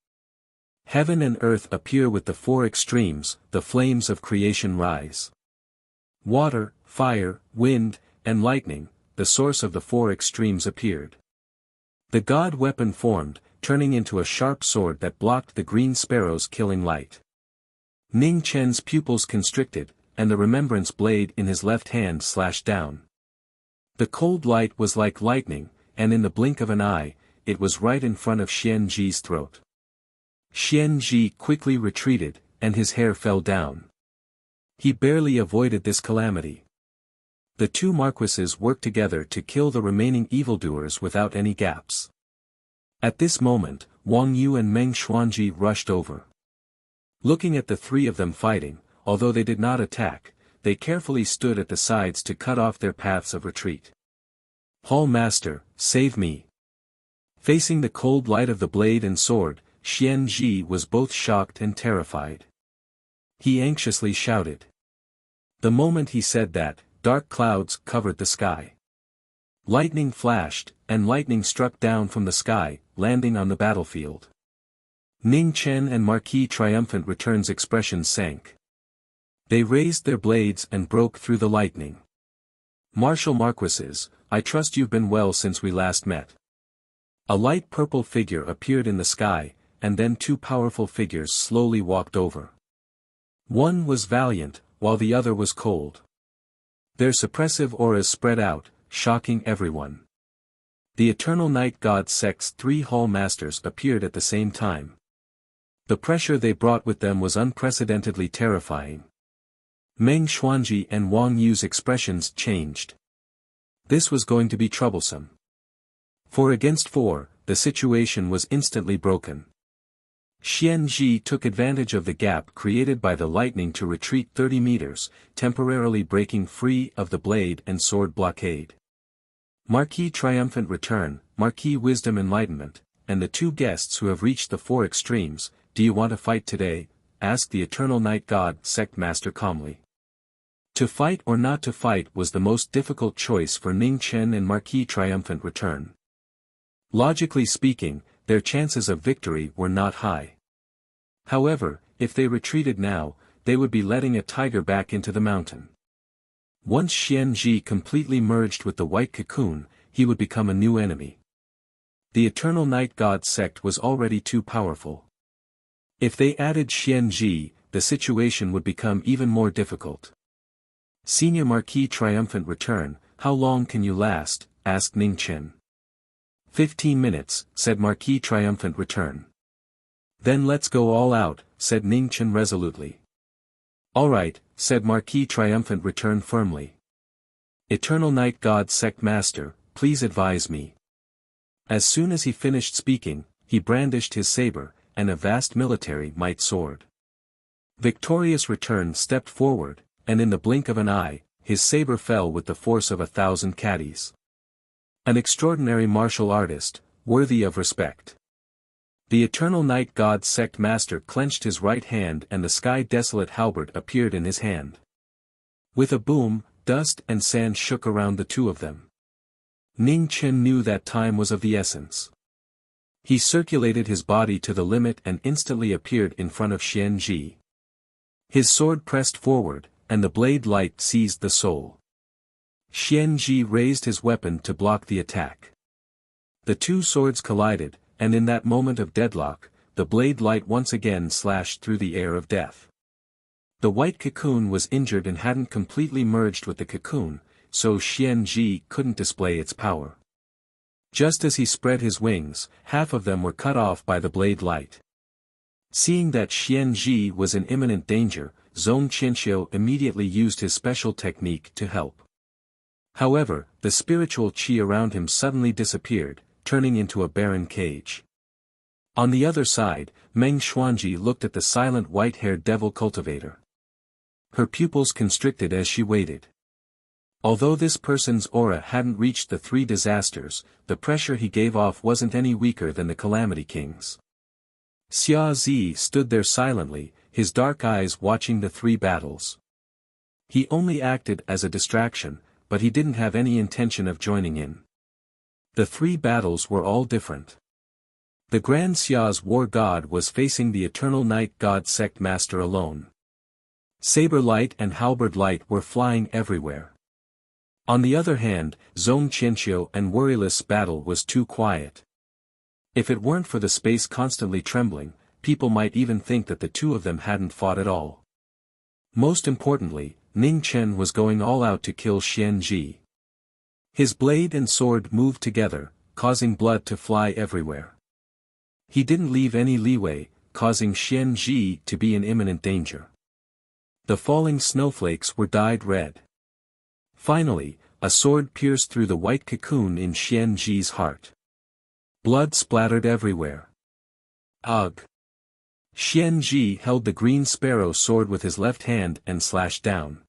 Heaven and earth appear with the four extremes, the flames of creation rise. Water, fire, wind, and lightning, the source of the four extremes appeared. The god weapon formed, turning into a sharp sword that blocked the green sparrow's killing light. Ning Chen's pupils constricted, and the remembrance blade in his left hand slashed down. The cold light was like lightning, and in the blink of an eye, it was right in front of Xian Ji's throat. Xian Ji quickly retreated, and his hair fell down. He barely avoided this calamity. The two marquises worked together to kill the remaining evildoers without any gaps. At this moment, Wang Yu and Meng Xuanji rushed over. Looking at the three of them fighting, although they did not attack, they carefully stood at the sides to cut off their paths of retreat. Hall Master, save me. Facing the cold light of the blade and sword, Xian Ji was both shocked and terrified. He anxiously shouted. The moment he said that, dark clouds covered the sky. Lightning flashed, and lightning struck down from the sky, landing on the battlefield. Ning Chen and Marquis Triumphant Return's expressions sank. They raised their blades and broke through the lightning. Martial Marquises, I trust you've been well since we last met. A light purple figure appeared in the sky, and then two powerful figures slowly walked over. One was valiant, while the other was cold. Their suppressive auras spread out, shocking everyone. The Eternal Night God sect's three Hall Masters appeared at the same time. The pressure they brought with them was unprecedentedly terrifying. Meng Xuanji and Wang Yu's expressions changed. This was going to be troublesome. 4 against 4, the situation was instantly broken. Xian Ji took advantage of the gap created by the lightning to retreat 30 meters, temporarily breaking free of the blade and sword blockade. Marquis Triumphant Return, Marquis Wisdom Enlightenment, and the two guests who have reached the four extremes, "Do you want to fight today?" asked the Eternal Night God Sect Master calmly. To fight or not to fight was the most difficult choice for Ning Chen and Marquis Triumphant Return. Logically speaking, their chances of victory were not high. However, if they retreated now, they would be letting a tiger back into the mountain. Once Xianji completely merged with the white cocoon, he would become a new enemy. The Eternal Night God Sect was already too powerful. If they added Xianji, the situation would become even more difficult. Senior Marquis Triumphant Return, "How long can you last?" asked Ning Chen. 15 minutes, said Marquis Triumphant Return. Then let's go all out, said Ning Chen resolutely. All right, said Marquis Triumphant Return firmly. Eternal Night God Sect Master, please advise me. As soon as he finished speaking, he brandished his saber, and a vast military might sword. Victorious Return stepped forward, and in the blink of an eye, his saber fell with the force of 1,000 caddies. An extraordinary martial artist, worthy of respect. The Eternal Night God Sect Master clenched his right hand and the sky desolate halberd appeared in his hand. With a boom, dust and sand shook around the two of them. Ning Chen knew that time was of the essence. He circulated his body to the limit and instantly appeared in front of Xianji. His sword pressed forward, and the blade light seized the soul. Xianji raised his weapon to block the attack. The two swords collided, and in that moment of deadlock, the blade light once again slashed through the air of death. The white cocoon was injured and hadn't completely merged with the cocoon, so Xianji couldn't display its power. Just as he spread his wings, half of them were cut off by the blade light. Seeing that Xianji was in imminent danger, Zong Qianxiu immediately used his special technique to help. However, the spiritual qi around him suddenly disappeared, turning into a barren cage. On the other side, Meng Xuanji looked at the silent white-haired devil cultivator. Her pupils constricted as she waited. Although this person's aura hadn't reached the three disasters, the pressure he gave off wasn't any weaker than the Calamity King's. Xia Zi stood there silently, his dark eyes watching the three battles. He only acted as a distraction, but he didn't have any intention of joining in. The three battles were all different. The Grand Xia's war god was facing the Eternal Night God Sect Master alone. Saber light and halberd light were flying everywhere. On the other hand, Zong Qianxiu and Worryless battle was too quiet. If it weren't for the space constantly trembling, people might even think that the two of them hadn't fought at all. Most importantly, Ning Chen was going all out to kill Xianji. His blade and sword moved together, causing blood to fly everywhere. He didn't leave any leeway, causing Xianji to be in imminent danger. The falling snowflakes were dyed red. Finally, a sword pierced through the white cocoon in Xianji's heart. Blood splattered everywhere. Ugh! Xianji held the green sparrow sword with his left hand and slashed down.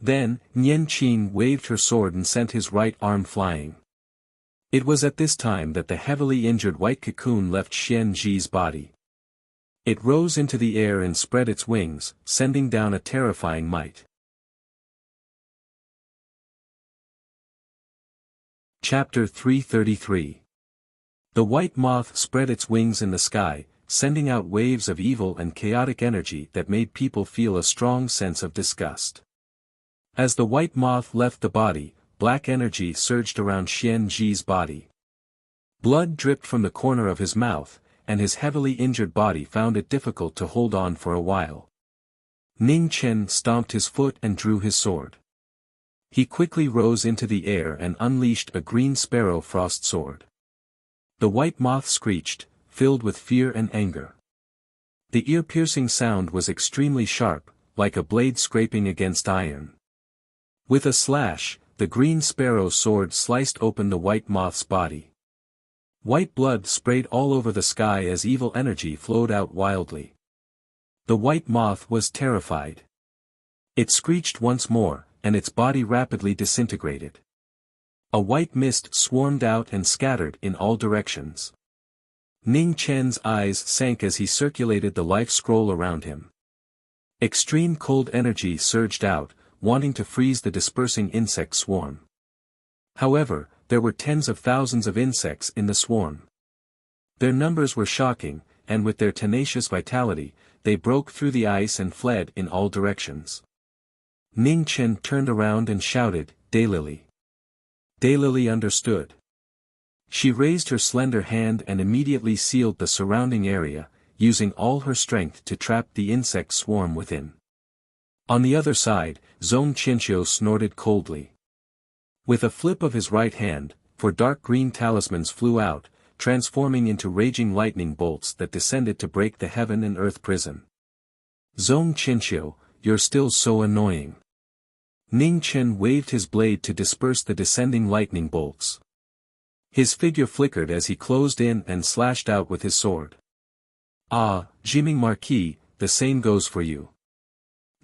Then, Nian Qin waved her sword and sent his right arm flying. It was at this time that the heavily injured white cocoon left Xianji's body. It rose into the air and spread its wings, sending down a terrifying might. Chapter 333. The white moth spread its wings in the sky, sending out waves of evil and chaotic energy that made people feel a strong sense of disgust. As the white moth left the body, black energy surged around Xianji's body. Blood dripped from the corner of his mouth, and his heavily injured body found it difficult to hold on for a while. Ning Chen stomped his foot and drew his sword. He quickly rose into the air and unleashed a green sparrow frost sword. The white moth screeched, filled with fear and anger. The ear-piercing sound was extremely sharp, like a blade scraping against iron. With a slash, the green sparrow sword sliced open the white moth's body. White blood sprayed all over the sky as evil energy flowed out wildly. The white moth was terrified. It screeched once more, and its body rapidly disintegrated. A white mist swarmed out and scattered in all directions. Ning Chen's eyes sank as he circulated the life scroll around him. Extreme cold energy surged out, wanting to freeze the dispersing insect swarm. However, there were tens of thousands of insects in the swarm. Their numbers were shocking, and with their tenacious vitality, they broke through the ice and fled in all directions. Ning Chen turned around and shouted, "Daylily." Daylily understood. She raised her slender hand and immediately sealed the surrounding area, using all her strength to trap the insect swarm within. On the other side, Zhong Qianqiu snorted coldly. With a flip of his right hand, four dark green talismans flew out, transforming into raging lightning bolts that descended to break the heaven and earth prison. "Zhong Qianqiu, you're still so annoying." Ning Chen waved his blade to disperse the descending lightning bolts. His figure flickered as he closed in and slashed out with his sword. "Ah, Jiming Marquis, the same goes for you."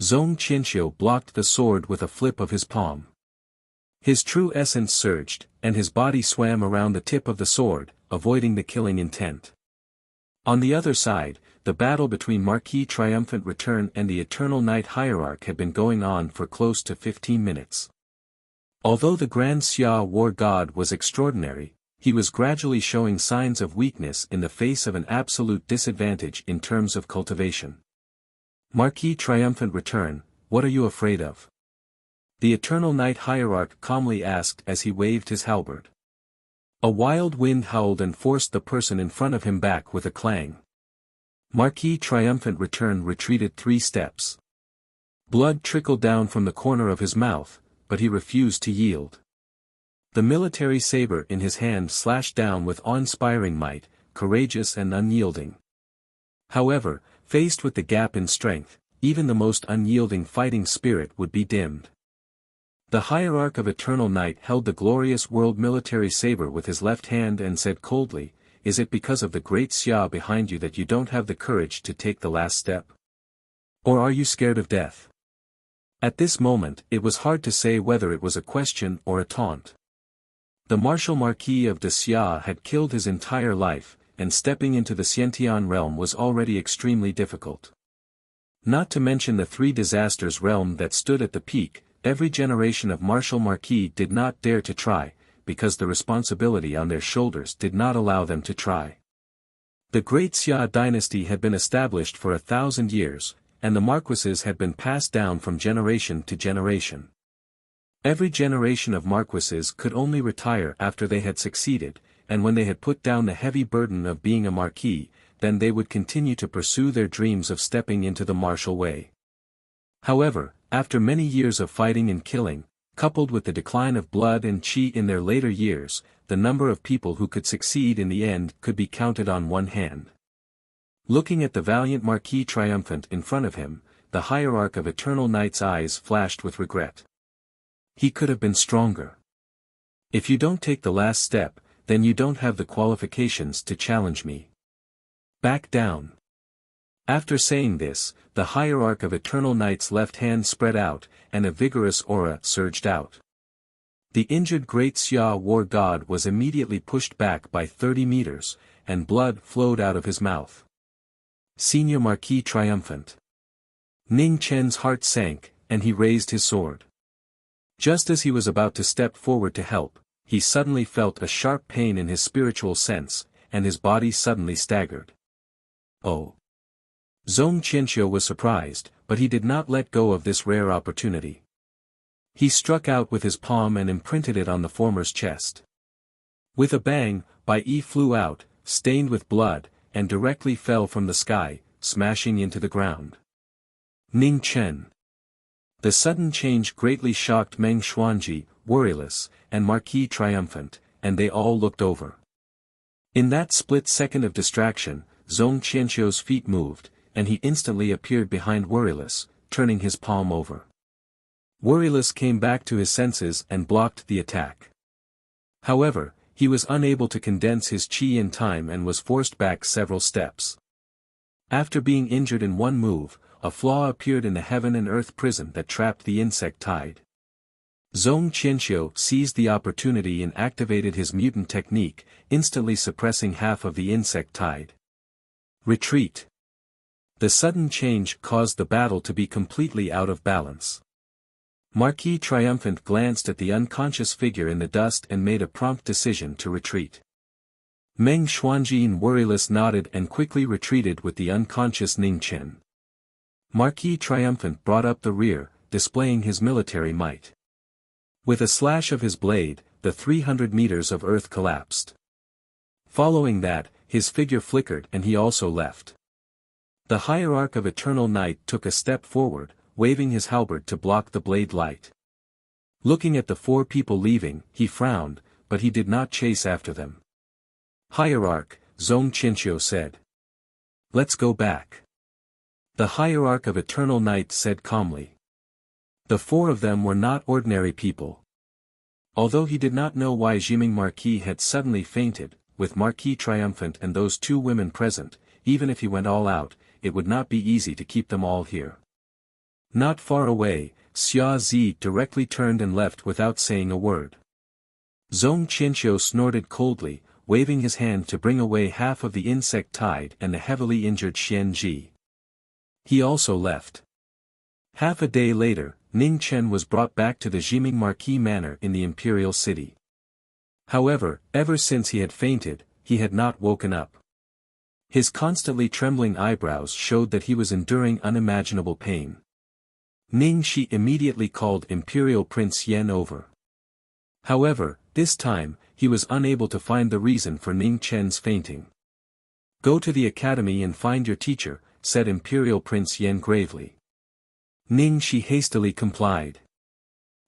Zhong Qianqiu blocked the sword with a flip of his palm. His true essence surged, and his body swam around the tip of the sword, avoiding the killing intent. On the other side, the battle between Marquis Triumphant Return and the Eternal Night Hierarch had been going on for close to 15 minutes. Although the Grand Xia War God was extraordinary, he was gradually showing signs of weakness in the face of an absolute disadvantage in terms of cultivation. "Marquis Triumphant Return, what are you afraid of?" The Eternal Night Hierarch calmly asked as he waved his halberd. A wild wind howled and forced the person in front of him back with a clang. Marquis Triumphant Return retreated 3 steps. Blood trickled down from the corner of his mouth, but he refused to yield. The military saber in his hand slashed down with awe-inspiring might, courageous and unyielding. However, faced with the gap in strength, even the most unyielding fighting spirit would be dimmed. The Hierarch of Eternal Night held the glorious world military saber with his left hand and said coldly, "Is it because of the great Xia behind you that you don't have the courage to take the last step? Or are you scared of death?" At this moment it was hard to say whether it was a question or a taunt. The Martial Marquis of de Xia had killed his entire life, and stepping into the Xiantian realm was already extremely difficult. Not to mention the 3 disasters realm that stood at the peak, every generation of Martial Marquis did not dare to try, because the responsibility on their shoulders did not allow them to try. The Great Xia dynasty had been established for 1,000 years, and the marquises had been passed down from generation to generation. Every generation of marquises could only retire after they had succeeded, and when they had put down the heavy burden of being a marquis, then they would continue to pursue their dreams of stepping into the martial way. However, after many years of fighting and killing, coupled with the decline of blood and qi in their later years, the number of people who could succeed in the end could be counted on one hand. Looking at the valiant Marquis Triumphant in front of him, the Hierarch of Eternal Night's eyes flashed with regret. He could have been stronger. "If you don't take the last step, then you don't have the qualifications to challenge me. Back down." After saying this, the Hierarch of Eternal Night's left hand spread out, and a vigorous aura surged out. The injured Great Xia War God was immediately pushed back by 30 meters, and blood flowed out of his mouth. Senior Marquis Triumphant. Ning Chen's heart sank, and he raised his sword. Just as he was about to step forward to help, he suddenly felt a sharp pain in his spiritual sense, and his body suddenly staggered. "Oh!" Zhong Qianqiu was surprised, but he did not let go of this rare opportunity. He struck out with his palm and imprinted it on the former's chest. With a bang, Bai Yi flew out, stained with blood, and directly fell from the sky, smashing into the ground. Ning Chen. The sudden change greatly shocked Meng Xuanji, worryless, and Marquis Triumphant, and they all looked over. In that split second of distraction, Zhong Qianqiu's feet moved, and he instantly appeared behind Worryless, turning his palm over. Worryless came back to his senses and blocked the attack. However, he was unable to condense his qi in time and was forced back several steps. After being injured in one move, a flaw appeared in the heaven and earth prison that trapped the insect tide. Zhong Qianxiu seized the opportunity and activated his mutant technique, instantly suppressing half of the insect tide. Retreat. The sudden change caused the battle to be completely out of balance. Marquis triumphant glanced at the unconscious figure in the dust and made a prompt decision to retreat. Meng Xuanjin worryless nodded and quickly retreated with the unconscious Ning Chen. Marquis triumphant brought up the rear, displaying his military might. With a slash of his blade, the 300 meters of earth collapsed. Following that, his figure flickered and he also left. The hierarch of eternal night took a step forward, waving his halberd to block the blade light. Looking at the four people leaving, he frowned, but he did not chase after them. Hierarch, Zhong Qianxiu said. Let's go back. The hierarch of eternal night said calmly. The four of them were not ordinary people. Although he did not know why Jiming Marquis had suddenly fainted, with Marquis triumphant and those two women present, even if he went all out, it would not be easy to keep them all here. Not far away, Xia Zi directly turned and left without saying a word. Zhong Qianxiu snorted coldly, waving his hand to bring away half of the insect tide and the heavily injured Xian Ji. He also left. Half a day later, Ning Chen was brought back to the Jiming Marquis manor in the imperial city. However, ever since he had fainted, he had not woken up. His constantly trembling eyebrows showed that he was enduring unimaginable pain. Ning Shi immediately called Imperial Prince Yan over. However, this time, he was unable to find the reason for Ning Chen's fainting. Go to the academy and find your teacher, said Imperial Prince Yan gravely. Ning Shi hastily complied.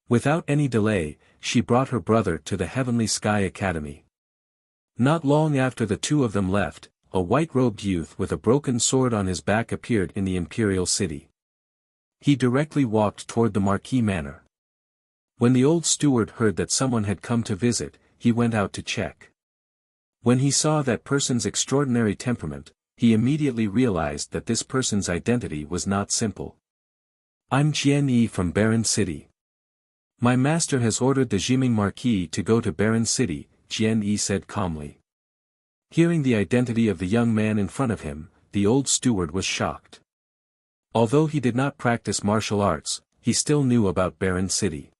Without any delay, she brought her brother to the Heavenly Sky Academy. Not long after the two of them left, a white-robed youth with a broken sword on his back appeared in the imperial city. He directly walked toward the Marquis manor. When the old steward heard that someone had come to visit, he went out to check. When he saw that person's extraordinary temperament, he immediately realized that this person's identity was not simple. I'm Jian Yi from Baron City. My master has ordered the Jiming Marquis to go to Baron City, Jian Yi said calmly. Hearing the identity of the young man in front of him, the old steward was shocked. Although he did not practice martial arts, he still knew about Baron City.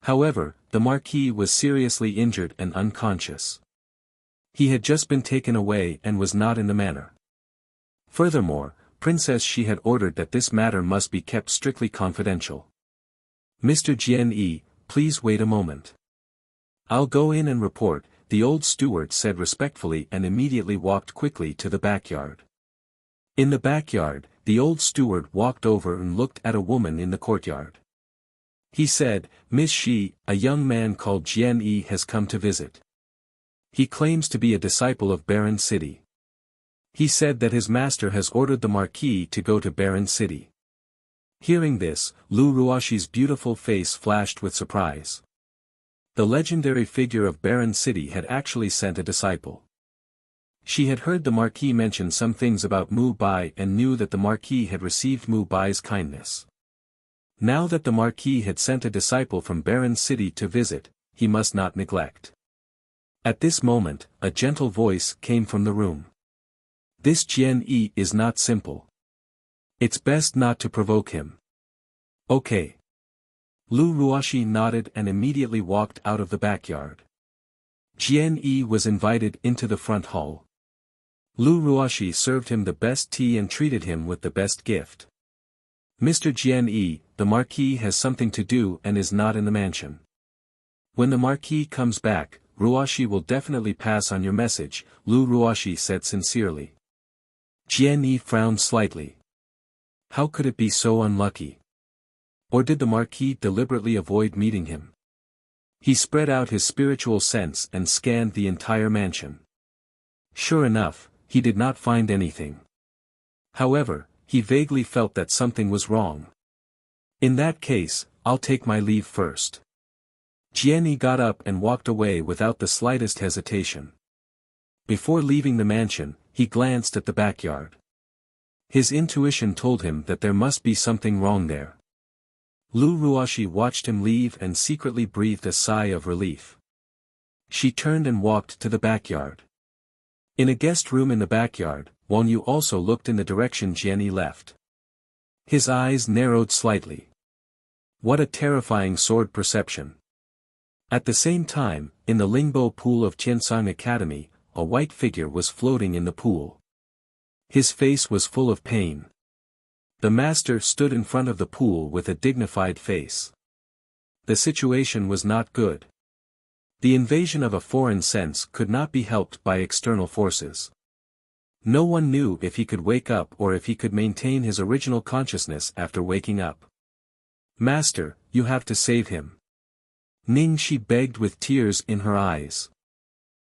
However, the Marquis was seriously injured and unconscious. He had just been taken away and was not in the manor. Furthermore, Princess She had ordered that this matter must be kept strictly confidential. Mr. Jian Yi, please wait a moment. I'll go in and report, the old steward said respectfully and immediately walked quickly to the backyard. In the backyard, the old steward walked over and looked at a woman in the courtyard. He said, Miss Shi, a young man called Jian Yi has come to visit. He claims to be a disciple of Baron City. He said that his master has ordered the Marquis to go to Baron City. Hearing this, Lu Ruoxi's beautiful face flashed with surprise. The legendary figure of Baron City had actually sent a disciple. She had heard the Marquis mention some things about Mu Bai and knew that the Marquis had received Mu Bai's kindness. Now that the Marquis had sent a disciple from Baron City to visit, he must not neglect. At this moment, a gentle voice came from the room. This Jian Yi is not simple. It's best not to provoke him. Okay. Lu Ruoxi nodded and immediately walked out of the backyard. Jian Yi was invited into the front hall. Lu Ruoxi served him the best tea and treated him with the best gift. Mr. Jian Yi, the Marquis has something to do and is not in the mansion. When the Marquis comes back, Ruoxi will definitely pass on your message, Lu Ruoxi said sincerely. Jian Yi frowned slightly. How could it be so unlucky? Or did the Marquis deliberately avoid meeting him? He spread out his spiritual sense and scanned the entire mansion. Sure enough, he did not find anything. However, he vaguely felt that something was wrong. In that case, I'll take my leave first. Jian Yi got up and walked away without the slightest hesitation. Before leaving the mansion, he glanced at the backyard. His intuition told him that there must be something wrong there. Lu Ruoxi watched him leave and secretly breathed a sigh of relief. She turned and walked to the backyard. In a guest room in the backyard, Wang Yu also looked in the direction Jianyi left. His eyes narrowed slightly. What a terrifying sword perception. At the same time, in the Lingbo pool of Qiansang Academy, a white figure was floating in the pool. His face was full of pain. The master stood in front of the pool with a dignified face. The situation was not good. The invasion of a foreign sense could not be helped by external forces. No one knew if he could wake up or if he could maintain his original consciousness after waking up. Master, you have to save him. Ningxi begged with tears in her eyes.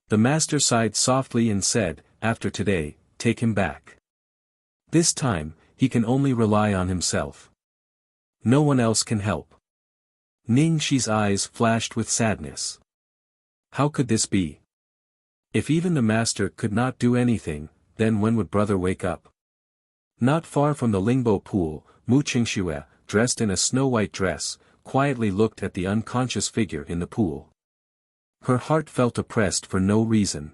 The master sighed softly and said, after today, take him back. This time, he can only rely on himself. No one else can help. Ningxi's eyes flashed with sadness. How could this be? If even the master could not do anything, then when would brother wake up? Not far from the Lingbo pool, Mu Qingxue, dressed in a snow-white dress, quietly looked at the unconscious figure in the pool. Her heart felt oppressed for no reason.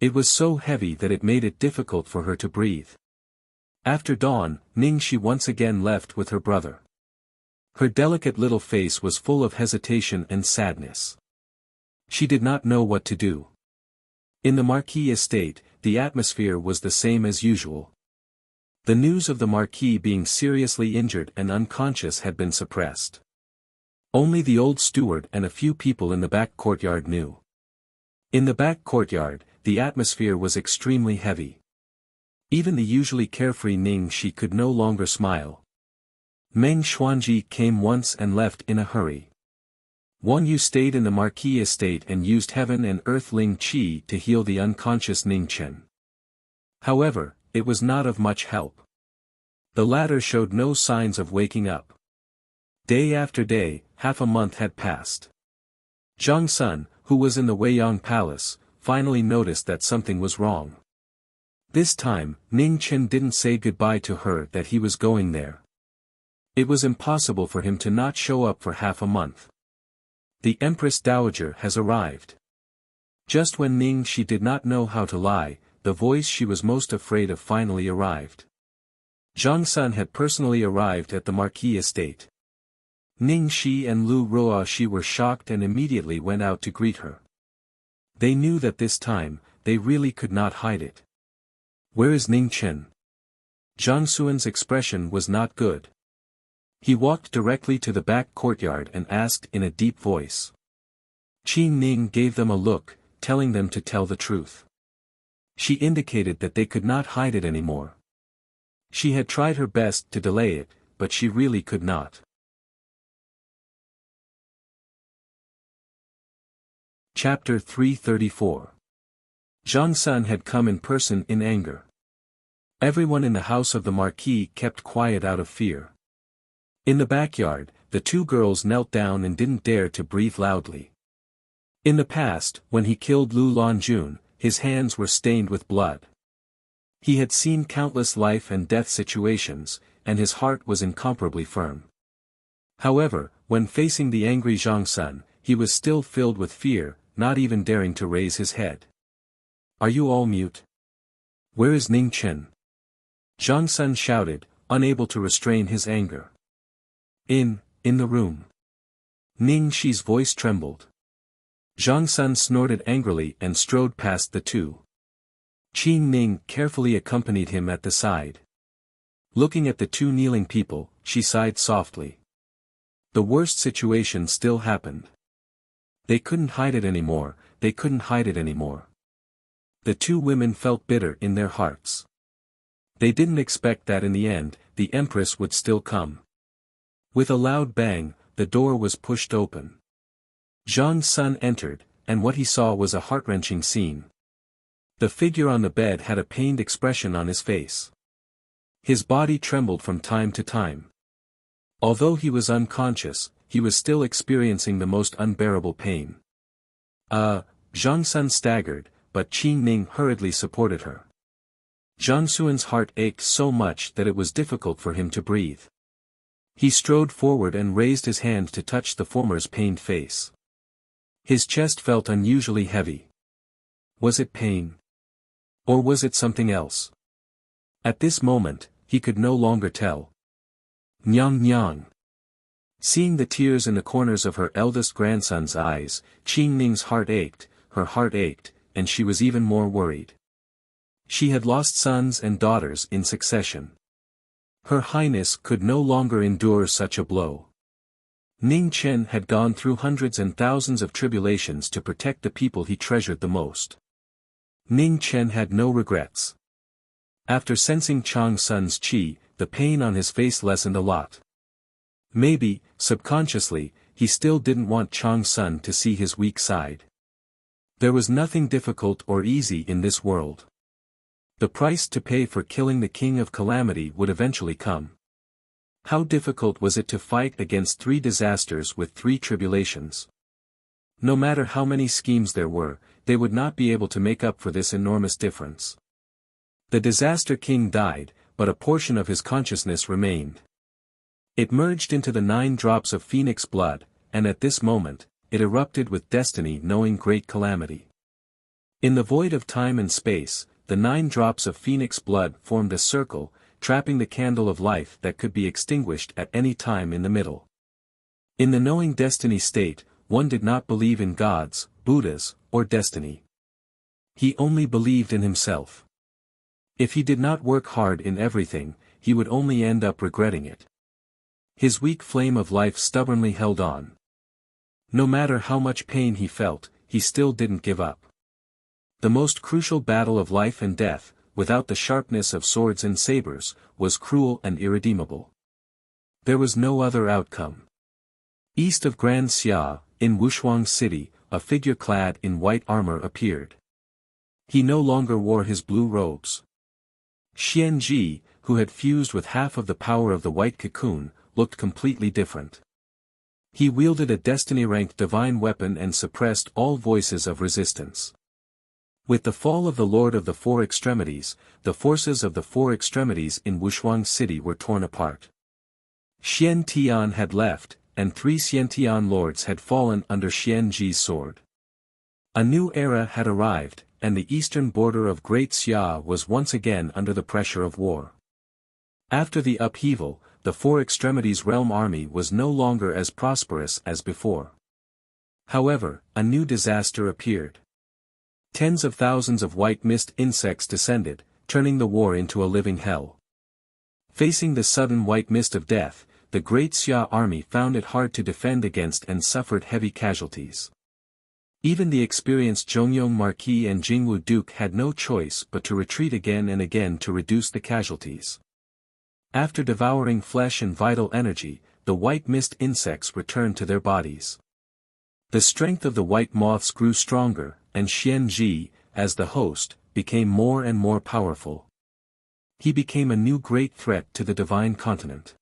It was so heavy that it made it difficult for her to breathe. After dawn, Ningxi once again left with her brother. Her delicate little face was full of hesitation and sadness. She did not know what to do. In the Marquis estate, the atmosphere was the same as usual. The news of the Marquis being seriously injured and unconscious had been suppressed. Only the old steward and a few people in the back courtyard knew. In the back courtyard, the atmosphere was extremely heavy. Even the usually carefree Ningxi could no longer smile. Meng Xuanji came once and left in a hurry. Wang Yu stayed in the Marquis estate and used heaven and earth Ling Qi to heal the unconscious Ningchen. However, it was not of much help. The latter showed no signs of waking up. Day after day, half a month had passed. Zhang Sun, who was in the Weiyang Palace, finally noticed that something was wrong. This time, Ning Chen didn't say goodbye to her that he was going there. It was impossible for him to not show up for half a month. The Empress Dowager has arrived. Just when Ningxi did not know how to lie, the voice she was most afraid of finally arrived. Zhang Sun had personally arrived at the Marquis estate. Ningxi and Lu Ruoxi were shocked and immediately went out to greet her. They knew that this time, they really could not hide it. Where is Ning Chen? Zhang Suan's expression was not good. He walked directly to the back courtyard and asked in a deep voice. Qi Ning gave them a look, telling them to tell the truth. She indicated that they could not hide it anymore. She had tried her best to delay it, but she really could not. Chapter 334. Zhang Sun had come in person in anger. Everyone in the house of the Marquis kept quiet out of fear. In the backyard, the two girls knelt down and didn't dare to breathe loudly. In the past, when he killed Lu Lanjun, his hands were stained with blood. He had seen countless life and death situations, and his heart was incomparably firm. However, when facing the angry Zhang Sun, he was still filled with fear, not even daring to raise his head. Are you all mute? Where is Ning Chen? Zhang Sun shouted, unable to restrain his anger. In the room. Ning Xi's voice trembled. Zhang Sun snorted angrily and strode past the two. Qi Ning carefully accompanied him at the side. Looking at the two kneeling people, she sighed softly. The worst situation still happened. They couldn't hide it anymore, they couldn't hide it anymore. The two women felt bitter in their hearts. They didn't expect that in the end, the Empress would still come. With a loud bang, the door was pushed open. Zhang Sun entered, and what he saw was a heart-wrenching scene. The figure on the bed had a pained expression on his face. His body trembled from time to time. Although he was unconscious, he was still experiencing the most unbearable pain. Zhang Sun staggered, but Qi Ning hurriedly supported her. Zhang Suan's heart ached so much that it was difficult for him to breathe. He strode forward and raised his hand to touch the former's pained face. His chest felt unusually heavy. Was it pain? Or was it something else? At this moment, he could no longer tell. Nyang Nyang. Seeing the tears in the corners of her eldest grandson's eyes, Qing Ning's heart ached, her heart ached, and she was even more worried. She had lost sons and daughters in succession. Her Highness could no longer endure such a blow. Ning Chen had gone through hundreds and thousands of tribulations to protect the people he treasured the most. Ning Chen had no regrets. After sensing Chang Sun's qi, the pain on his face lessened a lot. Maybe, subconsciously, he still didn't want Chang Sun to see his weak side. There was nothing difficult or easy in this world. The price to pay for killing the King of Calamity would eventually come. How difficult was it to fight against 3 disasters with 3 tribulations? No matter how many schemes there were, they would not be able to make up for this enormous difference. The disaster king died, but a portion of his consciousness remained. It merged into the 9 drops of phoenix blood, and at this moment, it erupted with destiny knowing great calamity. In the void of time and space, the 9 drops of phoenix blood formed a circle, trapping the candle of life that could be extinguished at any time in the middle. In the knowing destiny state, one did not believe in gods, Buddhas, or destiny. He only believed in himself. If he did not work hard in everything, he would only end up regretting it. His weak flame of life stubbornly held on. No matter how much pain he felt, he still didn't give up. The most crucial battle of life and death, without the sharpness of swords and sabers, was cruel and irredeemable. There was no other outcome. East of Grand Xia, in Wushuang City, a figure clad in white armor appeared. He no longer wore his blue robes. Xian Ji, who had fused with half of the power of the white cocoon, looked completely different. He wielded a destiny-ranked divine weapon and suppressed all voices of resistance. With the fall of the Lord of the Four Extremities, the forces of the Four Extremities in Wushuang City were torn apart. Xian Tian had left, and 3 Xiantian lords had fallen under Xian Ji's sword. A new era had arrived, and the eastern border of Great Xia was once again under the pressure of war. After the upheaval, the Four Extremities realm army was no longer as prosperous as before. However, a new disaster appeared. Tens of thousands of white mist insects descended, turning the war into a living hell. Facing the sudden white mist of death, the Great Xia army found it hard to defend against and suffered heavy casualties. Even the experienced Zhongyong Marquis and Jingwu Duke had no choice but to retreat again and again to reduce the casualties. After devouring flesh and vital energy, the white mist insects returned to their bodies. The strength of the white moths grew stronger, and Xian Ji, as the host, became more and more powerful. He became a new great threat to the divine continent.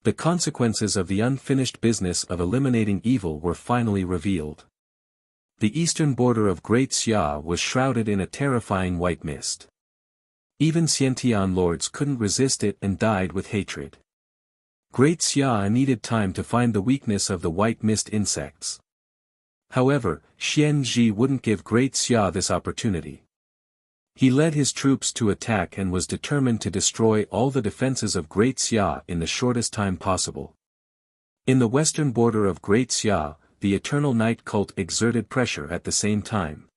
The consequences of the unfinished business of eliminating evil were finally revealed. The eastern border of Great Xia was shrouded in a terrifying white mist. Even Xiantian lords couldn't resist it and died with hatred. Great Xia needed time to find the weakness of the white mist insects. However, Xian Ji wouldn't give Great Xia this opportunity. He led his troops to attack and was determined to destroy all the defenses of Great Xia in the shortest time possible. In the western border of Great Xia, the eternal night cult exerted pressure at the same time.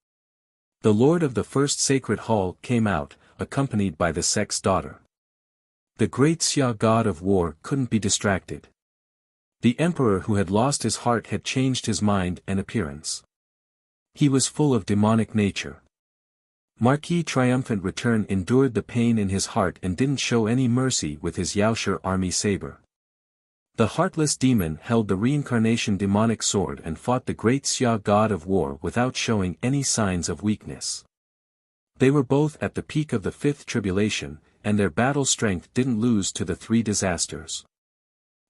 The lord of the first sacred hall came out, accompanied by the sect's daughter. The Great Xia god of war couldn't be distracted. The emperor who had lost his heart had changed his mind and appearance. He was full of demonic nature. Marquis triumphant return endured the pain in his heart and didn't show any mercy with his Yaoshi army saber. The heartless demon held the reincarnation demonic sword and fought the Great Xia god of war without showing any signs of weakness. They were both at the peak of the 5th tribulation, and their battle strength didn't lose to the 3 disasters.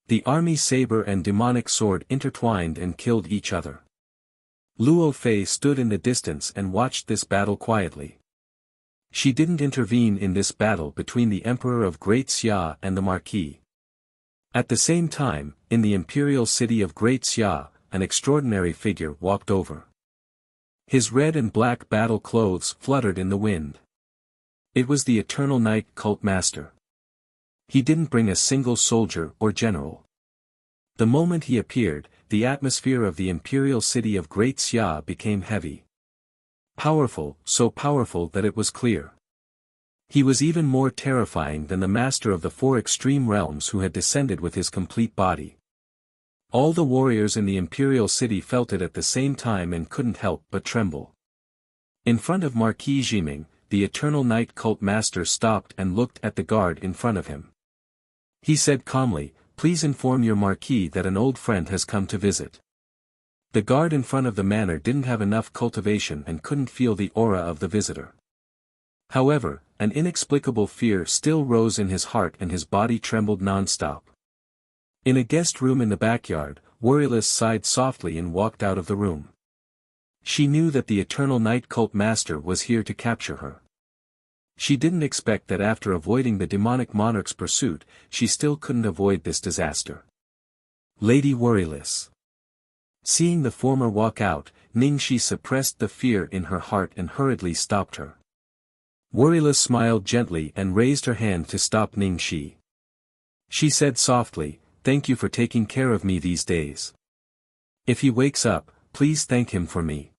The army saber and demonic sword intertwined and killed each other. Luo Fei stood in the distance and watched this battle quietly. She didn't intervene in this battle between the Emperor of Great Xia and the Marquis. At the same time, in the imperial city of Great Xia, an extraordinary figure walked over. His red and black battle clothes fluttered in the wind. It was the Eternal Night Cult Master. He didn't bring a single soldier or general. The moment he appeared, the atmosphere of the imperial city of Great Xia became heavy. Powerful, so powerful that it was clear. He was even more terrifying than the master of the four extreme realms who had descended with his complete body. All the warriors in the imperial city felt it at the same time and couldn't help but tremble. In front of Marquis Jiming, the Eternal Night Cult Master stopped and looked at the guard in front of him. He said calmly, "Please inform your Marquis that an old friend has come to visit." The guard in front of the manor didn't have enough cultivation and couldn't feel the aura of the visitor. However, an inexplicable fear still rose in his heart and his body trembled non-stop. In a guest room in the backyard, Worryless sighed softly and walked out of the room. She knew that the Eternal Night Cult Master was here to capture her. She didn't expect that after avoiding the demonic monarch's pursuit, she still couldn't avoid this disaster. Lady Worryless. Seeing the former walk out, Ningxi suppressed the fear in her heart and hurriedly stopped her. Worryless smiled gently and raised her hand to stop Ningxi. She said softly, "Thank you for taking care of me these days. If he wakes up, please thank him for me."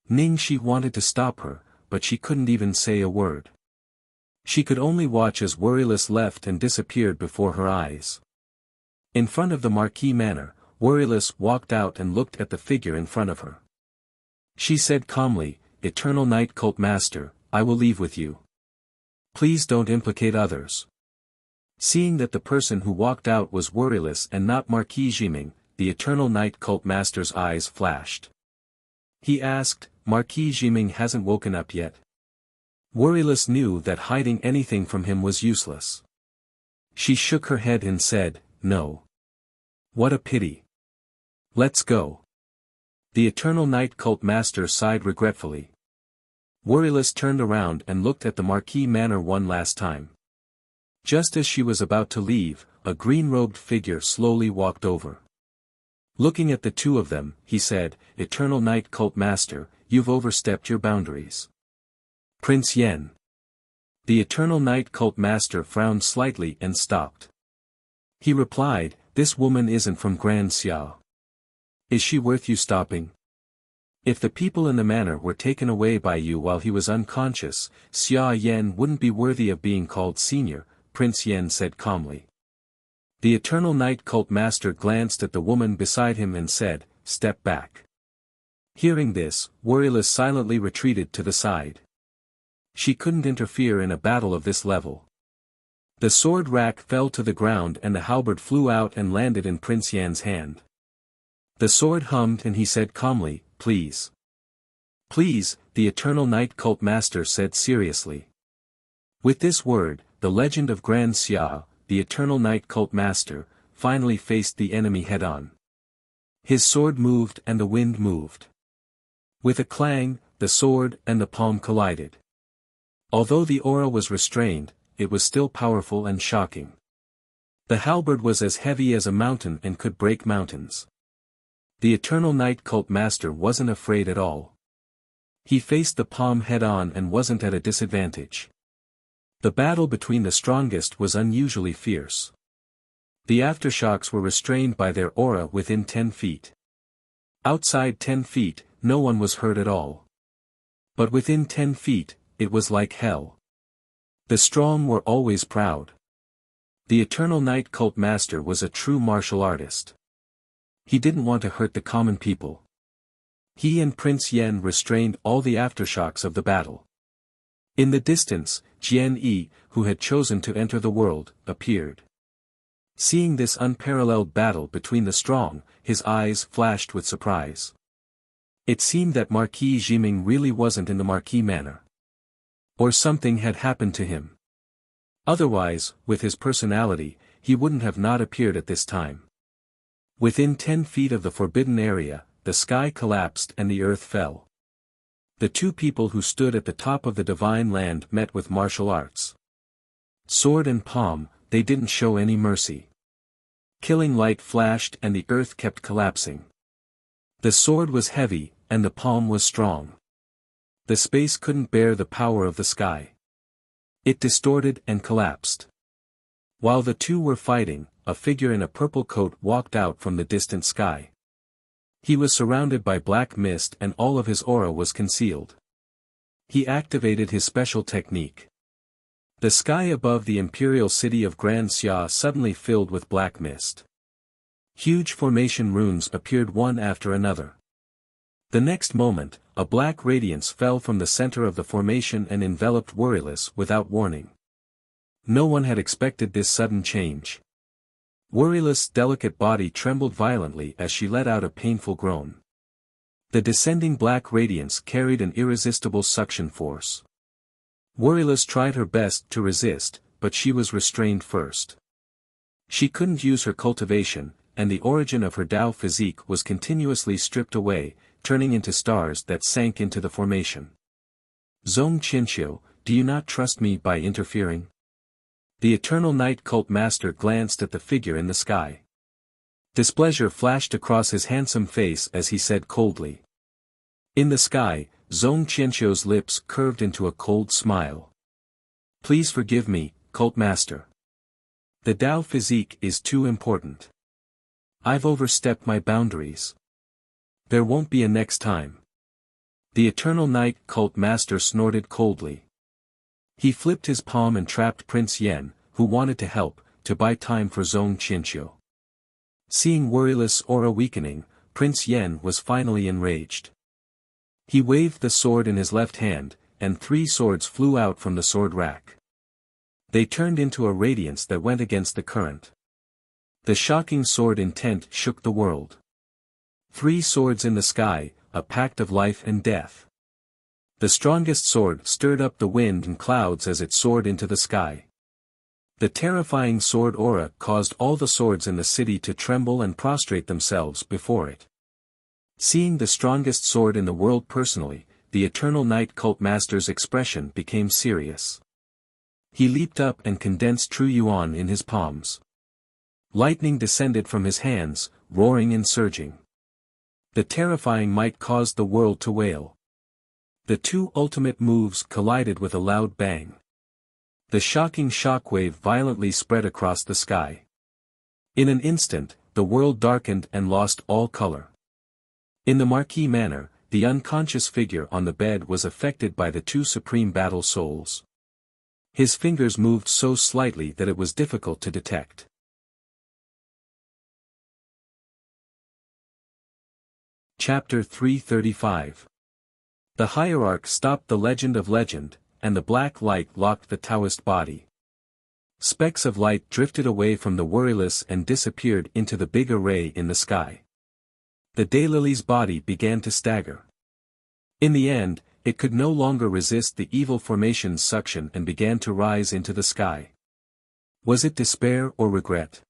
Ningxi wanted to stop her, but she couldn't even say a word. She could only watch as Worryless left and disappeared before her eyes. In front of the Marquis Manor, Worryless walked out and looked at the figure in front of her. She said calmly, "Eternal Night Cult Master, I will leave with you. Please don't implicate others." Seeing that the person who walked out was Worryless and not Marquis Jiming, the Eternal Night Cult Master's eyes flashed. He asked, "Marquis Jiming hasn't woken up yet?" Worryless knew that hiding anything from him was useless. She shook her head and said, "No. What a pity. Let's go." The Eternal Night Cult Master sighed regretfully. Worryless turned around and looked at the Marquis Manor one last time. Just as she was about to leave, a green-robed figure slowly walked over. Looking at the two of them, he said, "Eternal Night Cult Master, you've overstepped your boundaries." "Prince Yen." The Eternal Night Cult Master frowned slightly and stopped. He replied, "This woman isn't from Grand Xia. Is she worth you stopping? If the people in the manor were taken away by you while he was unconscious, Xia Yen wouldn't be worthy of being called senior," Prince Yen said calmly. The Eternal Night Cult Master glanced at the woman beside him and said, "Step back." Hearing this, Worryless silently retreated to the side. She couldn't interfere in a battle of this level. The sword rack fell to the ground and the halberd flew out and landed in Prince Yan's hand. The sword hummed and he said calmly, "Please." "Please," the Eternal Night Cult Master said seriously. With this word, the legend of Grand Xia, the Eternal Night Cult Master, finally faced the enemy head-on. His sword moved and the wind moved. With a clang, the sword and the palm collided. Although the aura was restrained, it was still powerful and shocking. The halberd was as heavy as a mountain and could break mountains. The Eternal Night Cult Master wasn't afraid at all. He faced the palm head-on and wasn't at a disadvantage. The battle between the strongest was unusually fierce. The aftershocks were restrained by their aura within 10 feet. Outside 10 feet, no one was hurt at all. But within 10 feet, it was like hell. The strong were always proud. The Eternal Night Cult Master was a true martial artist. He didn't want to hurt the common people. He and Prince Yen restrained all the aftershocks of the battle. In the distance, Jian Yi, who had chosen to enter the world, appeared. Seeing this unparalleled battle between the strong, his eyes flashed with surprise. It seemed that Marquis Jiming really wasn't in the Marquis Manor. Or something had happened to him. Otherwise, with his personality, he wouldn't have not appeared at this time. Within 10 feet of the forbidden area, the sky collapsed and the earth fell. The two people who stood at the top of the divine land met with martial arts. Sword and palm, they didn't show any mercy. Killing light flashed and the earth kept collapsing. The sword was heavy, and the palm was strong. The space couldn't bear the power of the sky. It distorted and collapsed. While the two were fighting, a figure in a purple coat walked out from the distant sky. He was surrounded by black mist and all of his aura was concealed. He activated his special technique. The sky above the imperial city of Grand Xia suddenly filled with black mist. Huge formation runes appeared one after another. The next moment, a black radiance fell from the center of the formation and enveloped Wuxia without warning. No one had expected this sudden change. Wuxia's delicate body trembled violently as she let out a painful groan. The descending black radiance carried an irresistible suction force. Wuxia tried her best to resist, but she was restrained first. She couldn't use her cultivation, and the origin of her Tao physique was continuously stripped away, turning into stars that sank into the formation. Zong Qinxiu, do you not trust me by interfering? The Eternal Night Cult Master glanced at the figure in the sky. Displeasure flashed across his handsome face as he said coldly. In the sky, Zong Qianxiu's lips curved into a cold smile. Please forgive me, Cult Master. The Tao physique is too important. I've overstepped my boundaries. There won't be a next time. The Eternal Night Cult Master snorted coldly. He flipped his palm and trapped Prince Yan, who wanted to help, to buy time for Zong Qianxiu. Seeing Wuxia's aura weakening, Prince Yan was finally enraged. He waved the sword in his left hand, and 3 swords flew out from the sword rack. They turned into a radiance that went against the current. The shocking sword intent shook the world. 3 swords in the sky, a pact of life and death. The strongest sword stirred up the wind and clouds as it soared into the sky. The terrifying sword aura caused all the swords in the city to tremble and prostrate themselves before it. Seeing the strongest sword in the world personally, the Eternal Night Cult Master's expression became serious. He leaped up and condensed True Yuan in his palms. Lightning descended from his hands, roaring and surging. The terrifying might caused the world to wail. The 2 ultimate moves collided with a loud bang. The shocking shockwave violently spread across the sky. In an instant, the world darkened and lost all color. In the Marquis manner, the unconscious figure on the bed was affected by the 2 supreme battle souls. His fingers moved so slightly that it was difficult to detect. Chapter 335. The hierarch stopped the legend of legend, and the black light locked the Taoist body. Specks of light drifted away from the Wuxia and disappeared into the big array in the sky. The Daylily's body began to stagger. In the end, it could no longer resist the evil formation's suction and began to rise into the sky. Was it despair or regret?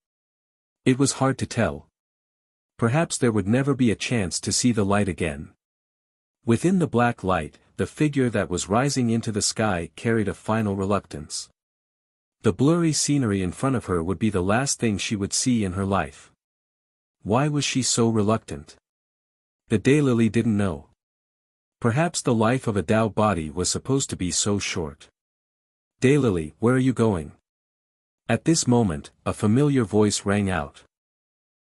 It was hard to tell. Perhaps there would never be a chance to see the light again. Within the black light, the figure that was rising into the sky carried a final reluctance. The blurry scenery in front of her would be the last thing she would see in her life. Why was she so reluctant? The Daylily didn't know. Perhaps the life of a Tao body was supposed to be so short. Daylily, where are you going? At this moment, a familiar voice rang out.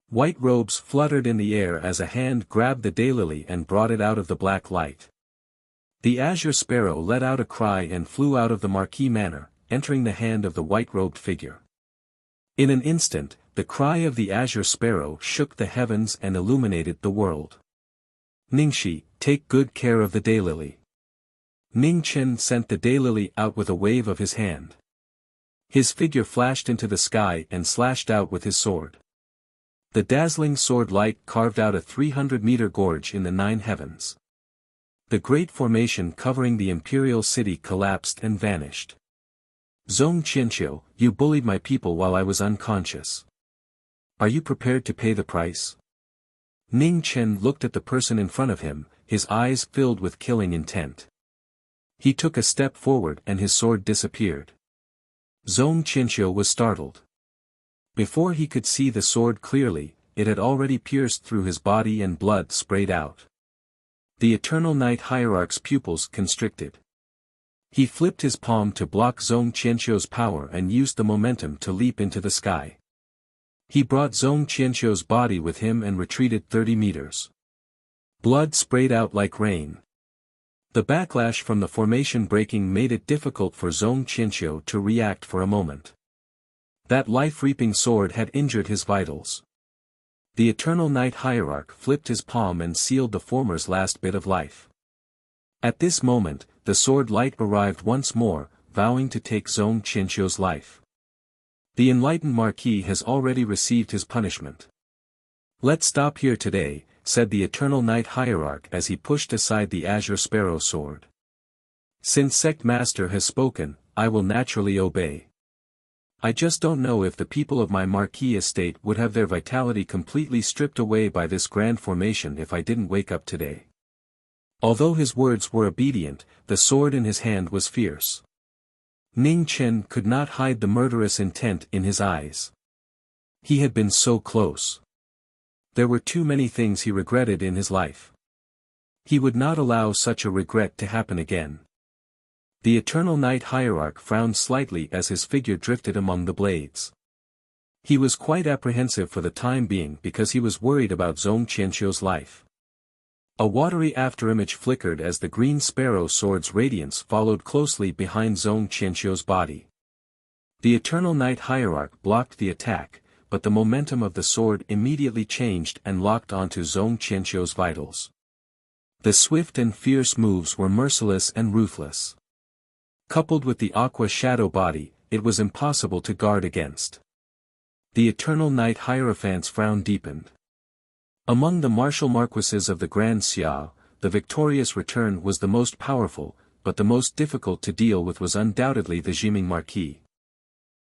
White robes fluttered in the air as a hand grabbed the daylily and brought it out of the black light. The azure sparrow let out a cry and flew out of the Marquis manor, entering the hand of the white-robed figure. In an instant, the cry of the azure sparrow shook the heavens and illuminated the world. Ningxi, take good care of the daylily. Ning Chen sent the daylily out with a wave of his hand. His figure flashed into the sky and slashed out with his sword. The dazzling sword light carved out a 300-meter gorge in the 9 heavens. The great formation covering the imperial city collapsed and vanished. Zong Qianxiu, you bullied my people while I was unconscious. Are you prepared to pay the price? Ning Chen looked at the person in front of him, his eyes filled with killing intent. He took a step forward and his sword disappeared. Zong Qianxiu was startled. Before he could see the sword clearly, it had already pierced through his body and blood sprayed out. The Eternal Night Hierarch's pupils constricted. He flipped his palm to block Zhong Qianqiu's power and used the momentum to leap into the sky. He brought Zhong Qianqiu's body with him and retreated 30 meters. Blood sprayed out like rain. The backlash from the formation breaking made it difficult for Zhong Qianqiu to react for a moment. That life-reaping sword had injured his vitals. The Eternal Night Hierarch flipped his palm and sealed the former's last bit of life. At this moment, the sword light arrived once more, vowing to take Zhong Qianqiu's life. The enlightened Marquis has already received his punishment. "Let's stop here today," said the Eternal Night Hierarch as he pushed aside the Azure Sparrow sword. "Since Sect Master has spoken, I will naturally obey. I just don't know if the people of my Marquis estate would have their vitality completely stripped away by this grand formation if I didn't wake up today." Although his words were obedient, the sword in his hand was fierce. Ning Chen could not hide the murderous intent in his eyes. He had been so close. There were too many things he regretted in his life. He would not allow such a regret to happen again. The Eternal Night Hierarch frowned slightly as his figure drifted among the blades. He was quite apprehensive for the time being because he was worried about Zhong Qianqiu's life. A watery afterimage flickered as the green sparrow sword's radiance followed closely behind Zhong Qianqiu's body. The Eternal Night Hierarch blocked the attack, but the momentum of the sword immediately changed and locked onto Zhong Qianqiu's vitals. The swift and fierce moves were merciless and ruthless. Coupled with the aqua shadow body, it was impossible to guard against. The Eternal Night Hierophant's frown deepened. Among the martial marquises of the Grand Xiao, the victorious return was the most powerful, but the most difficult to deal with was undoubtedly the Jiming Marquis.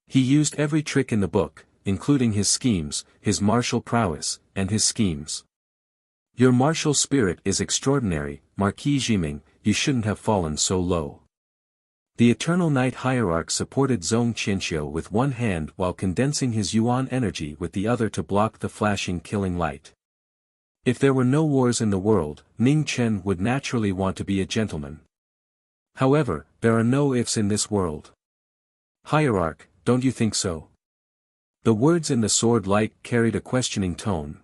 He used every trick in the book, including his schemes, his martial prowess, and his schemes. "Your martial spirit is extraordinary, Marquis Jiming, you shouldn't have fallen so low." The Eternal Night Hierarch supported Zhong Qianqiu with one hand while condensing his yuan energy with the other to block the flashing killing light. If there were no wars in the world, Ning Chen would naturally want to be a gentleman. However, there are no ifs in this world. "Hierarch, don't you think so?" The words in the sword light carried a questioning tone.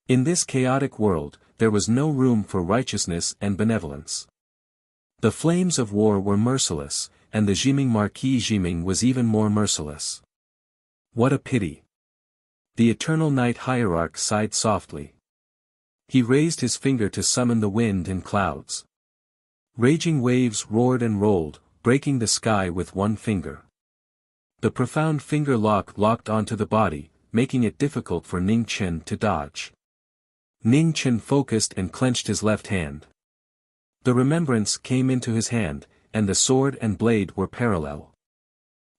In this chaotic world, there was no room for righteousness and benevolence. The flames of war were merciless, and the Jiming Marquis Jiming was even more merciless. What a pity. The Eternal Night Hierarch sighed softly. He raised his finger to summon the wind and clouds. Raging waves roared and rolled, breaking the sky with one finger. The profound finger locked onto the body, making it difficult for Ning Chen to dodge. Ning Chen focused and clenched his left hand. The remembrance came into his hand, and the sword and blade were parallel.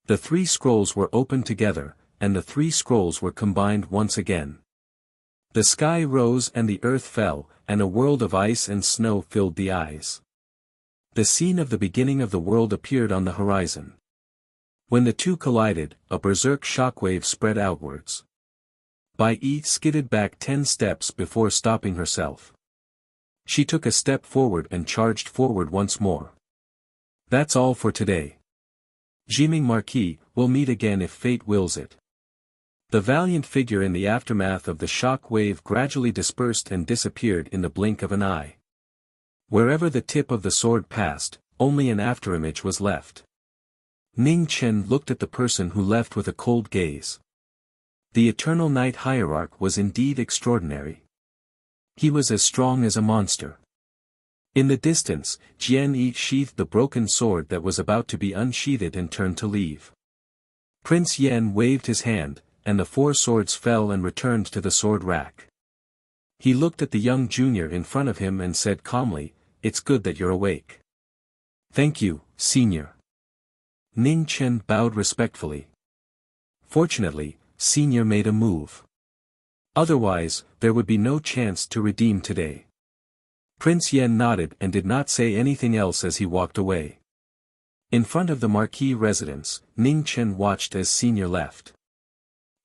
The three scrolls were opened together, and the three scrolls were combined once again. The sky rose and the earth fell, and a world of ice and snow filled the eyes. The scene of the beginning of the world appeared on the horizon. When the two collided, a berserk shockwave spread outwards. Bai Yi skidded back 10 steps before stopping herself. She took a step forward and charged forward once more. "That's all for today. Jiming Marquis, we'll meet again if fate wills it." The valiant figure in the aftermath of the shock wave gradually dispersed and disappeared in the blink of an eye. Wherever the tip of the sword passed, only an afterimage was left. Ning Chen looked at the person who left with a cold gaze. The Eternal Night Hierarch was indeed extraordinary. He was as strong as a monster. In the distance, Jian Yi sheathed the broken sword that was about to be unsheathed and turned to leave. Prince Yan waved his hand, and the 4 swords fell and returned to the sword rack. He looked at the young junior in front of him and said calmly, "It's good that you're awake." "Thank you, senior." Ning Chen bowed respectfully. Fortunately, senior made a move. Otherwise, there would be no chance to redeem today. Prince Yan nodded and did not say anything else as he walked away. In front of the Marquis residence, Ning Chen watched as senior left.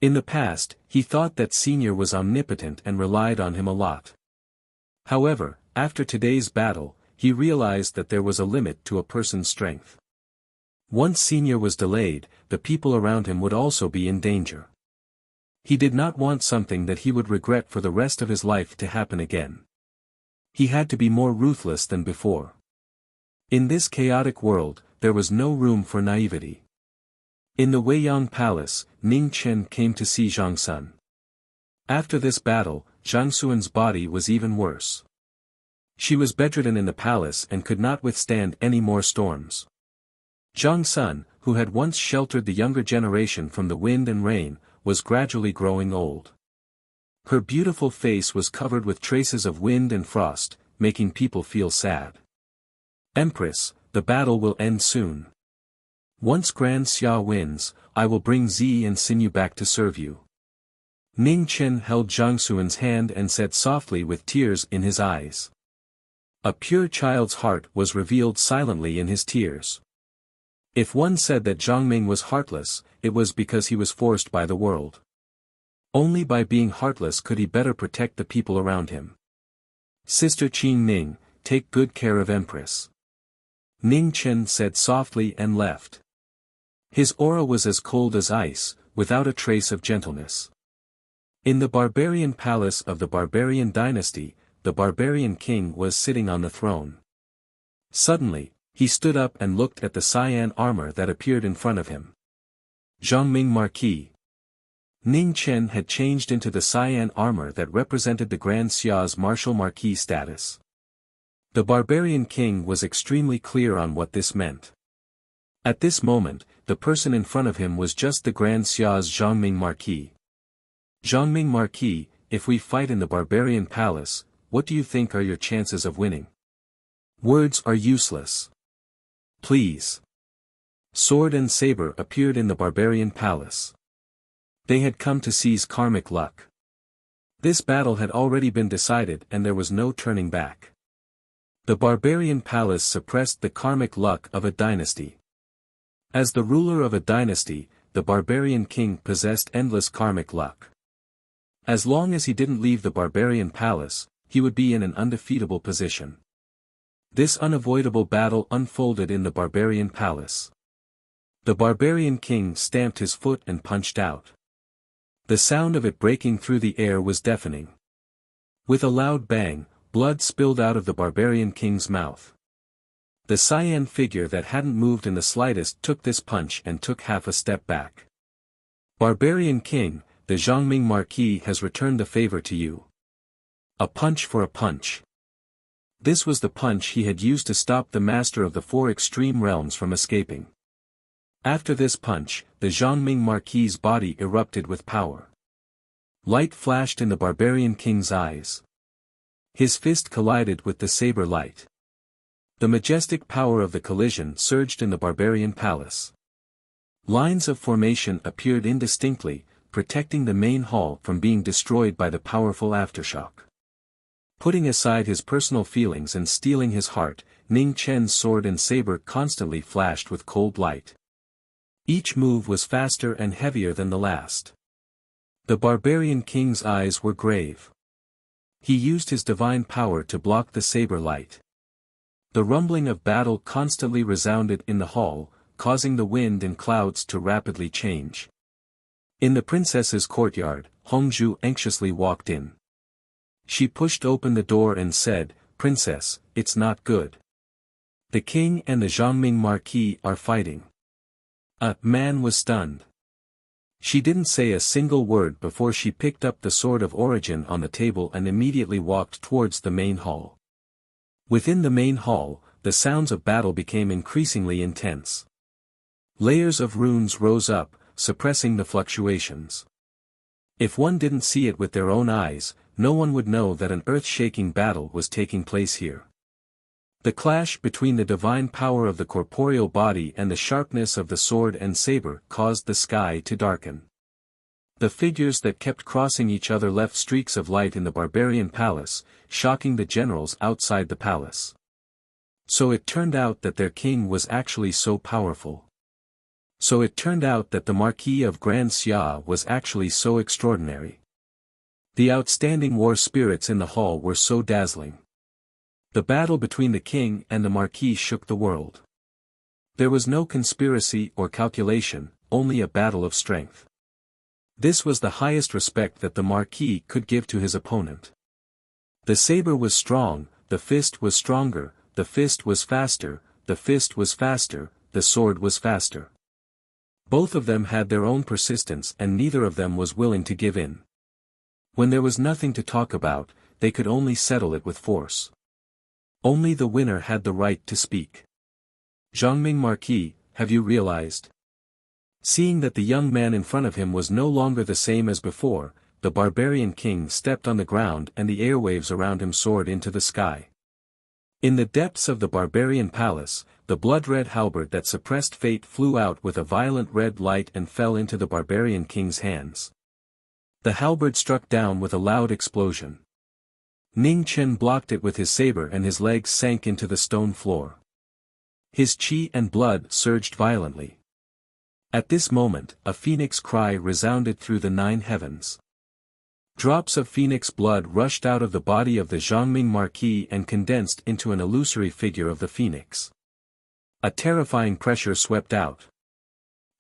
In the past, he thought that Senior was omnipotent and relied on him a lot. However, after today's battle, he realized that there was a limit to a person's strength. Once Senior was delayed, the people around him would also be in danger. He did not want something that he would regret for the rest of his life to happen again. He had to be more ruthless than before. In this chaotic world, there was no room for naivety. In the Weiyang Palace, Ning Chen came to see Zhang Sun. After this battle, Zhang Sun's body was even worse. She was bedridden in the palace and could not withstand any more storms. Zhang Sun, who had once sheltered the younger generation from the wind and rain, was gradually growing old. Her beautiful face was covered with traces of wind and frost, making people feel sad. Empress, the battle will end soon. Once Grand Xia wins, I will bring Zi and Sinew back to serve you. Ning Chen held Zhang Sun's hand and said softly with tears in his eyes. A pure child's heart was revealed silently in his tears. If one said that Zhang Ming was heartless, it was because he was forced by the world. Only by being heartless could he better protect the people around him. Sister Qing Ning, take good care of Empress. Ning Chen said softly and left. His aura was as cold as ice, without a trace of gentleness. In the barbarian palace of the barbarian dynasty, the barbarian king was sitting on the throne. Suddenly, he stood up and looked at the cyan armor that appeared in front of him. Zhongming Marquis. Ning Chen had changed into the cyan armor that represented the Grand Xia's martial Marquis status. The barbarian king was extremely clear on what this meant. At this moment, the person in front of him was just the Grand Xia's Zhongming Marquis. Zhongming Marquis, if we fight in the barbarian palace, what do you think are your chances of winning? Words are useless. Please. Sword and saber appeared in the barbarian palace. They had come to seize karmic luck. This battle had already been decided and there was no turning back. The barbarian palace suppressed the karmic luck of a dynasty. As the ruler of a dynasty, the barbarian king possessed endless karmic luck. As long as he didn't leave the barbarian palace, he would be in an undefeatable position. This unavoidable battle unfolded in the barbarian palace. The barbarian king stamped his foot and punched out. The sound of it breaking through the air was deafening. With a loud bang, blood spilled out of the barbarian king's mouth. The cyan figure that hadn't moved in the slightest took this punch and took half a step back. Barbarian king, the Zhongming Marquis has returned the favor to you. A punch for a punch. This was the punch he had used to stop the master of the four extreme realms from escaping. After this punch, the Zhongming Marquis' body erupted with power. Light flashed in the barbarian king's eyes. His fist collided with the saber light. The majestic power of the collision surged in the barbarian palace. Lines of formation appeared indistinctly, protecting the main hall from being destroyed by the powerful aftershock. Putting aside his personal feelings and steeling his heart, Ning Chen's sword and saber constantly flashed with cold light. Each move was faster and heavier than the last. The barbarian king's eyes were grave. He used his divine power to block the saber light. The rumbling of battle constantly resounded in the hall, causing the wind and clouds to rapidly change. In the princess's courtyard, Hongzhu anxiously walked in. She pushed open the door and said, "Princess, it's not good. The king and the Zhongming Marquis are fighting." A man was stunned. She didn't say a single word before she picked up the Sword of Origin on the table and immediately walked towards the main hall. Within the main hall, the sounds of battle became increasingly intense. Layers of runes rose up, suppressing the fluctuations. If one didn't see it with their own eyes, no one would know that an earth-shaking battle was taking place here. The clash between the divine power of the corporeal body and the sharpness of the sword and saber caused the sky to darken. The figures that kept crossing each other left streaks of light in the barbarian palace, shocking the generals outside the palace. So it turned out that their king was actually so powerful. So it turned out that the Marquis of Grand Xia was actually so extraordinary. The outstanding war spirits in the hall were so dazzling. The battle between the king and the Marquis shook the world. There was no conspiracy or calculation, only a battle of strength. This was the highest respect that the Marquis could give to his opponent. The saber was strong, the fist was stronger, the fist was faster, the fist was faster, the sword was faster. Both of them had their own persistence and neither of them was willing to give in. When there was nothing to talk about, they could only settle it with force. Only the winner had the right to speak. "Zhongming Marquis, have you realized?" Seeing that the young man in front of him was no longer the same as before, the barbarian king stepped on the ground and the airwaves around him soared into the sky. In the depths of the barbarian palace, the blood-red halberd that suppressed fate flew out with a violent red light and fell into the barbarian king's hands. The halberd struck down with a loud explosion. Ning Chen blocked it with his saber and his legs sank into the stone floor. His qi and blood surged violently. At this moment, a phoenix cry resounded through the 9 heavens. Drops of phoenix blood rushed out of the body of the Zhongming Marquis and condensed into an illusory figure of the phoenix. A terrifying pressure swept out.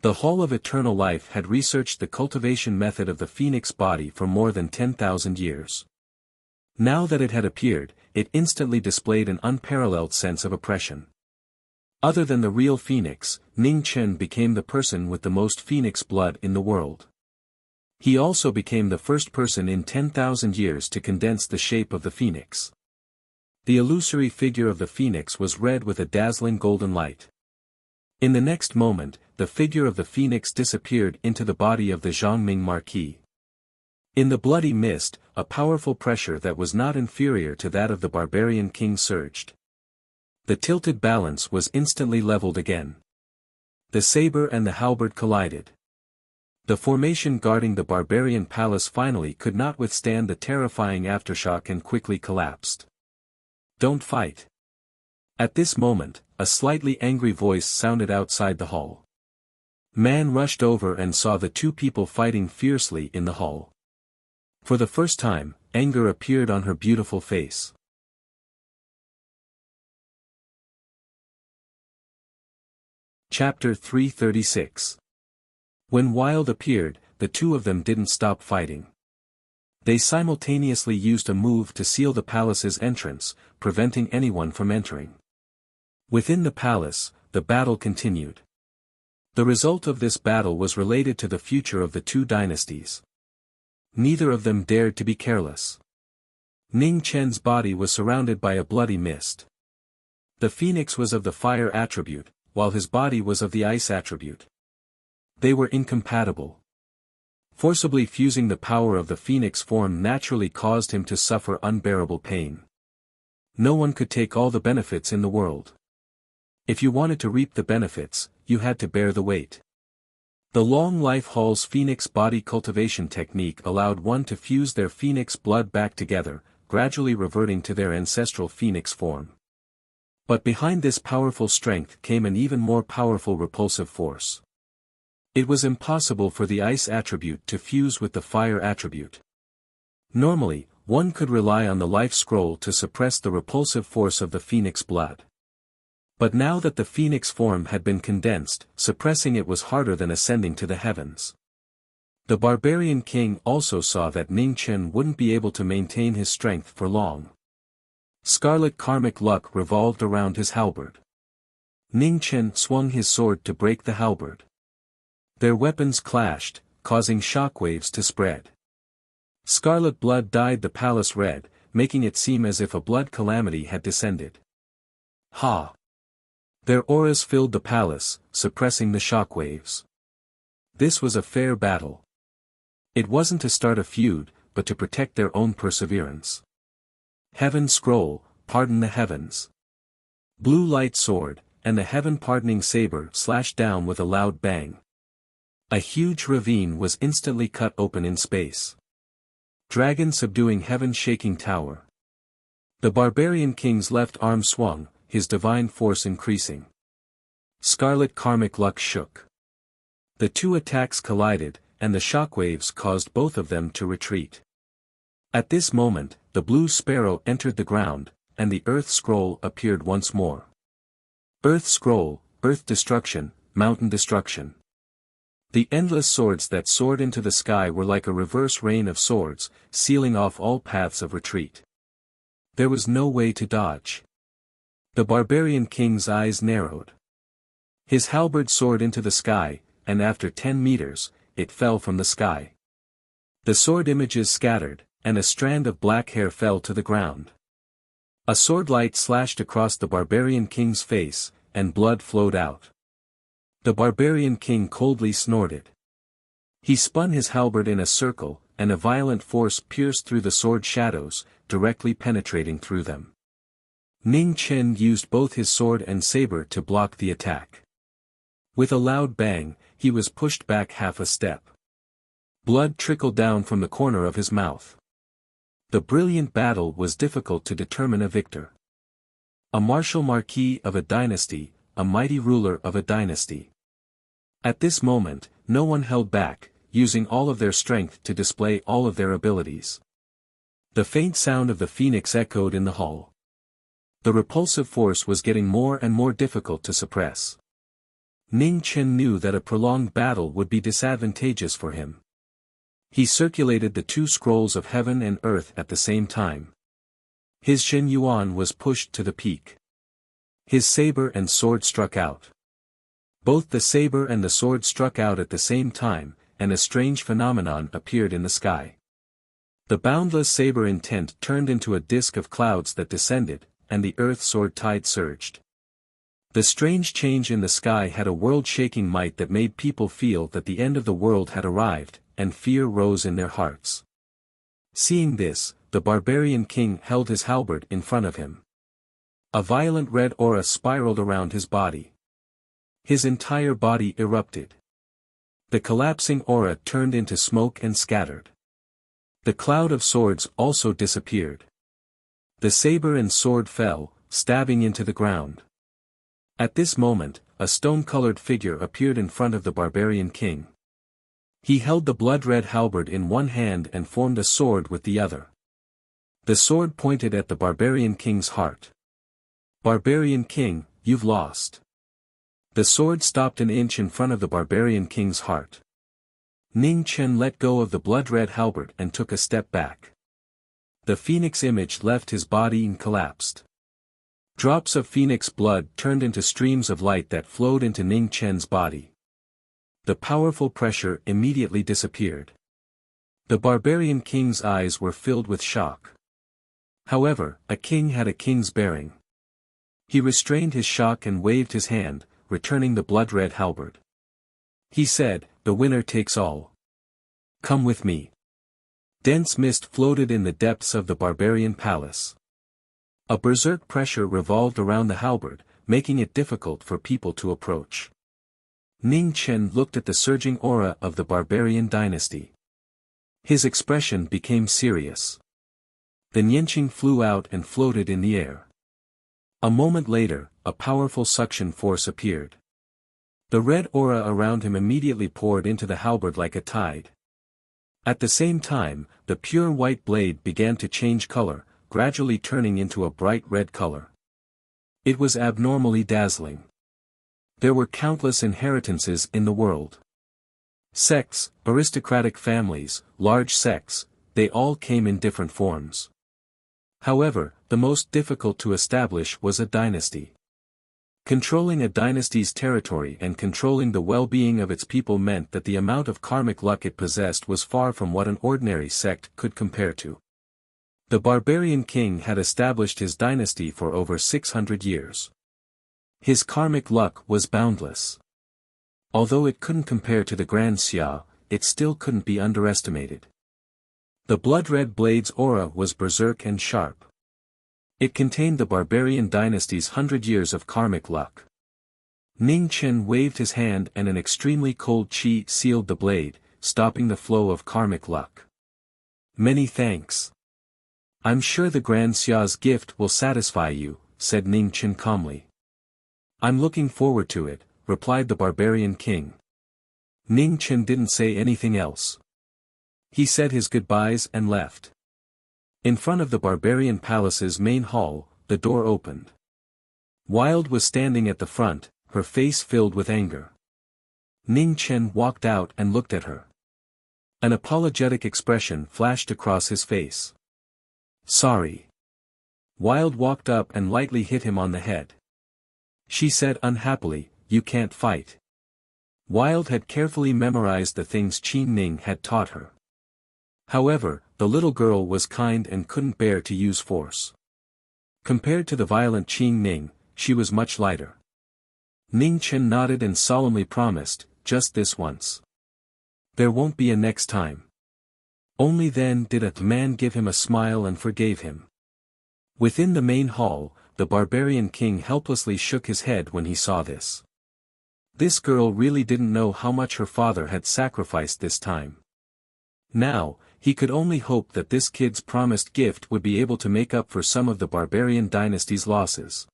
The Hall of Eternal Life had researched the cultivation method of the phoenix body for more than 10,000 years. Now that it had appeared, it instantly displayed an unparalleled sense of oppression. Other than the real phoenix, Ning Chen became the person with the most phoenix blood in the world. He also became the first person in 10,000 years to condense the shape of the phoenix. The illusory figure of the phoenix was red with a dazzling golden light. In the next moment, the figure of the phoenix disappeared into the body of the Zhongming Marquis. In the bloody mist, a powerful pressure that was not inferior to that of the barbarian king surged. The tilted balance was instantly leveled again. The saber and the halberd collided. The formation guarding the barbarian palace finally could not withstand the terrifying aftershock and quickly collapsed. "Don't fight." At this moment, a slightly angry voice sounded outside the hall. Man rushed over and saw the two people fighting fiercely in the hall. For the first time, anger appeared on her beautiful face. Chapter 336. When Wild appeared, the two of them didn't stop fighting. They simultaneously used a move to seal the palace's entrance, preventing anyone from entering. Within the palace, the battle continued. The result of this battle was related to the future of the two dynasties. Neither of them dared to be careless. Ning Chen's body was surrounded by a bloody mist. The phoenix was of the fire attribute, while his body was of the ice attribute. They were incompatible. Forcibly fusing the power of the phoenix form naturally caused him to suffer unbearable pain. No one could take all the benefits in the world. If you wanted to reap the benefits, you had to bear the weight. The Long Life Hall's phoenix body cultivation technique allowed one to fuse their phoenix blood back together, gradually reverting to their ancestral phoenix form. But behind this powerful strength came an even more powerful repulsive force. It was impossible for the ice attribute to fuse with the fire attribute. Normally, one could rely on the life scroll to suppress the repulsive force of the phoenix blood. But now that the phoenix form had been condensed, suppressing it was harder than ascending to the heavens. The barbarian king also saw that Ning Chen wouldn't be able to maintain his strength for long. Scarlet karmic luck revolved around his halberd. Ning Chen swung his sword to break the halberd. Their weapons clashed, causing shockwaves to spread. Scarlet blood dyed the palace red, making it seem as if a blood calamity had descended. Ha! Their auras filled the palace, suppressing the shockwaves. This was a fair battle. It wasn't to start a feud, but to protect their own perseverance. Heaven scroll, pardon the heavens. Blue light sword, and the heaven-pardoning saber slashed down with a loud bang. A huge ravine was instantly cut open in space. Dragon subduing heaven-shaking tower. The barbarian king's left arm swung, his divine force increasing. Scarlet karmic luck shook. The two attacks collided, and the shockwaves caused both of them to retreat. At this moment, the blue sparrow entered the ground, and the earth scroll appeared once more. Earth scroll, earth destruction, mountain destruction. The endless swords that soared into the sky were like a reverse rain of swords, sealing off all paths of retreat. There was no way to dodge. The barbarian king's eyes narrowed. His halberd soared into the sky, and after 10 meters, it fell from the sky. The sword images scattered, and a strand of black hair fell to the ground. A sword light slashed across the barbarian king's face, and blood flowed out. The barbarian king coldly snorted. He spun his halberd in a circle, and a violent force pierced through the sword shadows, directly penetrating through them. Ning Chen used both his sword and saber to block the attack. With a loud bang, he was pushed back half a step. Blood trickled down from the corner of his mouth. The brilliant battle was difficult to determine a victor. A martial Marquis of a dynasty, a mighty ruler of a dynasty. At this moment, no one held back, using all of their strength to display all of their abilities. The faint sound of the phoenix echoed in the hall. The repulsive force was getting more and more difficult to suppress. Ning Chen knew that a prolonged battle would be disadvantageous for him. He circulated the two scrolls of heaven and earth at the same time. His Shen Yuan was pushed to the peak. His saber and sword struck out. Both the saber and the sword struck out at the same time, and a strange phenomenon appeared in the sky. The boundless saber intent turned into a disk of clouds that descended, and the earth sword tide surged. The strange change in the sky had a world-shaking might that made people feel that the end of the world had arrived, and fear rose in their hearts. Seeing this, the barbarian king held his halberd in front of him. A violent red aura spiraled around his body. His entire body erupted. The collapsing aura turned into smoke and scattered. The cloud of swords also disappeared. The saber and sword fell, stabbing into the ground. At this moment, a stone-colored figure appeared in front of the barbarian king. He held the blood-red halberd in one hand and formed a sword with the other. The sword pointed at the barbarian king's heart. "Barbarian king, you've lost." The sword stopped an inch in front of the barbarian king's heart. Ning Chen let go of the blood-red halberd and took a step back. The phoenix image left his body and collapsed. Drops of phoenix blood turned into streams of light that flowed into Ning Chen's body. The powerful pressure immediately disappeared. The barbarian king's eyes were filled with shock. However, a king had a king's bearing. He restrained his shock and waved his hand, returning the blood-red halberd. He said, "The winner takes all. Come with me." Dense mist floated in the depths of the barbarian palace. A berserk pressure revolved around the halberd, making it difficult for people to approach. Ning Chen looked at the surging aura of the barbarian dynasty. His expression became serious. The Nianqing flew out and floated in the air. A moment later, a powerful suction force appeared. The red aura around him immediately poured into the halberd like a tide. At the same time, the pure white blade began to change color, gradually turning into a bright red color. It was abnormally dazzling. There were countless inheritances in the world. Sects, aristocratic families, large sects, they all came in different forms. However, the most difficult to establish was a dynasty. Controlling a dynasty's territory and controlling the well-being of its people meant that the amount of karmic luck it possessed was far from what an ordinary sect could compare to. The barbarian king had established his dynasty for over 600 years. His karmic luck was boundless. Although it couldn't compare to the Grand Xia, it still couldn't be underestimated. The blood-red blade's aura was berserk and sharp. It contained the barbarian dynasty's 100 years of karmic luck. Ning Chen waved his hand and an extremely cold qi sealed the blade, stopping the flow of karmic luck. "Many thanks. I'm sure the Grand Xia's gift will satisfy you," said Ning Chen calmly. "I'm looking forward to it," replied the barbarian king. Ning Chen didn't say anything else. He said his goodbyes and left. In front of the barbarian palace's main hall, the door opened. Wild was standing at the front, her face filled with anger. Ning Chen walked out and looked at her. An apologetic expression flashed across his face. Sorry. Wild walked up and lightly hit him on the head. She said unhappily, you can't fight. Wild had carefully memorized the things Qin Ning had taught her. However, the little girl was kind and couldn't bear to use force. Compared to the violent Qin Ning, she was much lighter. Ning Chen nodded and solemnly promised, just this once. There won't be a next time. Only then did a man give him a smile and forgave him. Within the main hall, the barbarian king helplessly shook his head when he saw this. This girl really didn't know how much her father had sacrificed this time. Now, he could only hope that this kid's promised gift would be able to make up for some of the barbarian dynasty's losses.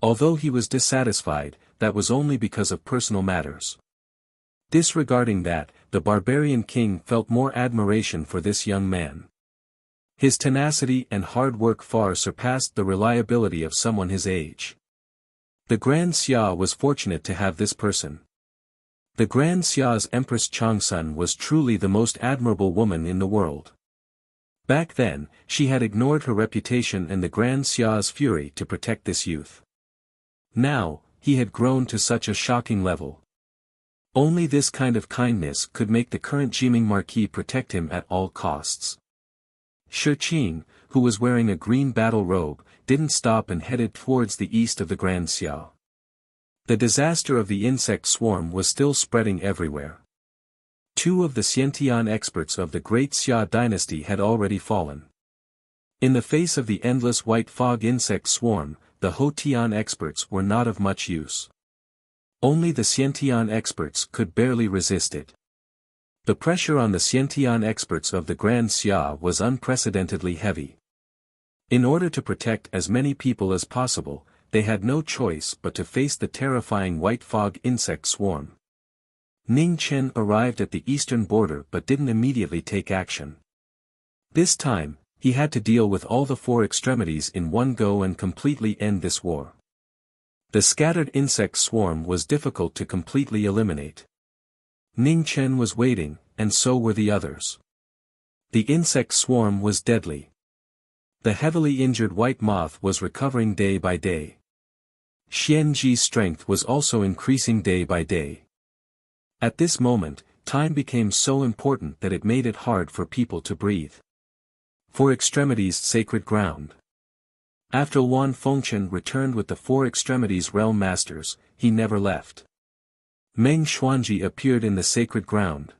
Although he was dissatisfied, that was only because of personal matters. Disregarding that, the barbarian king felt more admiration for this young man. His tenacity and hard work far surpassed the reliability of someone his age. The Grand Xia was fortunate to have this person. The Grand Xia's Empress Changsun was truly the most admirable woman in the world. Back then, she had ignored her reputation and the Grand Xia's fury to protect this youth. Now, he had grown to such a shocking level. Only this kind of kindness could make the current Jiming Marquis protect him at all costs. Shi Qing, who was wearing a green battle robe, didn't stop and headed towards the east of the Grand Xia. The disaster of the insect swarm was still spreading everywhere. Two of the Xiantian experts of the Great Xia dynasty had already fallen. In the face of the endless white fog insect swarm, the Hotian experts were not of much use. Only the Xiantian experts could barely resist it. The pressure on the Xiantian experts of the Grand Xia was unprecedentedly heavy. In order to protect as many people as possible, they had no choice but to face the terrifying white fog insect swarm. Ning Chen arrived at the eastern border but didn't immediately take action. This time, he had to deal with all the four extremities in one go and completely end this war. The scattered insect swarm was difficult to completely eliminate. Ning Chen was waiting, and so were the others. The insect swarm was deadly. The heavily injured white moth was recovering day by day. Xianji's strength was also increasing day by day. At this moment, time became so important that it made it hard for people to breathe. Four extremities sacred ground. After Wan Fengchen returned with the four extremities realm masters, he never left. Meng Xuanji appeared in the sacred ground.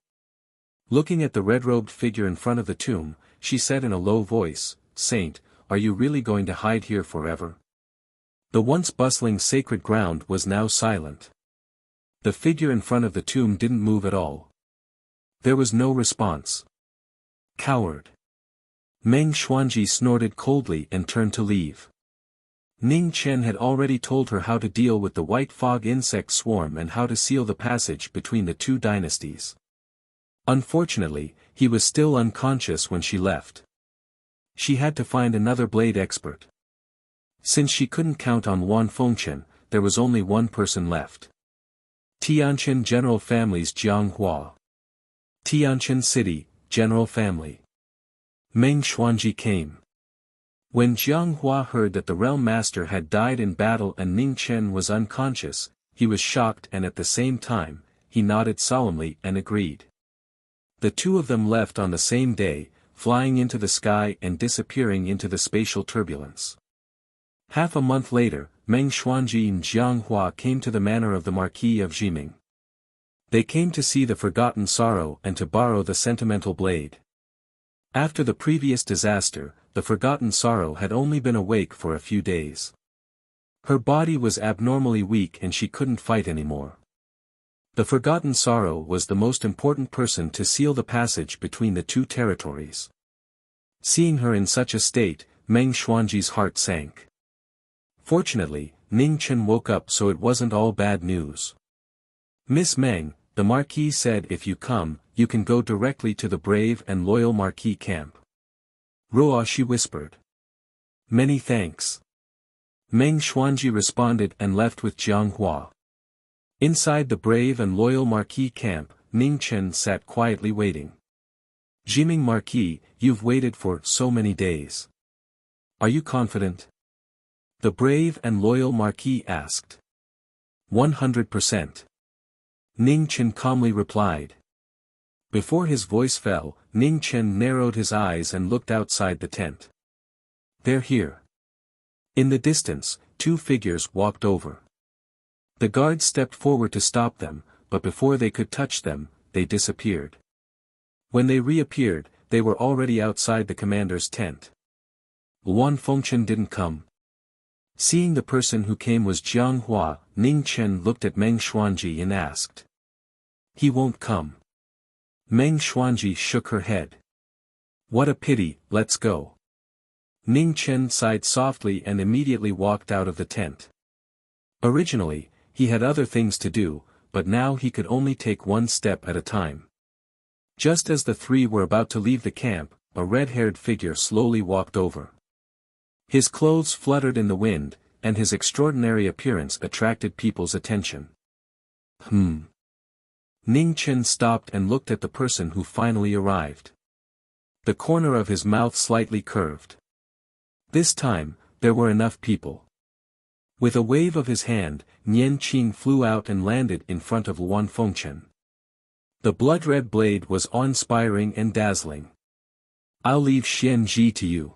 Looking at the red-robed figure in front of the tomb, she said in a low voice, "Saint, are you really going to hide here forever?" The once bustling sacred ground was now silent. The figure in front of the tomb didn't move at all. There was no response. Coward. Meng Xuanji snorted coldly and turned to leave. Ning Chen had already told her how to deal with the white fog insect swarm and how to seal the passage between the two dynasties. Unfortunately, he was still unconscious when she left. She had to find another blade expert. Since she couldn't count on Wan Fengchen, there was only one person left. Tianqin General Family's Jiang Hua. Tianqin City, General Family. Meng Xuanji came. When Jiang Hua heard that the realm master had died in battle and Ning Chen was unconscious, he was shocked and at the same time, he nodded solemnly and agreed. The two of them left on the same day, flying into the sky and disappearing into the spatial turbulence. Half a month later, Meng Xuanji and Jiang Hua came to the manor of the Marquis of Jiming. They came to see the forgotten sorrow and to borrow the sentimental blade. After the previous disaster, the forgotten sorrow had only been awake for a few days. Her body was abnormally weak and she couldn't fight anymore. The forgotten sorrow was the most important person to seal the passage between the two territories. Seeing her in such a state, Meng Xuanji's heart sank. Fortunately, Ning Chen woke up so it wasn't all bad news. "Miss Meng, the Marquis said if you come, you can go directly to the brave and loyal Marquis camp. Ruo, she whispered. Many thanks. Meng Xuanji responded and left with Jiang Hua. Inside the brave and loyal Marquis camp, Ning Chen sat quietly waiting. Jiming Marquis, you've waited for so many days. Are you confident? The brave and loyal Marquis asked. 100%. Ning Chen calmly replied. Before his voice fell, Ning Chen narrowed his eyes and looked outside the tent. They're here. In the distance, two figures walked over. The guards stepped forward to stop them, but before they could touch them, they disappeared. When they reappeared, they were already outside the commander's tent. Luan Fengchen didn't come. Seeing the person who came was Jiang Hua, Ning Chen looked at Meng Xuanji and asked. He won't come. Meng Xuanji shook her head. What a pity, let's go. Ning Chen sighed softly and immediately walked out of the tent. Originally, he had other things to do, but now he could only take one step at a time. Just as the three were about to leave the camp, a red-haired figure slowly walked over. His clothes fluttered in the wind, and his extraordinary appearance attracted people's attention. Ning Chen stopped and looked at the person who finally arrived. The corner of his mouth slightly curved. This time, there were enough people. With a wave of his hand, Nian Qing flew out and landed in front of Luan Fengchen. The blood-red blade was awe-inspiring and dazzling. I'll leave Xian Ji to you.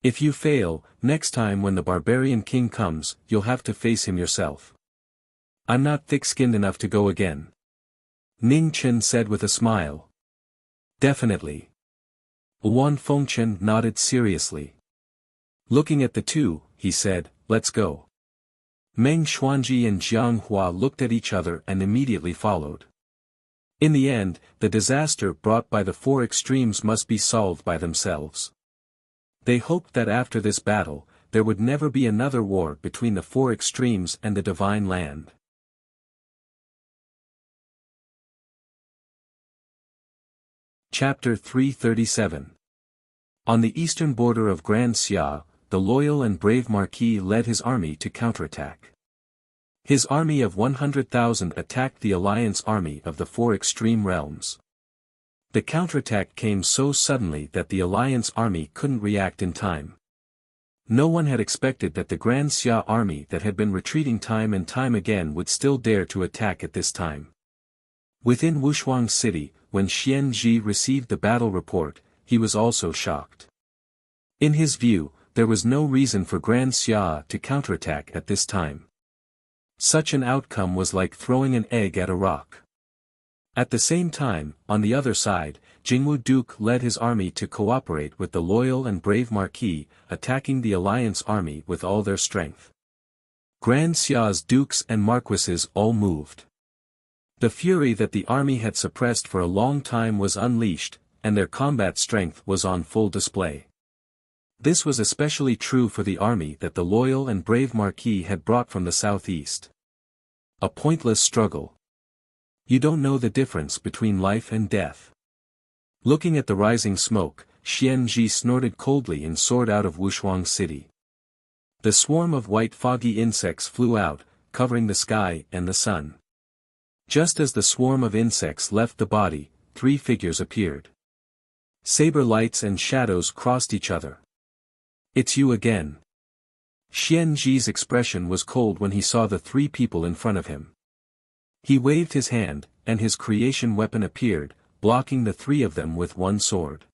If you fail, next time when the barbarian king comes, you'll have to face him yourself. I'm not thick-skinned enough to go again. Ning Chen said with a smile. Definitely. Luan Fengchen nodded seriously. Looking at the two, he said, let's go. Meng Xuanji and Jiang Hua looked at each other and immediately followed. In the end, the disaster brought by the four extremes must be solved by themselves. They hoped that after this battle, there would never be another war between the four extremes and the divine land. Chapter 337. On the eastern border of Grand Xia, the loyal and brave Marquis led his army to counterattack. His army of 100,000 attacked the alliance army of the four extreme realms. The counterattack came so suddenly that the alliance army couldn't react in time. No one had expected that the Grand Xia army that had been retreating time and time again would still dare to attack at this time. Within Wuxia city, when Xian Ji received the battle report, he was also shocked. In his view, there was no reason for Grand Xia to counterattack at this time. Such an outcome was like throwing an egg at a rock. At the same time, on the other side, Jingwu Duke led his army to cooperate with the loyal and brave Marquis, attacking the alliance army with all their strength. Grand Xia's dukes and marquises all moved. The fury that the army had suppressed for a long time was unleashed, and their combat strength was on full display. This was especially true for the army that the loyal and brave Marquis had brought from the southeast. A pointless struggle. You don't know the difference between life and death. Looking at the rising smoke, Xian Ji snorted coldly and soared out of Wuxia city. The swarm of white foggy insects flew out, covering the sky and the sun. Just as the swarm of insects left the body, three figures appeared. Saber lights and shadows crossed each other. It's you again. Xian Ji's expression was cold when he saw the three people in front of him. He waved his hand, and his creation weapon appeared, blocking the three of them with one sword.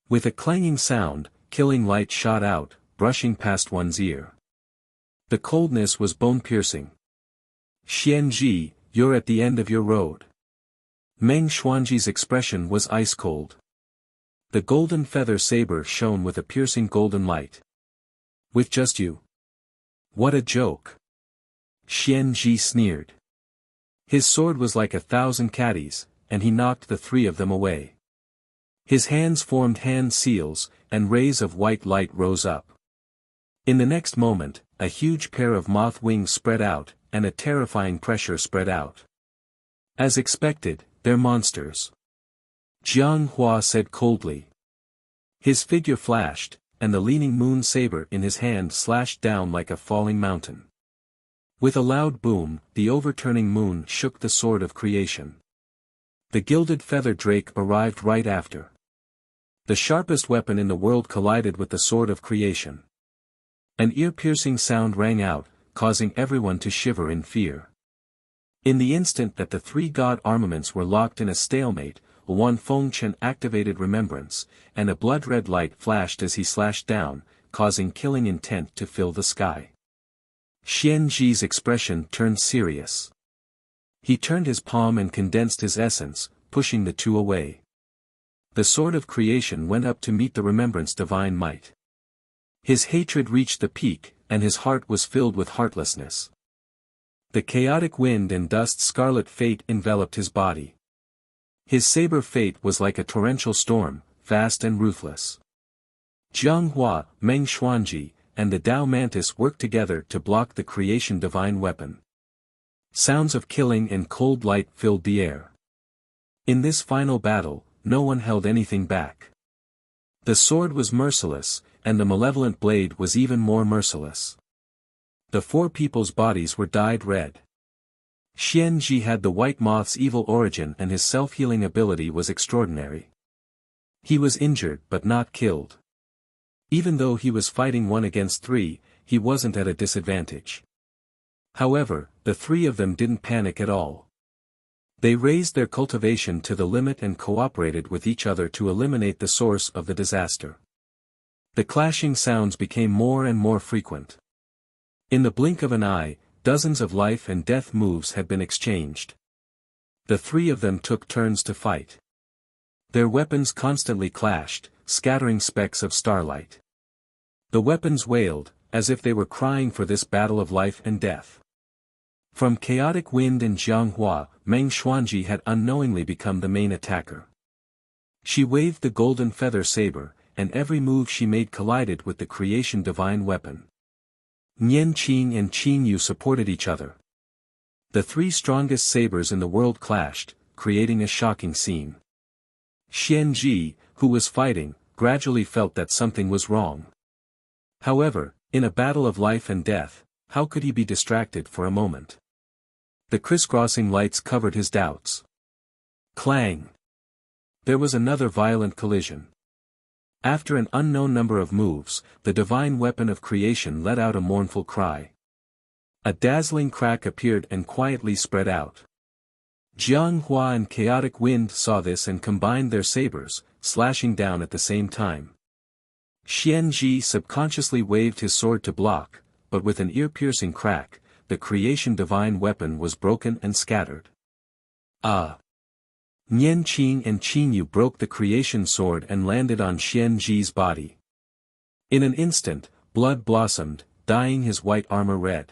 With a clanging sound, killing light shot out, brushing past one's ear. The coldness was bone-piercing. Xian Ji, you're at the end of your road. Meng Xuanji's expression was ice-cold. The golden feather saber shone with a piercing golden light. With just you? What a joke! Xian Ji sneered. His sword was like 1,000 caddies, and he knocked the three of them away. His hands formed hand seals, and rays of white light rose up. In the next moment, a huge pair of moth wings spread out, and a terrifying pressure spread out. As expected, they're monsters. Jiang Hua said coldly. His figure flashed, and the leaning moon saber in his hand slashed down like a falling mountain. With a loud boom, the overturning moon shook the sword of creation. The gilded feather drake arrived right after. The sharpest weapon in the world collided with the sword of creation. An ear-piercing sound rang out, causing everyone to shiver in fear. In the instant that the three god armaments were locked in a stalemate, Wan Fengchen activated remembrance, and a blood-red light flashed as he slashed down, causing killing intent to fill the sky. Xian Ji's expression turned serious. He turned his palm and condensed his essence, pushing the two away. The sword of creation went up to meet the remembrance divine might. His hatred reached the peak, and his heart was filled with heartlessness. The chaotic wind and dust scarlet fate enveloped his body. His saber fate was like a torrential storm, fast and ruthless. Jiang Hua, Meng Xuanji, and the Tao Mantis worked together to block the creation divine weapon. Sounds of killing and cold light filled the air. In this final battle, no one held anything back. The sword was merciless, and the malevolent blade was even more merciless. The four people's bodies were dyed red. Xian Ji had the white moth's evil origin, and his self-healing ability was extraordinary. He was injured but not killed. Even though he was fighting 1 against 3, he wasn't at a disadvantage. However, the three of them didn't panic at all. They raised their cultivation to the limit and cooperated with each other to eliminate the source of the disaster. The clashing sounds became more and more frequent. In the blink of an eye, dozens of life and death moves had been exchanged. The three of them took turns to fight. Their weapons constantly clashed, scattering specks of starlight. The weapons wailed, as if they were crying for this battle of life and death. From chaotic wind and Jiang Hua, Meng Xuanji had unknowingly become the main attacker. She waved the golden feather saber, and every move she made collided with the creation divine weapon. Nian Qing and Qing Yu supported each other. The three strongest sabers in the world clashed, creating a shocking scene. Xian Ji, who was fighting, gradually felt that something was wrong. However, in a battle of life and death, how could he be distracted for a moment? The crisscrossing lights covered his doubts. Clang! There was another violent collision. After an unknown number of moves, the divine weapon of creation let out a mournful cry. A dazzling crack appeared and quietly spread out. Jiang Hua and Chaotic Wind saw this and combined their sabers, slashing down at the same time. Xian Ji subconsciously waved his sword to block, but with an ear-piercing crack, the creation divine weapon was broken and scattered. Ah! Nian Qing and Qing Yu broke the creation sword and landed on Xian Ji's body. In an instant, blood blossomed, dyeing his white armor red.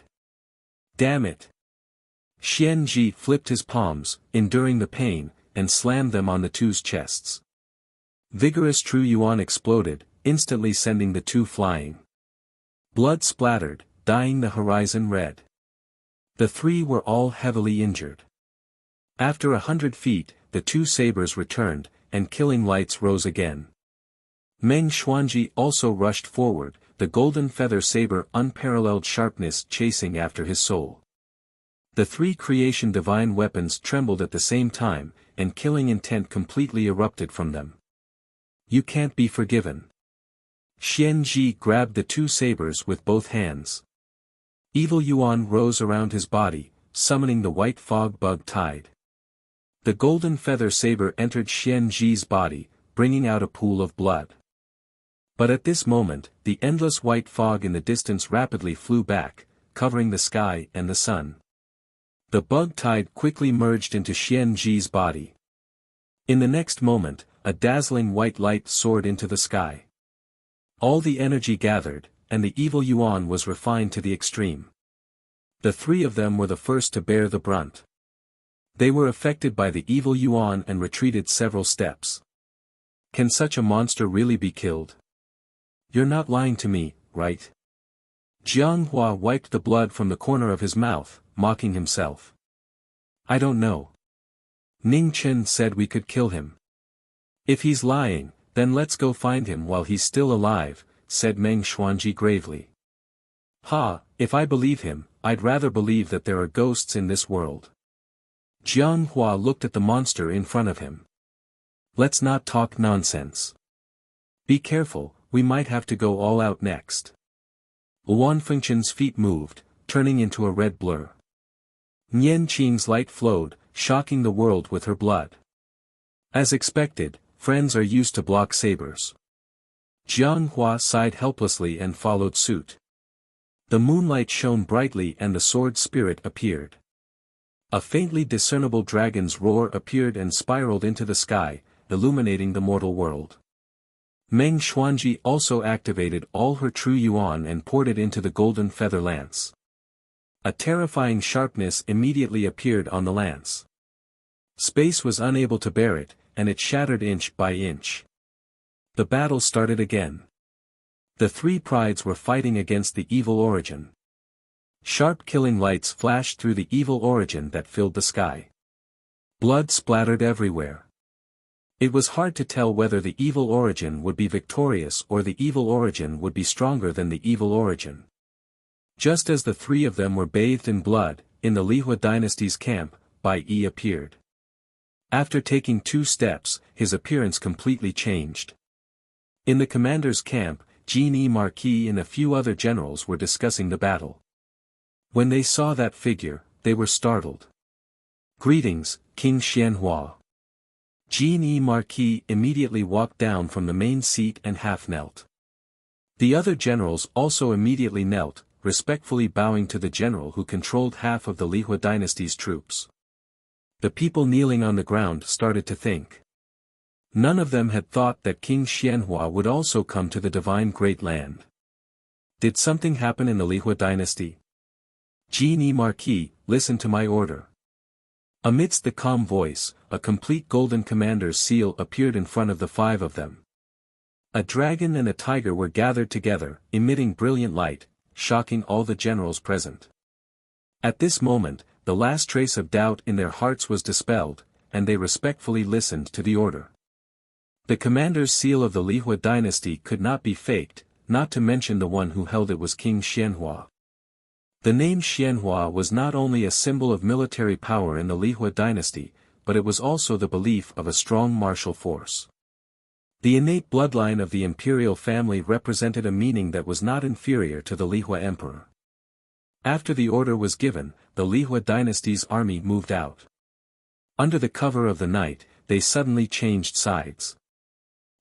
Damn it! Xian Ji flipped his palms, enduring the pain, and slammed them on the two's chests. Vigorous True Yuan exploded, instantly sending the two flying. Blood splattered, dyeing the horizon red. The three were all heavily injured. After 100 feet, the two sabers returned, and killing lights rose again. Meng Xuanji also rushed forward, the golden feather saber unparalleled sharpness chasing after his soul. The three creation divine weapons trembled at the same time, and killing intent completely erupted from them. You can't be forgiven. Xian Ji grabbed the two sabers with both hands. Evil Yuan rose around his body, summoning the white fog bug tide. The golden feather saber entered Xian Ji's body, bringing out a pool of blood. But at this moment, the endless white fog in the distance rapidly flew back, covering the sky and the sun. The bug tide quickly merged into Xian Ji's body. In the next moment, a dazzling white light soared into the sky. All the energy gathered, and the evil Yuan was refined to the extreme. The three of them were the first to bear the brunt. They were affected by the evil Yuan and retreated several steps. Can such a monster really be killed? You're not lying to me, right? Jiang Hua wiped the blood from the corner of his mouth, mocking himself. I don't know. Ning Chen said we could kill him. If he's lying, then let's go find him while he's still alive, said Meng Xuanji gravely. Ha, if I believe him, I'd rather believe that there are ghosts in this world. Jiang Hua looked at the monster in front of him. Let's not talk nonsense. Be careful, we might have to go all out next. Luan Fengchen's feet moved, turning into a red blur. Nian Qing's light flowed, shocking the world with her blood. As expected, friends are used to block sabers. Jiang Hua sighed helplessly and followed suit. The moonlight shone brightly and the sword spirit appeared. A faintly discernible dragon's roar appeared and spiraled into the sky, illuminating the mortal world. Meng Xuanji also activated all her true yuan and poured it into the golden feather lance. A terrifying sharpness immediately appeared on the lance. Space was unable to bear it, and it shattered inch by inch. The battle started again. The three prides were fighting against the evil origin. Sharp killing lights flashed through the evil origin that filled the sky. Blood splattered everywhere. It was hard to tell whether the evil origin would be victorious or the evil origin would be stronger than the evil origin. Just as the three of them were bathed in blood, in the Lihua dynasty's camp, Bai Yi appeared. After taking 2 steps, his appearance completely changed. In the commander's camp, Genie Marquis and a few other generals were discussing the battle. When they saw that figure, they were startled. Greetings, King Xianhua. Genie Marquis immediately walked down from the main seat and half knelt. The other generals also immediately knelt, respectfully bowing to the general who controlled half of the Lihua dynasty's troops. The people kneeling on the ground started to think. None of them had thought that King Xianhua would also come to the divine great land. Did something happen in the Lihua dynasty? Genie Marquis, listen to my order. Amidst the calm voice, a complete golden commander's seal appeared in front of the 5 of them. A dragon and a tiger were gathered together, emitting brilliant light, shocking all the generals present. At this moment, the last trace of doubt in their hearts was dispelled, and they respectfully listened to the order. The commander's seal of the Lihua dynasty could not be faked, not to mention the one who held it was King Xianhua. The name Xianhua was not only a symbol of military power in the Lihua dynasty, but it was also the belief of a strong martial force. The innate bloodline of the imperial family represented a meaning that was not inferior to the Lihua emperor. After the order was given, the Lihua dynasty's army moved out. Under the cover of the night, they suddenly changed sides.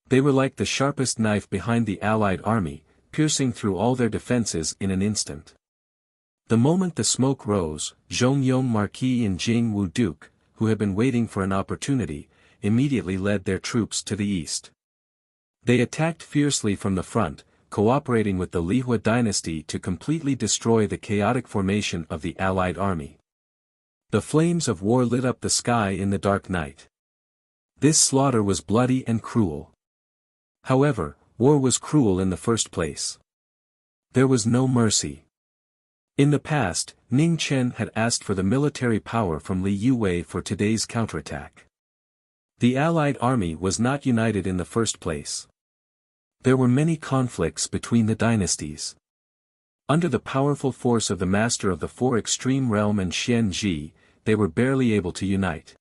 They were like the sharpest knife behind the allied army, piercing through all their defenses in an instant. The moment the smoke rose, Zhongyong Marquis and Jing Wu Duke, who had been waiting for an opportunity, immediately led their troops to the east. They attacked fiercely from the front, cooperating with the Lihua dynasty to completely destroy the chaotic formation of the allied army. The flames of war lit up the sky in the dark night. This slaughter was bloody and cruel. However, war was cruel in the first place. There was no mercy. In the past, Ning Chen had asked for the military power from Li Yuwei for today's counterattack. The allied army was not united in the first place. There were many conflicts between the dynasties. Under the powerful force of the master of the 4 extreme realm and Xian Ji, they were barely able to unite.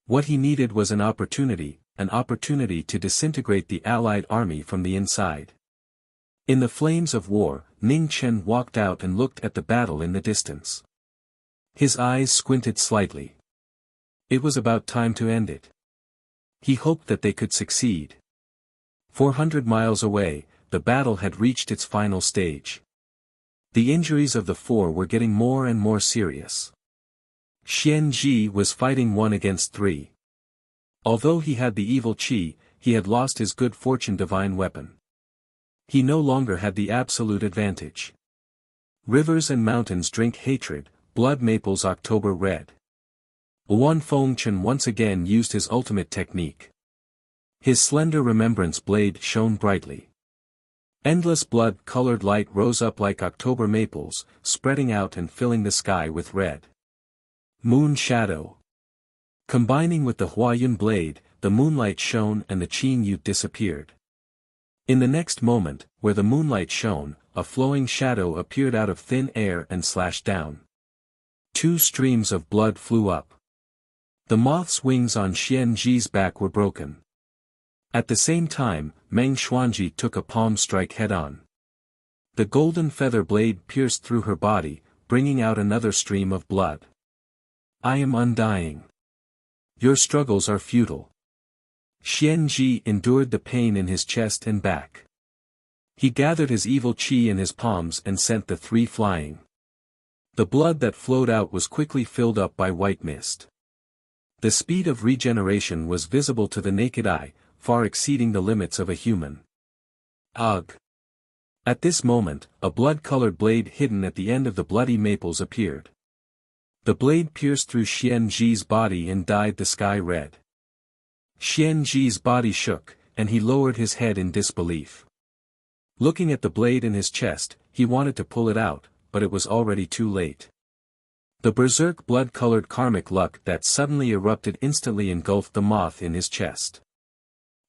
What he needed was an opportunity to disintegrate the allied army from the inside. In the flames of war, Ning Chen walked out and looked at the battle in the distance. His eyes squinted slightly. It was about time to end it. He hoped that they could succeed. 400 miles away, the battle had reached its final stage. The injuries of the 4 were getting more and more serious. Xian Ji was fighting 1 against 3. Although he had the evil qi, he had lost his good fortune divine weapon. He no longer had the absolute advantage. Rivers and mountains drink hatred, blood maples October red. Luan Fengchen once again used his ultimate technique. His slender remembrance blade shone brightly. Endless blood-colored light rose up like October maples, spreading out and filling the sky with red. Moon shadow. Combining with the Huayun blade, the moonlight shone and the Qin Yu disappeared. In the next moment, where the moonlight shone, a flowing shadow appeared out of thin air and slashed down. 2 streams of blood flew up. The moth's wings on Xian Ji's back were broken. At the same time, Meng Xuanji took a palm strike head-on. The golden feather blade pierced through her body, bringing out another stream of blood. I am undying. Your struggles are futile. Xian Ji endured the pain in his chest and back. He gathered his evil qi in his palms and sent the 3 flying. The blood that flowed out was quickly filled up by white mist. The speed of regeneration was visible to the naked eye, far exceeding the limits of a human. Ugh! At this moment, a blood-colored blade hidden at the end of the bloody maples appeared. The blade pierced through Xian Ji's body and dyed the sky red. Xian Ji's body shook, and he lowered his head in disbelief. Looking at the blade in his chest, he wanted to pull it out, but it was already too late. The berserk blood-colored karmic luck that suddenly erupted instantly engulfed the moth in his chest.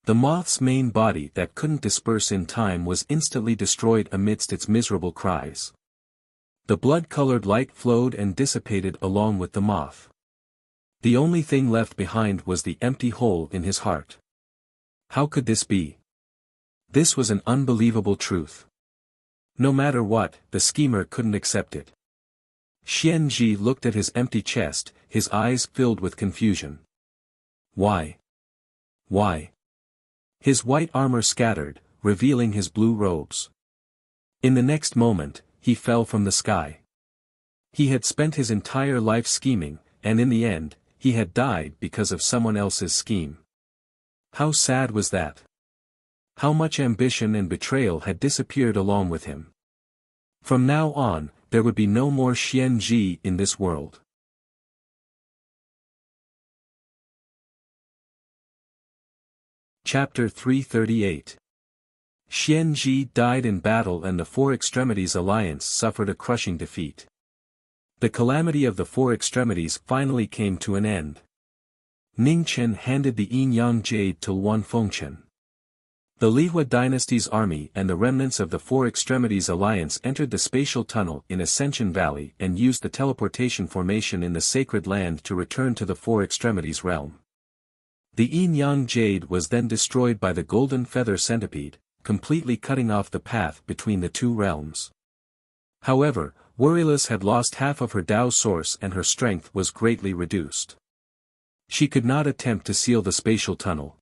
The moth's main body that couldn't disperse in time was instantly destroyed amidst its miserable cries. The blood-colored light flowed and dissipated along with the moth. The only thing left behind was the empty hole in his heart. How could this be? This was an unbelievable truth. No matter what, the schemer couldn't accept it. Xian Ji looked at his empty chest, his eyes filled with confusion. Why? Why? His white armor scattered, revealing his blue robes. In the next moment, he fell from the sky. He had spent his entire life scheming, and in the end, he had died because of someone else's scheme. How sad was that? How much ambition and betrayal had disappeared along with him. From now on, there would be no more Xian Ji in this world. Chapter 338. Xian Ji died in battle and the Four Extremities Alliance suffered a crushing defeat. The calamity of the Four Extremities finally came to an end. Ning Chen handed the Yin Yang Jade to Luan Fengchen. The Lihua dynasty's army and the remnants of the Four Extremities Alliance entered the spatial tunnel in Ascension Valley and used the teleportation formation in the sacred land to return to the Four Extremities realm. The Yin Yang Jade was then destroyed by the Golden Feather Centipede, completely cutting off the path between the 2 realms. However, Wurilus had lost half of her Tao source and her strength was greatly reduced. She could not attempt to seal the spatial tunnel.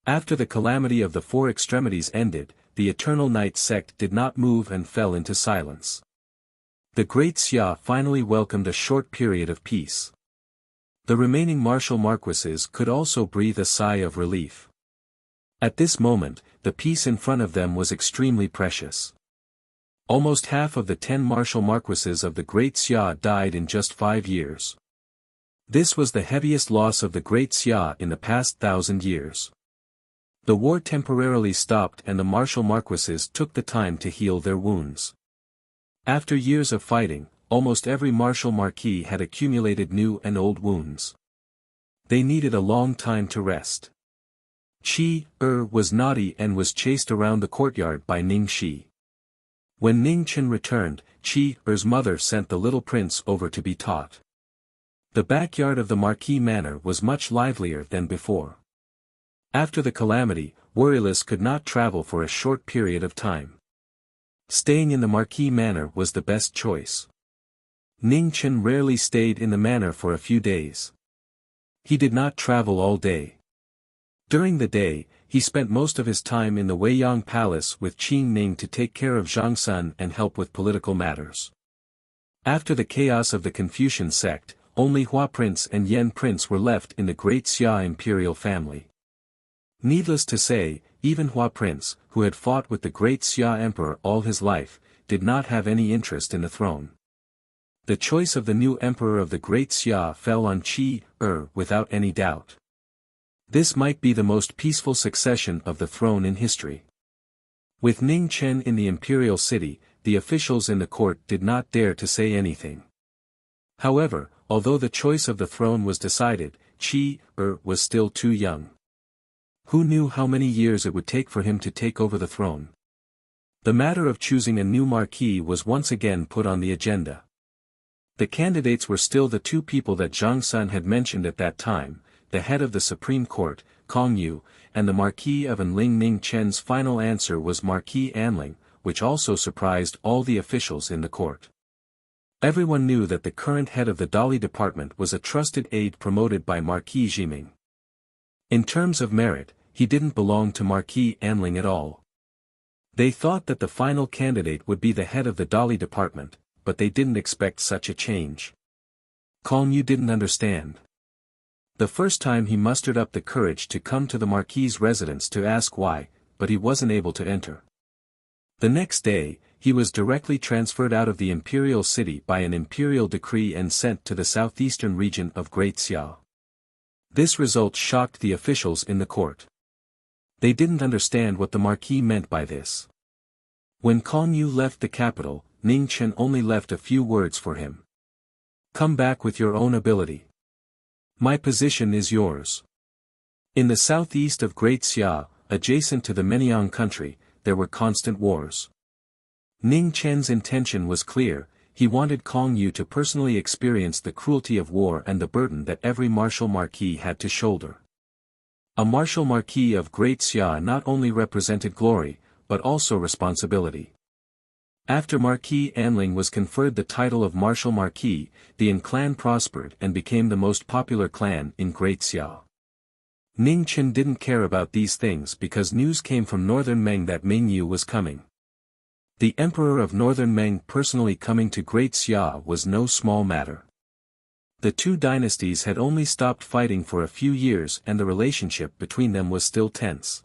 After the calamity of the Four Extremities ended, the Eternal Night sect did not move and fell into silence. The Great Xia finally welcomed a short period of peace. The remaining martial marquises could also breathe a sigh of relief. At this moment, the peace in front of them was extremely precious. Almost half of the 10 martial marquises of the Great Xia died in just 5 years. This was the heaviest loss of the Great Xia in the past 1,000 years. The war temporarily stopped and the martial marquises took the time to heal their wounds. After years of fighting, almost every martial marquis had accumulated new and old wounds. They needed a long time to rest. Qi was naughty and was chased around the courtyard by Ning Shi. When Ning Chen returned, Qi-er's mother sent the little prince over to be taught. The backyard of the Marquis Manor was much livelier than before. After the calamity, Wurilus could not travel for a short period of time. Staying in the Marquis Manor was the best choice. Ning Chen rarely stayed in the manor for a few days. He did not travel all day. During the day, he spent most of his time in the Weiyang Palace with Qing Ning to take care of Zhang Sun and help with political matters. After the chaos of the Confucian sect, only Hua Prince and Yan Prince were left in the Great Xia imperial family. Needless to say, even Hua Prince, who had fought with the Great Xia Emperor all his life, did not have any interest in the throne. The choice of the new emperor of the Great Xia fell on Qi without any doubt. This might be the most peaceful succession of the throne in history. With Ning Chen in the imperial city, the officials in the court did not dare to say anything. However, although the choice of the throne was decided, was still too young. Who knew how many years it would take for him to take over the throne? The matter of choosing a new Marquis was once again put on the agenda. The candidates were still the two people that Zhang Sun had mentioned at that time, the head of the Supreme Court, Kong Yu, and the Marquis of Anling. Ning Chen's final answer was Marquis Anling, which also surprised all the officials in the court. Everyone knew that the current head of the Dali department was a trusted aide promoted by Marquis Jiming. In terms of merit, he didn't belong to Marquis Anling at all. They thought that the final candidate would be the head of the Dali department, but they didn't expect such a change. Kong Yu didn't understand. The first time he mustered up the courage to come to the Marquis's residence to ask why, but he wasn't able to enter. The next day, he was directly transferred out of the imperial city by an imperial decree and sent to the southeastern region of Great Xia. This result shocked the officials in the court. They didn't understand what the Marquis meant by this. When Kong Yu left the capital, Ning Chen only left a few words for him. Come back with your own ability. My position is yours. In the southeast of Great Xia, adjacent to the Meniang country, there were constant wars. Ning Chen's intention was clear, he wanted Kong Yu to personally experience the cruelty of war and the burden that every martial marquis had to shoulder. A martial marquis of Great Xia not only represented glory, but also responsibility. After Marquis Anling was conferred the title of Martial Marquis, the An clan prospered and became the most popular clan in Great Xia. Ning Chen didn't care about these things because news came from Northern Meng that Ming Yu was coming. The Emperor of Northern Meng personally coming to Great Xia was no small matter. The two dynasties had only stopped fighting for a few years and the relationship between them was still tense.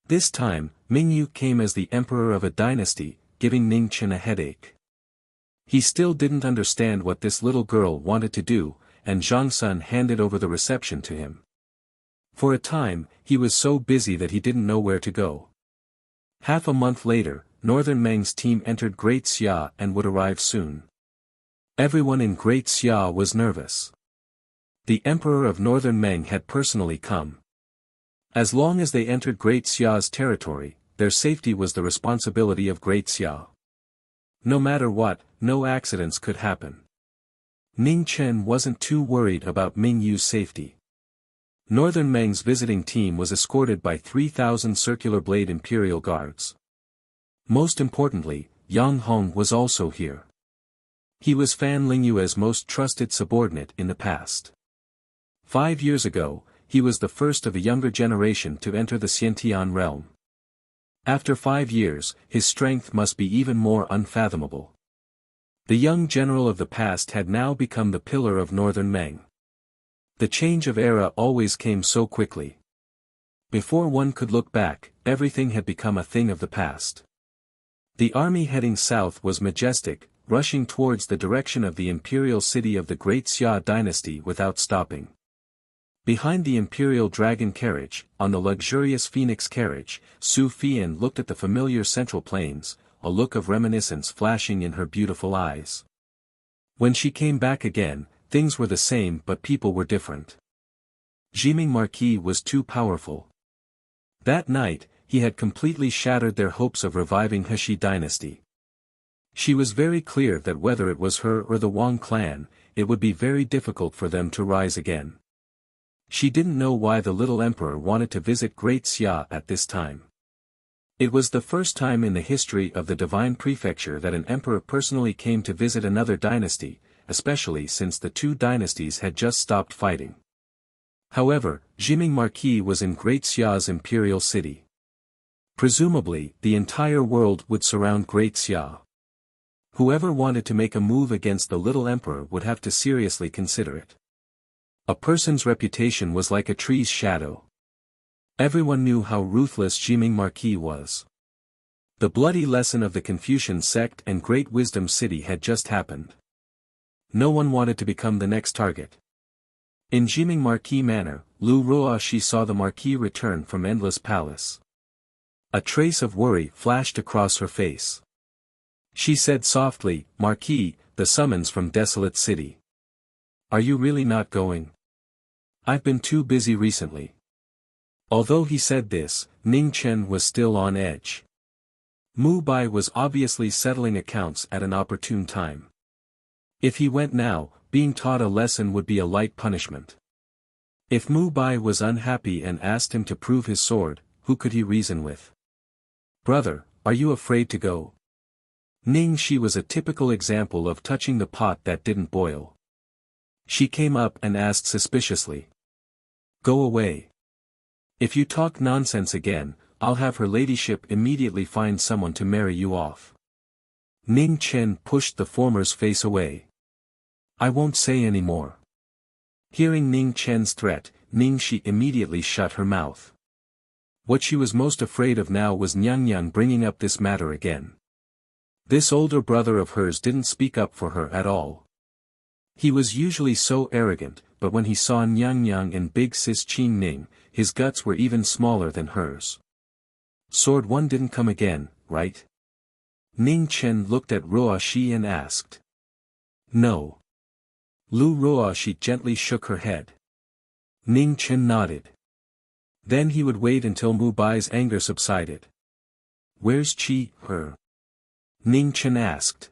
This time, Ming Yu came as the emperor of a dynasty, giving Ning Chen a headache. He still didn't understand what this little girl wanted to do, and Zhang Sun handed over the reception to him. For a time, he was so busy that he didn't know where to go. Half a month later, Northern Meng's team entered Great Xia and would arrive soon. Everyone in Great Xia was nervous. The Emperor of Northern Meng had personally come. As long as they entered Great Xia's territory, their safety was the responsibility of Great Xia. No matter what, no accidents could happen. Ning Chen wasn't too worried about Ming Yu's safety. Northern Meng's visiting team was escorted by 3,000 circular blade imperial guards. Most importantly, Yang Hong was also here. He was Fan Lingyue's most trusted subordinate in the past. 5 years ago, he was the first of a younger generation to enter the Xiantian realm. After 5 years, his strength must be even more unfathomable. The young general of the past had now become the pillar of Northern Meng. The change of era always came so quickly. Before one could look back, everything had become a thing of the past. The army heading south was majestic, rushing towards the direction of the imperial city of the Great Xia dynasty without stopping. Behind the imperial dragon carriage, on the luxurious phoenix carriage, Su Fian looked at the familiar central plains, a look of reminiscence flashing in her beautiful eyes. When she came back again, things were the same but people were different. Jiming Marquis was too powerful. That night, he had completely shattered their hopes of reviving Heshi dynasty. She was very clear that whether it was her or the Wang clan, it would be very difficult for them to rise again. She didn't know why the little emperor wanted to visit Great Xia at this time. It was the first time in the history of the divine prefecture that an emperor personally came to visit another dynasty, especially since the two dynasties had just stopped fighting. However, Jiming Marquis was in Great Xia's imperial city. Presumably, the entire world would surround Great Xia. Whoever wanted to make a move against the little emperor would have to seriously consider it. A person's reputation was like a tree's shadow. Everyone knew how ruthless Jiming Marquis was. The bloody lesson of the Confucian sect and Great Wisdom City had just happened. No one wanted to become the next target. In Jiming Marquis manner, Lu Ruoxi saw the Marquis return from Endless Palace. A trace of worry flashed across her face. She said softly, "Marquis, the summons from Desolate City. Are you really not going?" I've been too busy recently. Although he said this, Ning Chen was still on edge. Mu Bai was obviously settling accounts at an opportune time. If he went now, being taught a lesson would be a light punishment. If Mu Bai was unhappy and asked him to prove his sword, who could he reason with? Brother, are you afraid to go? Ning Shi was a typical example of touching the pot that didn't boil. She came up and asked suspiciously. Go away. If you talk nonsense again, I'll have her ladyship immediately find someone to marry you off. Ning Chen pushed the former's face away. I won't say any more. Hearing Ning Chen's threat, Ning Shi immediately shut her mouth. What she was most afraid of now was Nyang bringing up this matter again. This older brother of hers didn't speak up for her at all. He was usually so arrogant, but when he saw Nyang and big sis Qing Ning, his guts were even smaller than hers. Sword 1 didn't come again, right? Ning Chen looked at Ruo Shi and asked. No. Ruo Shi gently shook her head. Ning Chen nodded. Then he would wait until Mu Bai's anger subsided. Where's her? Ning Chen asked.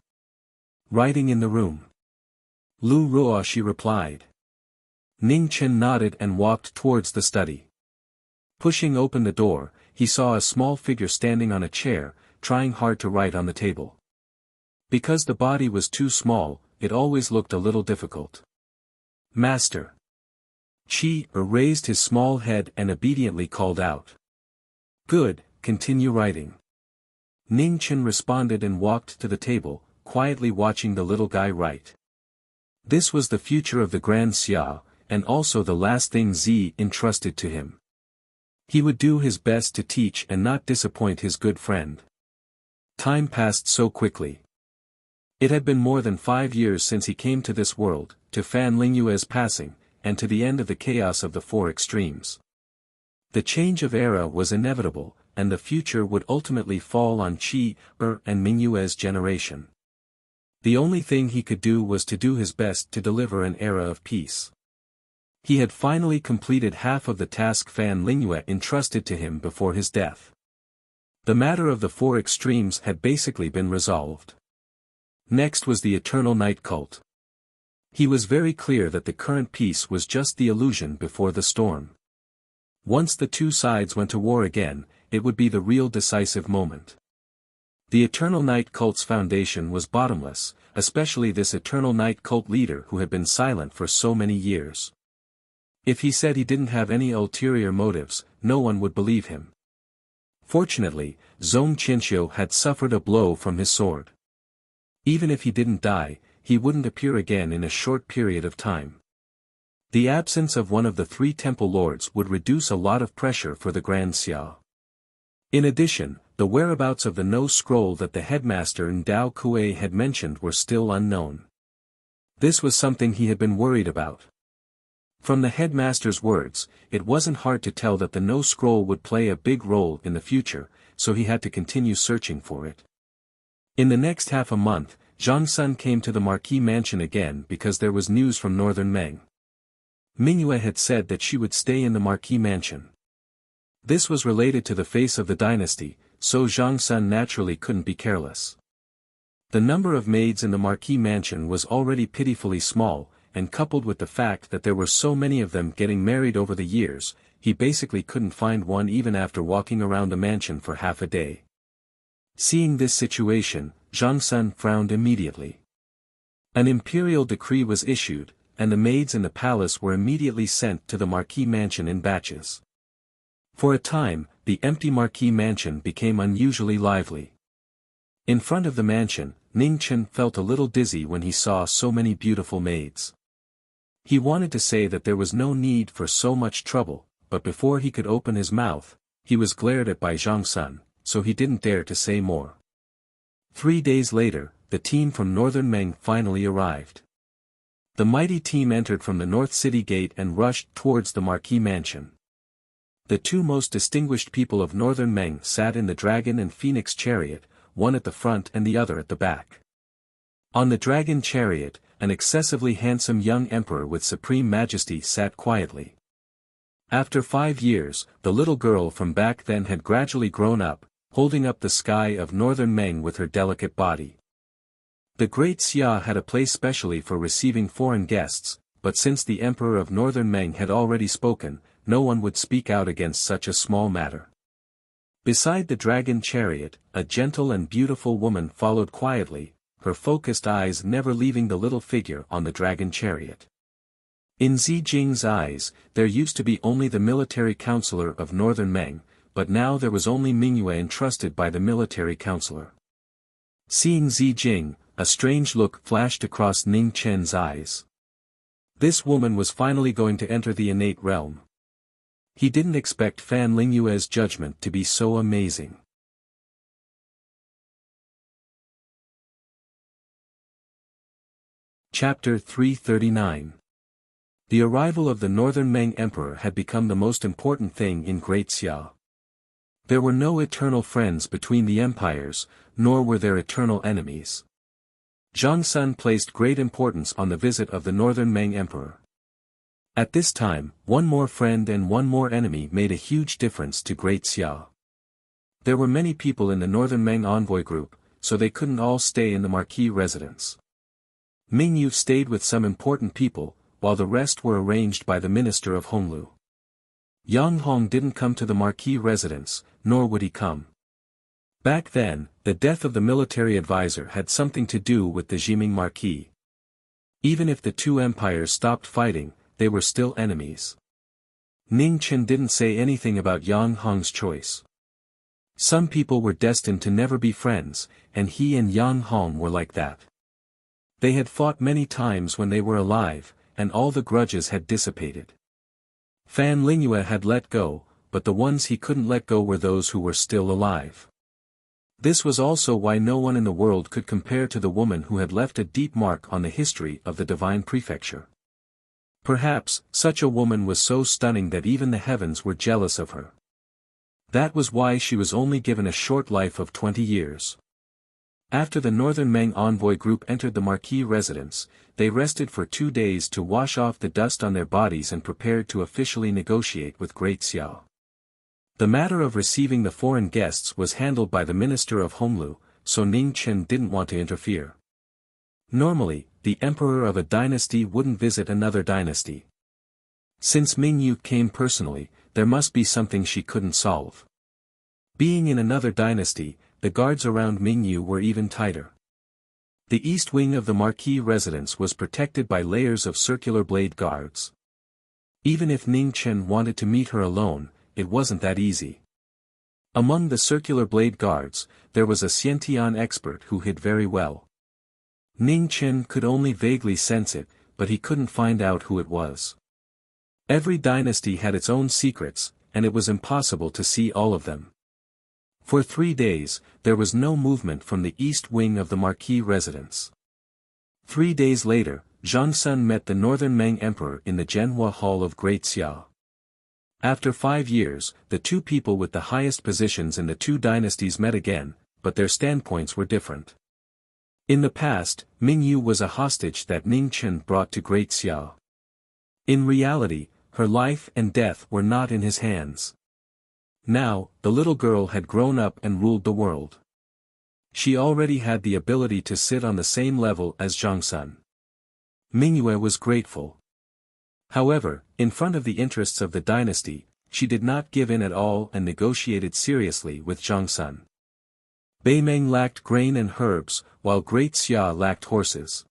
Writing in the room. Ruo Shi replied. Ning Chen nodded and walked towards the study. Pushing open the door, he saw a small figure standing on a chair, trying hard to write on the table. Because the body was too small, it always looked a little difficult. Master. Raised his small head and obediently called out. Good, continue writing. Ning Chen responded and walked to the table, quietly watching the little guy write. This was the future of the Grand Xia, and also the last thing Zi entrusted to him. He would do his best to teach and not disappoint his good friend. Time passed so quickly. It had been more than 5 years since he came to this world, to Fan Lingyue's passing, and to the end of the chaos of the four extremes. The change of era was inevitable, and the future would ultimately fall on and Mingyue's generation. The only thing he could do was to do his best to deliver an era of peace. He had finally completed half of the task Fan Lingyue entrusted to him before his death. The matter of the four extremes had basically been resolved. Next was the Eternal Night Cult. He was very clear that the current peace was just the illusion before the storm. Once the two sides went to war again, it would be the real decisive moment. The Eternal Night Cult's foundation was bottomless, especially this Eternal Night Cult leader who had been silent for so many years. If he said he didn't have any ulterior motives, no one would believe him. Fortunately, Zhong Qianxiu had suffered a blow from his sword. Even if he didn't die, he wouldn't appear again in a short period of time. The absence of one of the 3 temple lords would reduce a lot of pressure for the Grand Xia. In addition, the whereabouts of the no scroll that the headmaster in Dao Kuei had mentioned were still unknown. This was something he had been worried about. From the headmaster's words, it wasn't hard to tell that the no scroll would play a big role in the future, so he had to continue searching for it. In the next half a month, Zhang Sun came to the Marquis mansion again because there was news from northern Meng. Mingyue had said that she would stay in the Marquis mansion. This was related to the face of the dynasty, so Zhang Sun naturally couldn't be careless. The number of maids in the Marquis mansion was already pitifully small, and coupled with the fact that there were so many of them getting married over the years, he basically couldn't find one even after walking around the mansion for half a day. Seeing this situation, Zhang Sun frowned immediately. An imperial decree was issued, and the maids in the palace were immediately sent to the Marquis mansion in batches. For a time, the empty Marquis mansion became unusually lively. In front of the mansion, Ning Chen felt a little dizzy when he saw so many beautiful maids. He wanted to say that there was no need for so much trouble, but before he could open his mouth, he was glared at by Zhang Sun, so he didn't dare to say more. 3 days later, the team from Northern Meng finally arrived. The mighty team entered from the North City Gate and rushed towards the Marquis mansion. The 2 most distinguished people of Northern Meng sat in the Dragon and Phoenix chariot, one at the front and the other at the back. On the Dragon chariot, an excessively handsome young emperor with supreme majesty sat quietly. After 5 years, the little girl from back then had gradually grown up, holding up the sky of northern Meng with her delicate body. The Great Xia had a place specially for receiving foreign guests, but since the emperor of northern Meng had already spoken, no one would speak out against such a small matter. Beside the dragon chariot, a gentle and beautiful woman followed quietly, her focused eyes never leaving the little figure on the dragon chariot. In Zijing's eyes, there used to be only the military counselor of northern Meng, but now there was only Mingyue entrusted by the military counselor. Seeing Zijing, a strange look flashed across Ning Chen's eyes. This woman was finally going to enter the innate realm. He didn't expect Fan Lingyue's judgment to be so amazing. Chapter 339. The arrival of the Northern Meng Emperor had become the most important thing in Great Xia. There were no eternal friends between the empires, nor were there eternal enemies. Zhongsun placed great importance on the visit of the Northern Meng Emperor. At this time, one more friend and one more enemy made a huge difference to Great Xia. There were many people in the Northern Meng envoy group, so they couldn't all stay in the Marquis residence. Mingyu stayed with some important people, while the rest were arranged by the minister of Honglu. Yang Hong didn't come to the Marquis residence, nor would he come. Back then, the death of the military advisor had something to do with the Jiming Marquis. Even if the two empires stopped fighting, they were still enemies. Ning Chen didn't say anything about Yang Hong's choice. Some people were destined to never be friends, and he and Yang Hong were like that. They had fought many times when they were alive, and all the grudges had dissipated. Fan Lingyue had let go, but the ones he couldn't let go were those who were still alive. This was also why no one in the world could compare to the woman who had left a deep mark on the history of the divine prefecture. Perhaps, such a woman was so stunning that even the heavens were jealous of her. That was why she was only given a short life of 20 years. After the Northern Meng envoy group entered the Marquis residence, they rested for 2 days to wash off the dust on their bodies and prepared to officially negotiate with Great Xia. The matter of receiving the foreign guests was handled by the minister of Honglu, so Ning Chen didn't want to interfere. Normally, the emperor of a dynasty wouldn't visit another dynasty. Since Mingyu came personally, there must be something she couldn't solve. Being in another dynasty, the guards around Mingyu were even tighter. The east wing of the Marquis residence was protected by layers of circular blade guards. Even if Ning Chen wanted to meet her alone, it wasn't that easy. Among the circular blade guards, there was a Xiantian expert who hid very well. Ning Chen could only vaguely sense it, but he couldn't find out who it was. Every dynasty had its own secrets, and it was impossible to see all of them. For 3 days, there was no movement from the east wing of the Marquis residence. 3 days later, Zhongsun met the Northern Meng Emperor in the Zhenhua Hall of Great Xia. After 5 years, the two people with the highest positions in the two dynasties met again, but their standpoints were different. In the past, Mingyu was a hostage that Ning Chen brought to Great Xia. In reality, her life and death were not in his hands. Now, the little girl had grown up and ruled the world. She already had the ability to sit on the same level as Zhongsun. Mingyue was grateful. However, in front of the interests of the dynasty, she did not give in at all and negotiated seriously with Zhongsun. Beimeng lacked grain and herbs, while Great Xia lacked horses.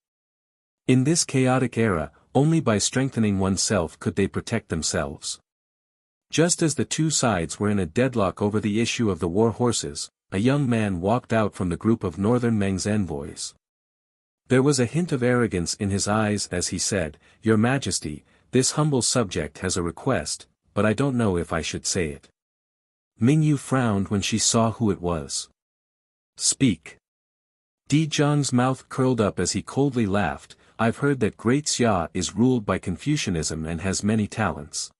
In this chaotic era, only by strengthening oneself could they protect themselves. Just as the two sides were in a deadlock over the issue of the war horses, a young man walked out from the group of Northern Meng's envoys. There was a hint of arrogance in his eyes as he said, "Your Majesty, this humble subject has a request, but I don't know if I should say it." Mingyu frowned when she saw who it was. "Speak." Di Zhang's mouth curled up as he coldly laughed, "I've heard that Great Xia is ruled by Confucianism and has many talents.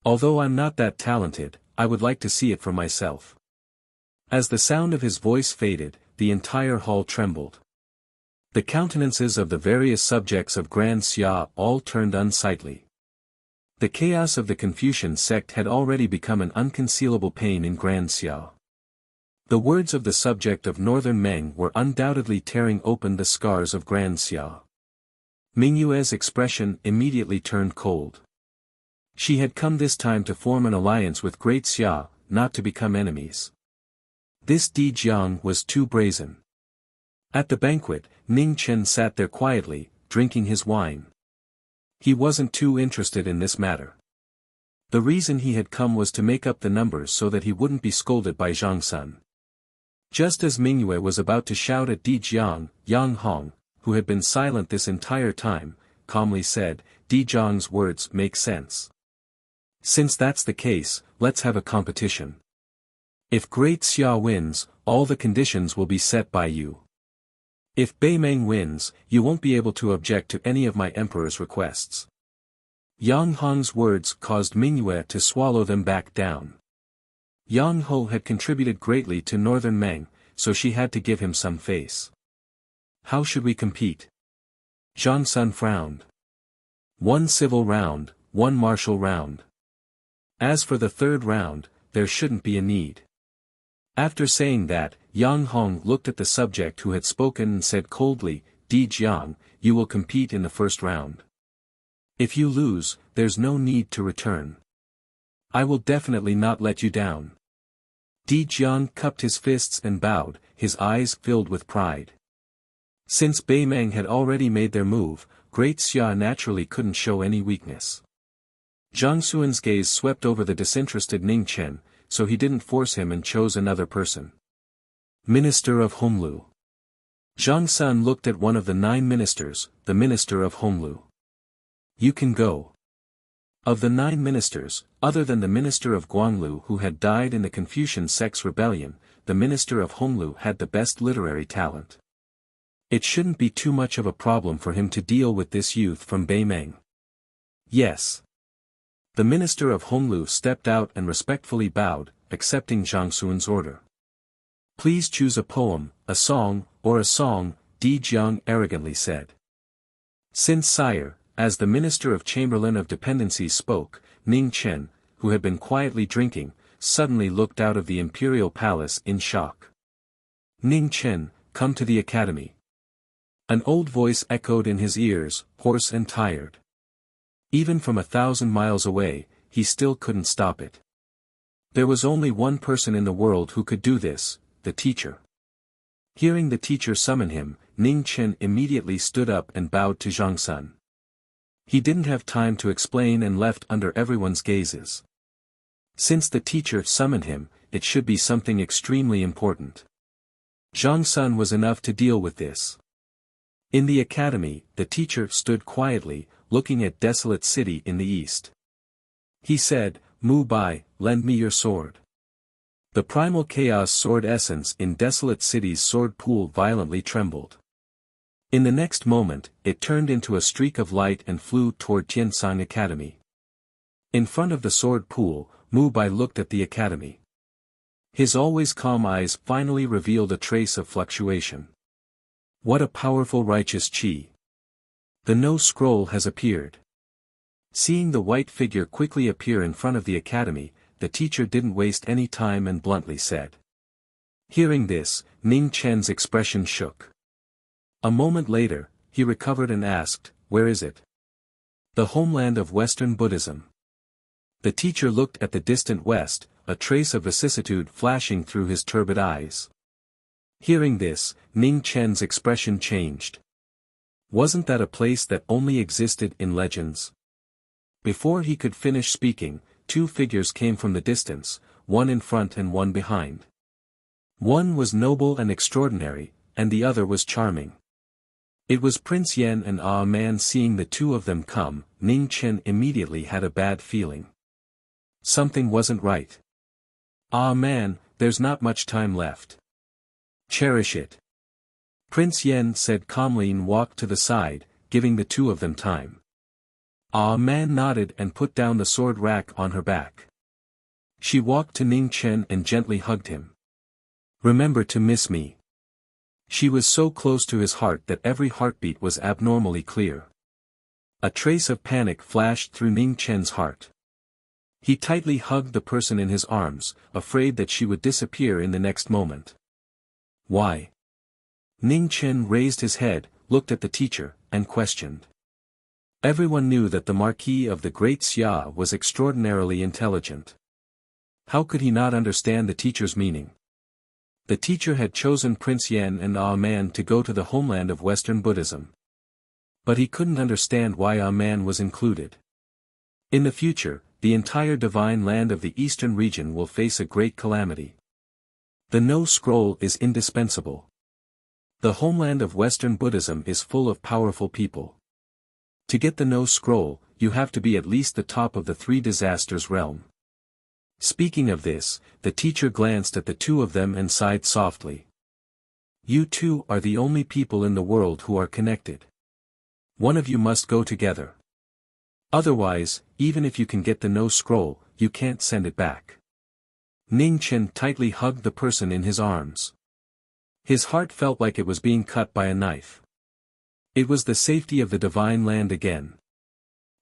Although I'm not that talented, I would like to see it for myself." As the sound of his voice faded, the entire hall trembled. The countenances of the various subjects of Grand Xia all turned unsightly. The chaos of the Confucian sect had already become an unconcealable pain in Grand Xiao. The words of the subject of Northern Meng were undoubtedly tearing open the scars of Grand Xiao. Mingyue's expression immediately turned cold. She had come this time to form an alliance with Great Xia, not to become enemies. This Di Jiang was too brazen. At the banquet, Ning Chen sat there quietly, drinking his wine. He wasn't too interested in this matter. The reason he had come was to make up the numbers so that he wouldn't be scolded by Zhang Sun. Just as Mingyue was about to shout at Di Jiang, Yang Hong, who had been silent this entire time, calmly said, "Di Jiang's words make sense. Since that's the case, let's have a competition. If Great Xia wins, all the conditions will be set by you. If Beimeng wins, you won't be able to object to any of my emperor's requests." Yang Hong's words caused Mingyue to swallow them back down. Yang Ho had contributed greatly to Northern Meng, so she had to give him some face. "How should we compete?" Zhang Sun frowned. "One civil round, one martial round. As for the third round, there shouldn't be a need." After saying that, Yang Hong looked at the subject who had spoken and said coldly, "Di Jiang, you will compete in the first round. If you lose, there's no need to return. I will definitely not let you down." Di Jiang cupped his fists and bowed, his eyes filled with pride. Since Beimeng had already made their move, Great Xia naturally couldn't show any weakness. Zhang Xuan's gaze swept over the disinterested Ning Chen, so he didn't force him and chose another person. Minister of Honglu. Zhang Sun looked at one of the 9 ministers, the Minister of Honglu. "You can go." Of the 9 ministers, other than the Minister of Guanglu who had died in the Confucian sect's rebellion, the Minister of Honglu had the best literary talent. It shouldn't be too much of a problem for him to deal with this youth from Beimeng. "Yes." The Minister of Honglu stepped out and respectfully bowed, accepting Zhang Xuan's order. "Please choose a poem, a song, or a song," Di Jiang arrogantly said. "Since sire," as the Minister of Chamberlain of Dependencies spoke, Ning Chen, who had been quietly drinking, suddenly looked out of the imperial palace in shock. "Ning Chen, come to the academy." An old voice echoed in his ears, hoarse and tired. Even from 1,000 miles away, he still couldn't stop it. There was only one person in the world who could do this, the teacher. Hearing the teacher summon him, Ning Chen immediately stood up and bowed to Zhang Sun. He didn't have time to explain and left under everyone's gazes. Since the teacher summoned him, it should be something extremely important. Zhang Sun was enough to deal with this. In the academy, the teacher stood quietly, looking at desolate city in the east. He said, "Mu Bai, lend me your sword." The primal chaos sword essence in desolate city's sword pool violently trembled. In the next moment, it turned into a streak of light and flew toward Tiansang Academy. In front of the sword pool, Mu Bai looked at the academy. His always calm eyes finally revealed a trace of fluctuation. What a powerful righteous chi! The no scroll has appeared. Seeing the white figure quickly appear in front of the academy, the teacher didn't waste any time and bluntly said. Hearing this, Ning Chen's expression shook. A moment later, he recovered and asked, "Where is it?" "The homeland of Western Buddhism." The teacher looked at the distant west, a trace of vicissitude flashing through his turbid eyes. Hearing this, Ning Chen's expression changed. Wasn't that a place that only existed in legends? Before he could finish speaking, 2 figures came from the distance, one in front and one behind. One was noble and extraordinary, and the other was charming. It was Prince Yan and Ah Man. Seeing the 2 of them come, Ning Chen immediately had a bad feeling. Something wasn't right. "Ah Man, there's not much time left. Cherish it." Prince Yan said calmly and walked to the side, giving the 2 of them time. Ah Man nodded and put down the sword rack on her back. She walked to Ning Chen and gently hugged him. "Remember to miss me." She was so close to his heart that every heartbeat was abnormally clear. A trace of panic flashed through Ning Chen's heart. He tightly hugged the person in his arms, afraid that she would disappear in the next moment. Why? Ning Chen raised his head, looked at the teacher, and questioned. Everyone knew that the Marquis of the Great Xia was extraordinarily intelligent. How could he not understand the teacher's meaning? The teacher had chosen Prince Yan and Ah Man to go to the homeland of Western Buddhism. But he couldn't understand why Ah Man was included. In the future, the entire divine land of the eastern region will face a great calamity. The No Scroll is indispensable. The homeland of Western Buddhism is full of powerful people. To get the No Scroll, you have to be at least the top of the three disasters realm. Speaking of this, the teacher glanced at the two of them and sighed softly. You two are the only people in the world who are connected. One of you must go together. Otherwise, even if you can get the No Scroll, you can't send it back. Ning Chen tightly hugged the person in his arms. His heart felt like it was being cut by a knife. It was the safety of the divine land again.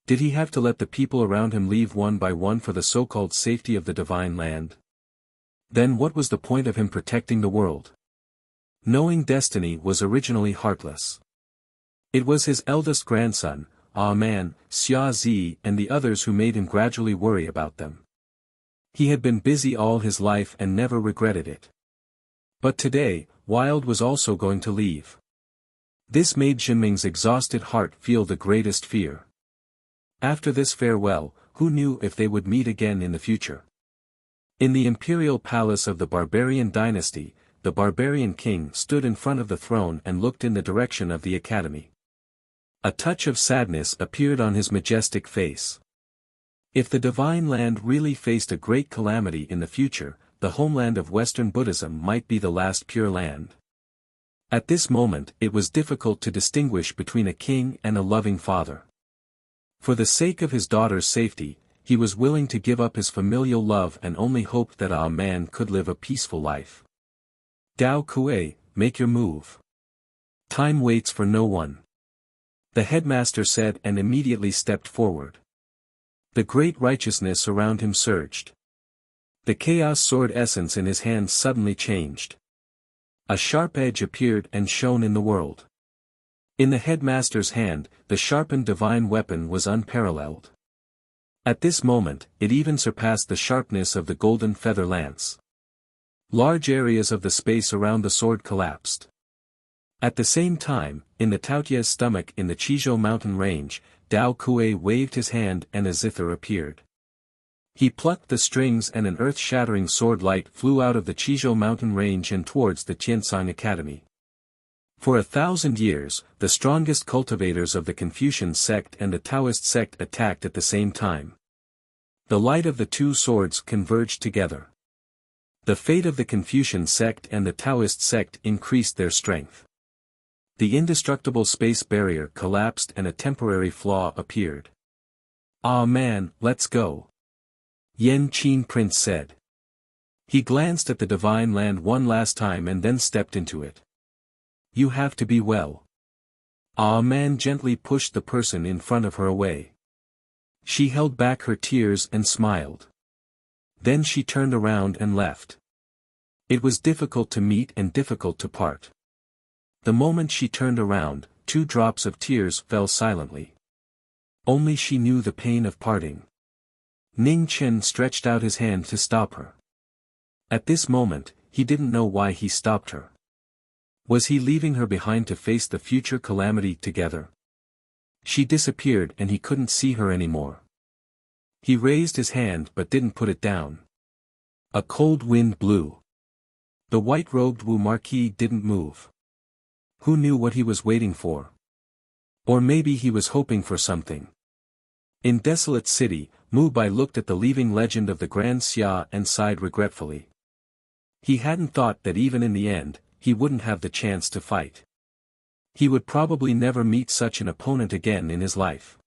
Did he have to let the people around him leave one by one for the so-called safety of the divine land? Then what was the point of him protecting the world? Knowing destiny was originally heartless. It was his eldest grandson, Ah Man, Xia Zi and the others who made him gradually worry about them. He had been busy all his life and never regretted it. But today, Wild was also going to leave. This made Jinming's exhausted heart feel the greatest fear. After this farewell, who knew if they would meet again in the future? In the imperial palace of the barbarian dynasty, the barbarian king stood in front of the throne and looked in the direction of the academy. A touch of sadness appeared on his majestic face. If the divine land really faced a great calamity in the future, the homeland of Western Buddhism might be the last pure land. At this moment it was difficult to distinguish between a king and a loving father. For the sake of his daughter's safety, he was willing to give up his familial love and only hoped that Ah Man could live a peaceful life. Dao Kuei, make your move. Time waits for no one. The headmaster said and immediately stepped forward. The great righteousness around him surged. The chaos sword essence in his hand suddenly changed. A sharp edge appeared and shone in the world. In the headmaster's hand, the sharpened divine weapon was unparalleled. At this moment, it even surpassed the sharpness of the golden feather lance. Large areas of the space around the sword collapsed. At the same time, in the Taotia's stomach in the Chizhou mountain range, Dao Kuei waved his hand and a zither appeared. He plucked the strings and an earth-shattering sword light flew out of the Chizhou mountain range and towards the Tiansang Academy. For 1,000 years, the strongest cultivators of the Confucian sect and the Taoist sect attacked at the same time. The light of the two swords converged together. The fate of the Confucian sect and the Taoist sect increased their strength. The indestructible space barrier collapsed and a temporary flaw appeared. Ah Man, let's go. Yan Qin Prince said. He glanced at the divine land one last time and then stepped into it. You have to be well. Ah Man gently pushed the person in front of her away. She held back her tears and smiled. Then she turned around and left. It was difficult to meet and difficult to part. The moment she turned around, 2 drops of tears fell silently. Only she knew the pain of parting. Ning Chen stretched out his hand to stop her. At this moment, he didn't know why he stopped her. Was he leaving her behind to face the future calamity together? She disappeared and he couldn't see her anymore. He raised his hand but didn't put it down. A cold wind blew. The white-robed Wu Marquis didn't move. Who knew what he was waiting for? Or maybe he was hoping for something. In Desolate City, Mu Bai looked at the leaving legend of the Grand Xia and sighed regretfully. He hadn't thought that even in the end, he wouldn't have the chance to fight. He would probably never meet such an opponent again in his life.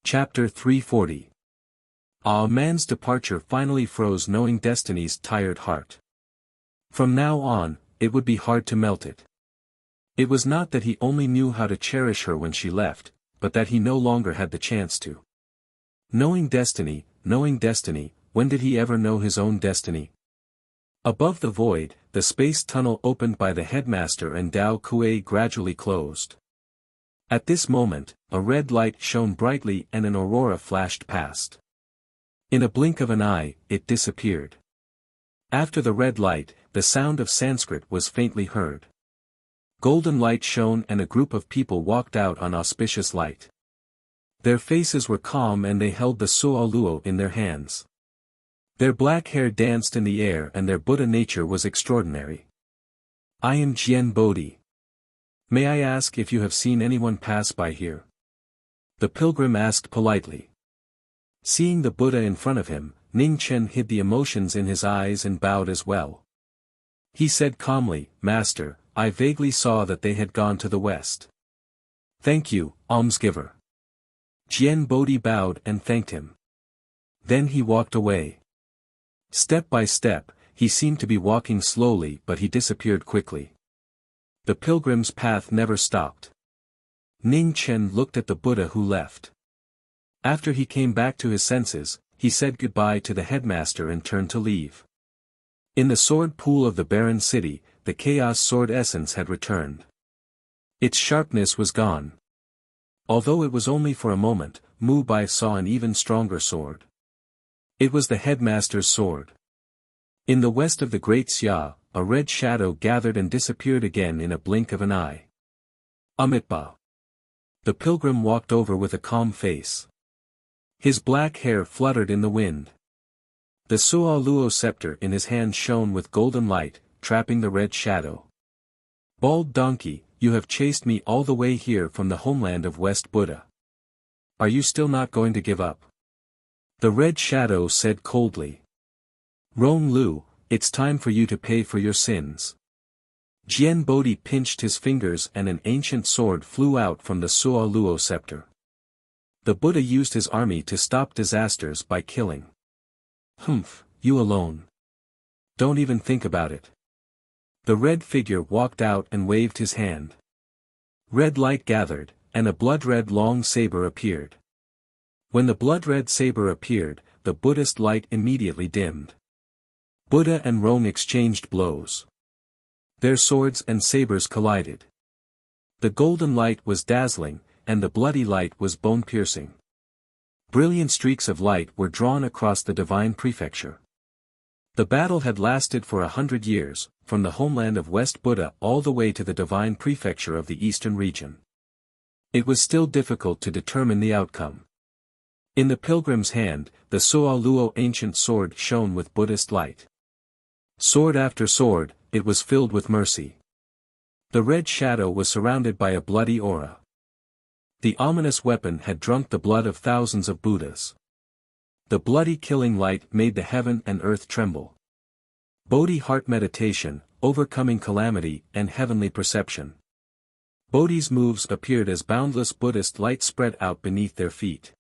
Chapter 340. Ah Man's departure finally froze Knowing Destiny's tired heart. From now on, it would be hard to melt it. It was not that he only knew how to cherish her when she left, but that he no longer had the chance to. Knowing destiny, when did he ever know his own destiny? Above the void, the space tunnel opened by the headmaster and Dao Kuei gradually closed. At this moment, a red light shone brightly and an aurora flashed past. In a blink of an eye, it disappeared. After the red light, the sound of Sanskrit was faintly heard. Golden light shone and a group of people walked out on auspicious light. Their faces were calm and they held the suoluo in their hands. Their black hair danced in the air and their Buddha nature was extraordinary. I am Jian Bodhi. May I ask if you have seen anyone pass by here? The pilgrim asked politely. Seeing the Buddha in front of him, Ning Chen hid the emotions in his eyes and bowed as well. He said calmly, Master, I vaguely saw that they had gone to the west. Thank you, almsgiver. Jian Bodhi bowed and thanked him. Then he walked away. Step by step, he seemed to be walking slowly but he disappeared quickly. The pilgrim's path never stopped. Ning Chen looked at the Buddha who left. After he came back to his senses, he said goodbye to the headmaster and turned to leave. In the sword pool of the barren city, the chaos sword essence had returned. Its sharpness was gone. Although it was only for a moment, Mu Bai saw an even stronger sword. It was the headmaster's sword. In the west of the great Xia, a red shadow gathered and disappeared again in a blink of an eye. Amitba. The pilgrim walked over with a calm face. His black hair fluttered in the wind. The Suoluo scepter in his hand shone with golden light, trapping the red shadow. Bald donkey, you have chased me all the way here from the homeland of West Buddha. Are you still not going to give up? The red shadow said coldly. Rong Lu, it's time for you to pay for your sins. Jian Bodhi pinched his fingers and an ancient sword flew out from the Suoluo scepter. The Buddha used his army to stop disasters by killing. Humph, you alone. Don't even think about it. The red figure walked out and waved his hand. Red light gathered, and a blood-red long saber appeared. When the blood-red saber appeared, the Buddhist light immediately dimmed. Buddha and Rong exchanged blows. Their swords and sabers collided. The golden light was dazzling, and the bloody light was bone-piercing. Brilliant streaks of light were drawn across the divine prefecture. The battle had lasted for 100 years, from the homeland of West Buddha all the way to the divine prefecture of the eastern region. It was still difficult to determine the outcome. In the pilgrim's hand, the Suoluo ancient sword shone with Buddhist light. Sword after sword, it was filled with mercy. The red shadow was surrounded by a bloody aura. The ominous weapon had drunk the blood of thousands of Buddhas. The bloody killing light made the heaven and earth tremble. Bodhi heart meditation, overcoming calamity and heavenly perception. Bodhi's moves appeared as boundless Buddhist light spread out beneath their feet.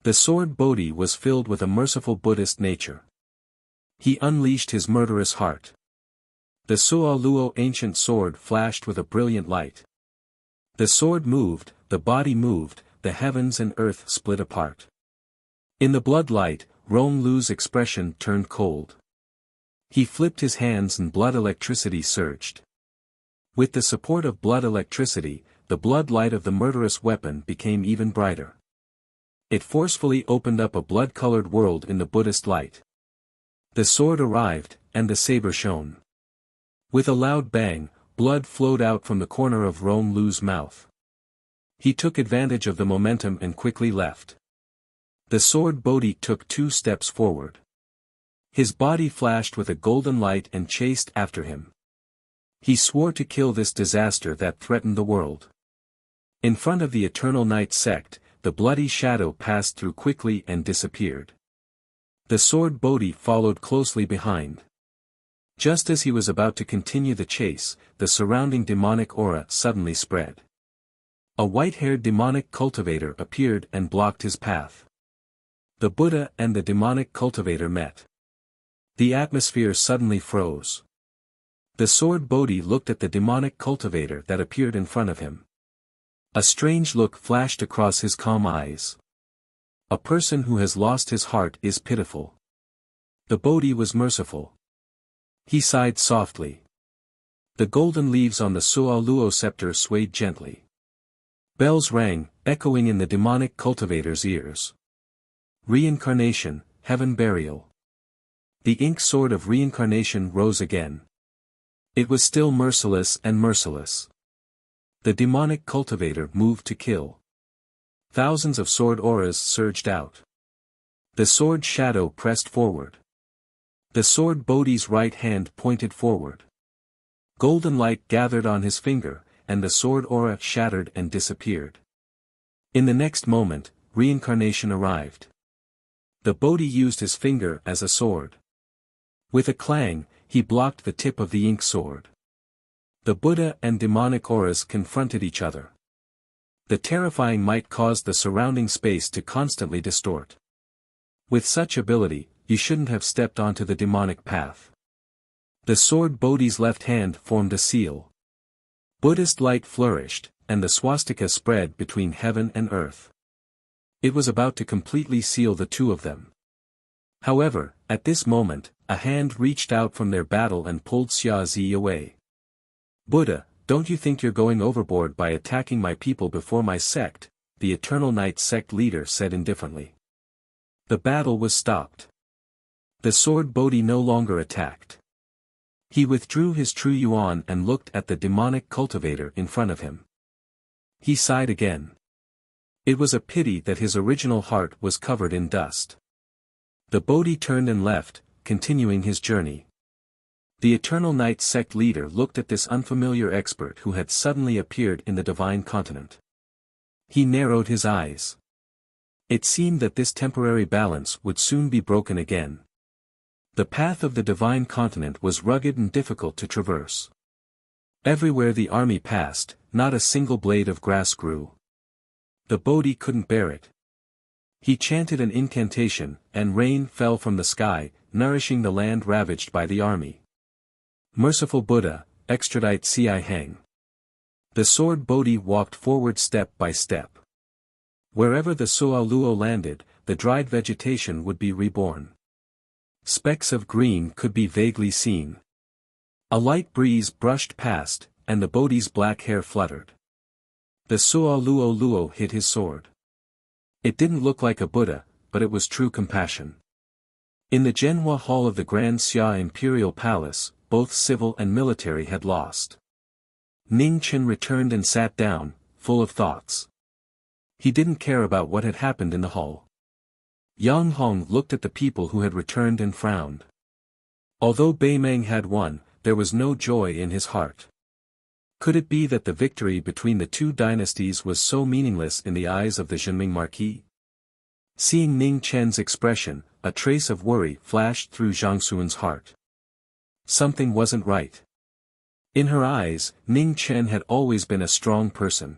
The sword Bodhi was filled with a merciful Buddhist nature. He unleashed his murderous heart. The Suoluo ancient sword flashed with a brilliant light. The sword moved, the body moved, the heavens and earth split apart. In the blood light, Rong Lu's expression turned cold. He flipped his hands and blood electricity surged. With the support of blood electricity, the blood light of the murderous weapon became even brighter. It forcefully opened up a blood-colored world in the Buddhist light. The sword arrived, and the saber shone. With a loud bang, blood flowed out from the corner of Rong Lu's mouth. He took advantage of the momentum and quickly left. The sword Bodhi took 2 steps forward. His body flashed with a golden light and chased after him. He swore to kill this disaster that threatened the world. In front of the Eternal Night sect, the bloody shadow passed through quickly and disappeared. The sword Bodhi followed closely behind. Just as he was about to continue the chase, the surrounding demonic aura suddenly spread. A white-haired demonic cultivator appeared and blocked his path. The Buddha and the demonic cultivator met. The atmosphere suddenly froze. The sword Bodhi looked at the demonic cultivator that appeared in front of him. A strange look flashed across his calm eyes. A person who has lost his heart is pitiful. The Bodhi was merciful. He sighed softly. The golden leaves on the Sualuo scepter swayed gently. Bells rang, echoing in the demonic cultivator's ears. Reincarnation, heaven burial. The ink sword of reincarnation rose again. It was still merciless and merciless. The demonic cultivator moved to kill. Thousands of sword auras surged out. The sword shadow pressed forward. The sword Bodhi's right hand pointed forward. Golden light gathered on his finger, and the sword aura shattered and disappeared. In the next moment, reincarnation arrived. The Bodhi used his finger as a sword. With a clang, he blocked the tip of the ink sword. The Buddha and demonic auras confronted each other. The terrifying might caused the surrounding space to constantly distort. With such ability, you shouldn't have stepped onto the demonic path. The sword Bodhi's left hand formed a seal. Buddhist light flourished, and the swastika spread between heaven and earth. It was about to completely seal the two of them. However, at this moment, a hand reached out from their battle and pulled Xia Zi away. Buddha, don't you think you're going overboard by attacking my people before my sect? The Eternal Night sect leader said indifferently. The battle was stopped. The sword Bodhi no longer attacked. He withdrew his true yuan and looked at the demonic cultivator in front of him. He sighed again. It was a pity that his original heart was covered in dust. The Bodhi turned and left, continuing his journey. The Eternal Night sect leader looked at this unfamiliar expert who had suddenly appeared in the divine continent. He narrowed his eyes. It seemed that this temporary balance would soon be broken again. The path of the divine continent was rugged and difficult to traverse. Everywhere the army passed, not a single blade of grass grew. The Bodhi couldn't bear it. He chanted an incantation, and rain fell from the sky, nourishing the land ravaged by the army. Merciful Buddha, extradite Ci Heng. The sword Bodhi walked forward step by step. Wherever the Sualuo landed, the dried vegetation would be reborn. Specks of green could be vaguely seen. A light breeze brushed past, and the Bodhi's black hair fluttered. The Sualuo hit his sword. It didn't look like a Buddha, but it was true compassion. In the Genhua Hall of the Grand Xia Imperial Palace, both civil and military had lost. Ning Chen returned and sat down, full of thoughts. He didn't care about what had happened in the hall. Yang Hong looked at the people who had returned and frowned. Although Beimeng had won, there was no joy in his heart. Could it be that the victory between the two dynasties was so meaningless in the eyes of the Zhenming Marquis? Seeing Ning Chen's expression, a trace of worry flashed through Zhang Xuan's heart. Something wasn't right. In her eyes, Ning Chen had always been a strong person.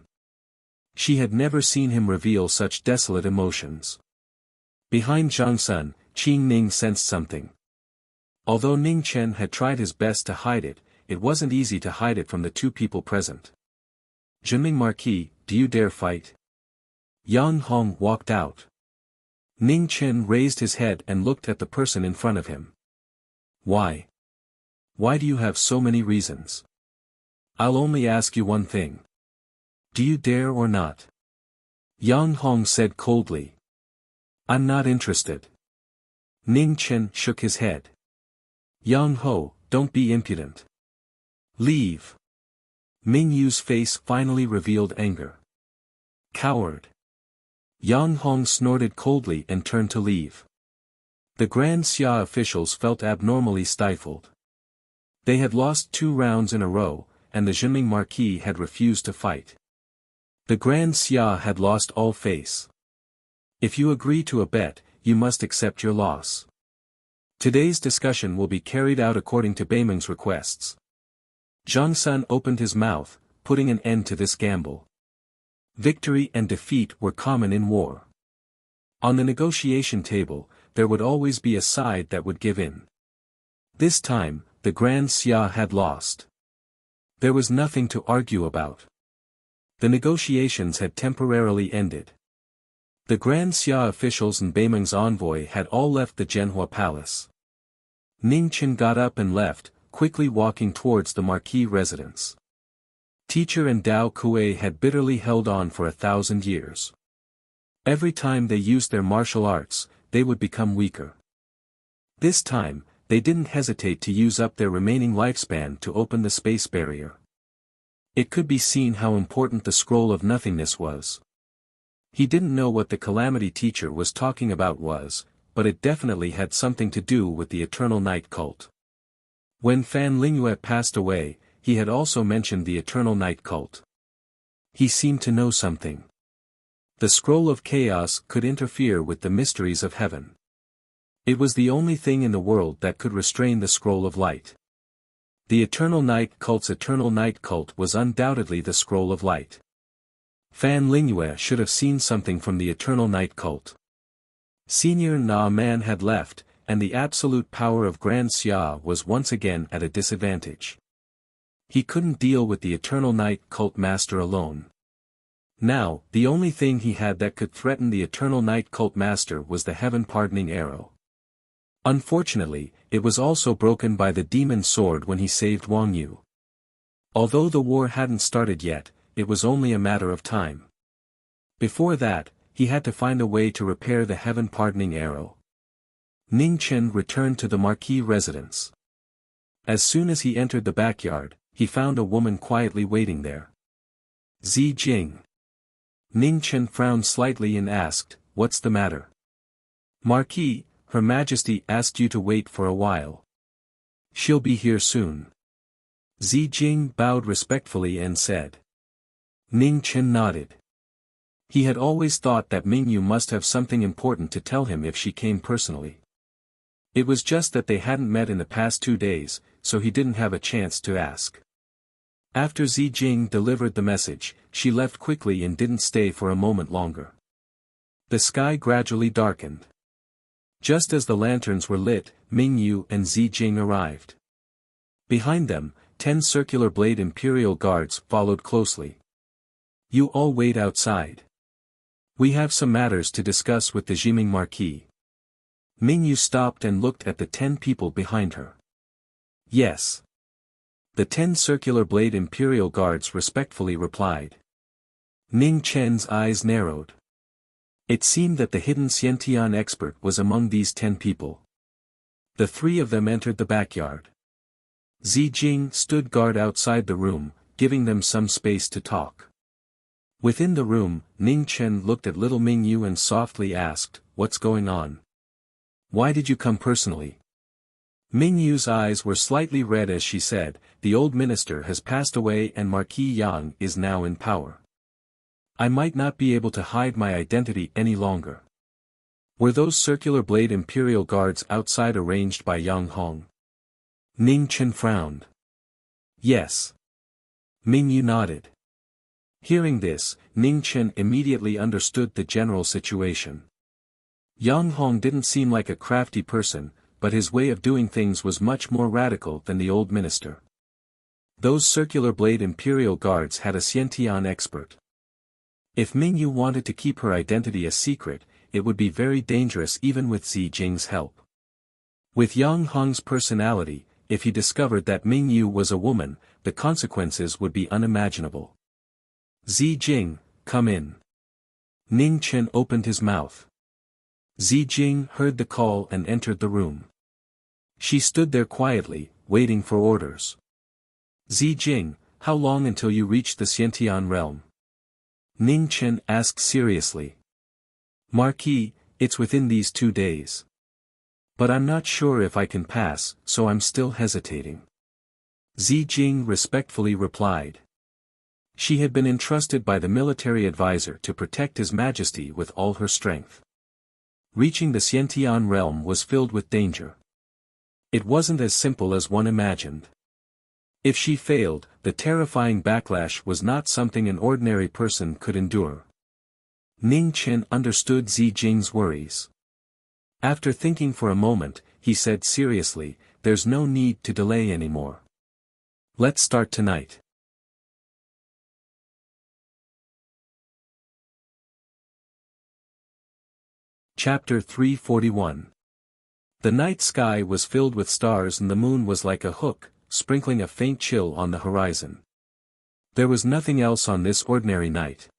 She had never seen him reveal such desolate emotions. Behind Zhang Sun, Qing Ning sensed something. Although Ning Chen had tried his best to hide it, it wasn't easy to hide it from the two people present. Zhenming Marquis, do you dare fight? Yang Hong walked out. Ning Chen raised his head and looked at the person in front of him. Why? Why do you have so many reasons? I'll only ask you one thing. Do you dare or not? Yang Hong said coldly. I'm not interested. Ning Chen shook his head. Yang Ho, don't be impudent. Leave. Ming Yu's face finally revealed anger. Coward. Yang Hong snorted coldly and turned to leave. The Grand Xia officials felt abnormally stifled. They had lost 2 rounds in a row, and the Zhenming Marquis had refused to fight. The Grand Xia had lost all face. If you agree to a bet, you must accept your loss. Today's discussion will be carried out according to Beimeng's requests. Zhang Sun opened his mouth, putting an end to this gamble. Victory and defeat were common in war. On the negotiation table, there would always be a side that would give in. This time, the Grand Xia had lost. There was nothing to argue about. The negotiations had temporarily ended. The Grand Xia officials and Beimeng's envoy had all left the Zhenhua palace. Ning Chen got up and left, quickly walking towards the Marquis residence. Teacher and Dao Kuei had bitterly held on for 1,000 years. Every time they used their martial arts, they would become weaker. This time, they didn't hesitate to use up their remaining lifespan to open the space barrier. It could be seen how important the scroll of nothingness was. He didn't know what the calamity teacher was talking about was, but it definitely had something to do with the eternal night cult. When Fan Lingyue passed away, he had also mentioned the eternal night cult. He seemed to know something. The scroll of chaos could interfere with the mysteries of heaven. It was the only thing in the world that could restrain the scroll of light. The eternal night cult's eternal night cult was undoubtedly the scroll of light. Fan Lingyue should have seen something from the eternal night cult. Senior Na Man had left, and the absolute power of Grand Xia was once again at a disadvantage. He couldn't deal with the eternal night cult master alone. Now, the only thing he had that could threaten the eternal night cult master was the heaven-pardoning arrow. Unfortunately, it was also broken by the demon sword when he saved Wang Yu. Although the war hadn't started yet, it was only a matter of time. Before that, he had to find a way to repair the heaven-pardoning arrow. Ning Chen returned to the Marquis residence. As soon as he entered the backyard, he found a woman quietly waiting there. Zi Jing. Ning Chen frowned slightly and asked, "What's the matter?" "Marquis, Her Majesty asked you to wait for a while. She'll be here soon." Zi Jing bowed respectfully and said. Ning Chen nodded. He had always thought that Mingyu must have something important to tell him if she came personally. It was just that they hadn't met in the past 2 days, so he didn't have a chance to ask. After Zi Jing delivered the message, she left quickly and didn't stay for a moment longer. The sky gradually darkened. Just as the lanterns were lit, Mingyu and Zi Jing arrived. Behind them, 10 circular blade imperial guards followed closely. "You all wait outside. We have some matters to discuss with the Jiming Marquis." Mingyu stopped and looked at the 10 people behind her. "Yes." The 10 circular blade imperial guards respectfully replied. Ning Chen's eyes narrowed. It seemed that the hidden Xiantian expert was among these 10 people. The 3 of them entered the backyard. Zi Jing stood guard outside the room, giving them some space to talk. Within the room, Ning Chen looked at little Mingyu and softly asked, "What's going on? Why did you come personally?" Mingyu's eyes were slightly red as she said, "The old minister has passed away and Marquis Yang is now in power. I might not be able to hide my identity any longer." Were those circular blade imperial guards outside arranged by Yang Hong? Ning Chen frowned. "Yes." Mingyu nodded. Hearing this, Ning Chen immediately understood the general situation. Yang Hong didn't seem like a crafty person, but his way of doing things was much more radical than the old minister. Those circular blade imperial guards had a Xiantian expert. If Mingyu wanted to keep her identity a secret, it would be very dangerous even with Zi Jing's help. With Yang Hong's personality, if he discovered that Mingyu was a woman, the consequences would be unimaginable. "Zi Jing, come in." Ning Chen opened his mouth. Zi Jing heard the call and entered the room. She stood there quietly, waiting for orders. "Zi Jing, how long until you reach the Xiantian realm?" Ning Chen asked seriously. "Marquis, it's within these 2 days. But I'm not sure if I can pass, so I'm still hesitating." Zi Jing respectfully replied. She had been entrusted by the military advisor to protect His Majesty with all her strength. Reaching the Xiantian realm was filled with danger. It wasn't as simple as one imagined. If she failed, the terrifying backlash was not something an ordinary person could endure. Ning Chen understood Zi Jing's worries. After thinking for a moment, he said seriously, there's no need to delay anymore. Let's start tonight. Chapter 341. The night sky was filled with stars and the moon was like a hook, sprinkling a faint chill on the horizon. There was nothing else on this ordinary night.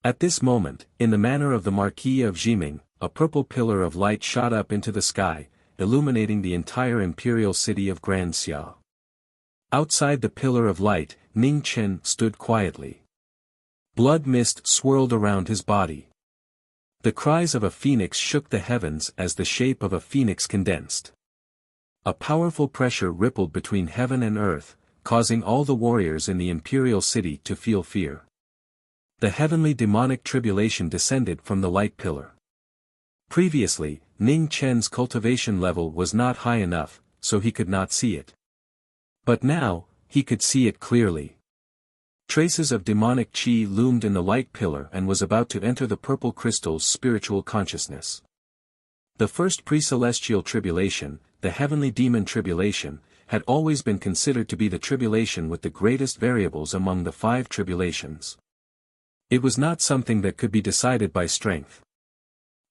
At this moment, in the manner of the Marquis of Jiming, a purple pillar of light shot up into the sky, illuminating the entire imperial city of Grand Xia. Outside the pillar of light, Ning Chen stood quietly. Blood mist swirled around his body. The cries of a phoenix shook the heavens as the shape of a phoenix condensed. A powerful pressure rippled between heaven and earth, causing all the warriors in the imperial city to feel fear. The heavenly demonic tribulation descended from the light pillar. Previously, Ning Chen's cultivation level was not high enough, so he could not see it. But now, he could see it clearly. Traces of demonic chi loomed in the light pillar and was about to enter the purple crystal's spiritual consciousness. The first pre-celestial tribulation, the heavenly demon tribulation, had always been considered to be the tribulation with the greatest variables among the 5 tribulations. It was not something that could be decided by strength.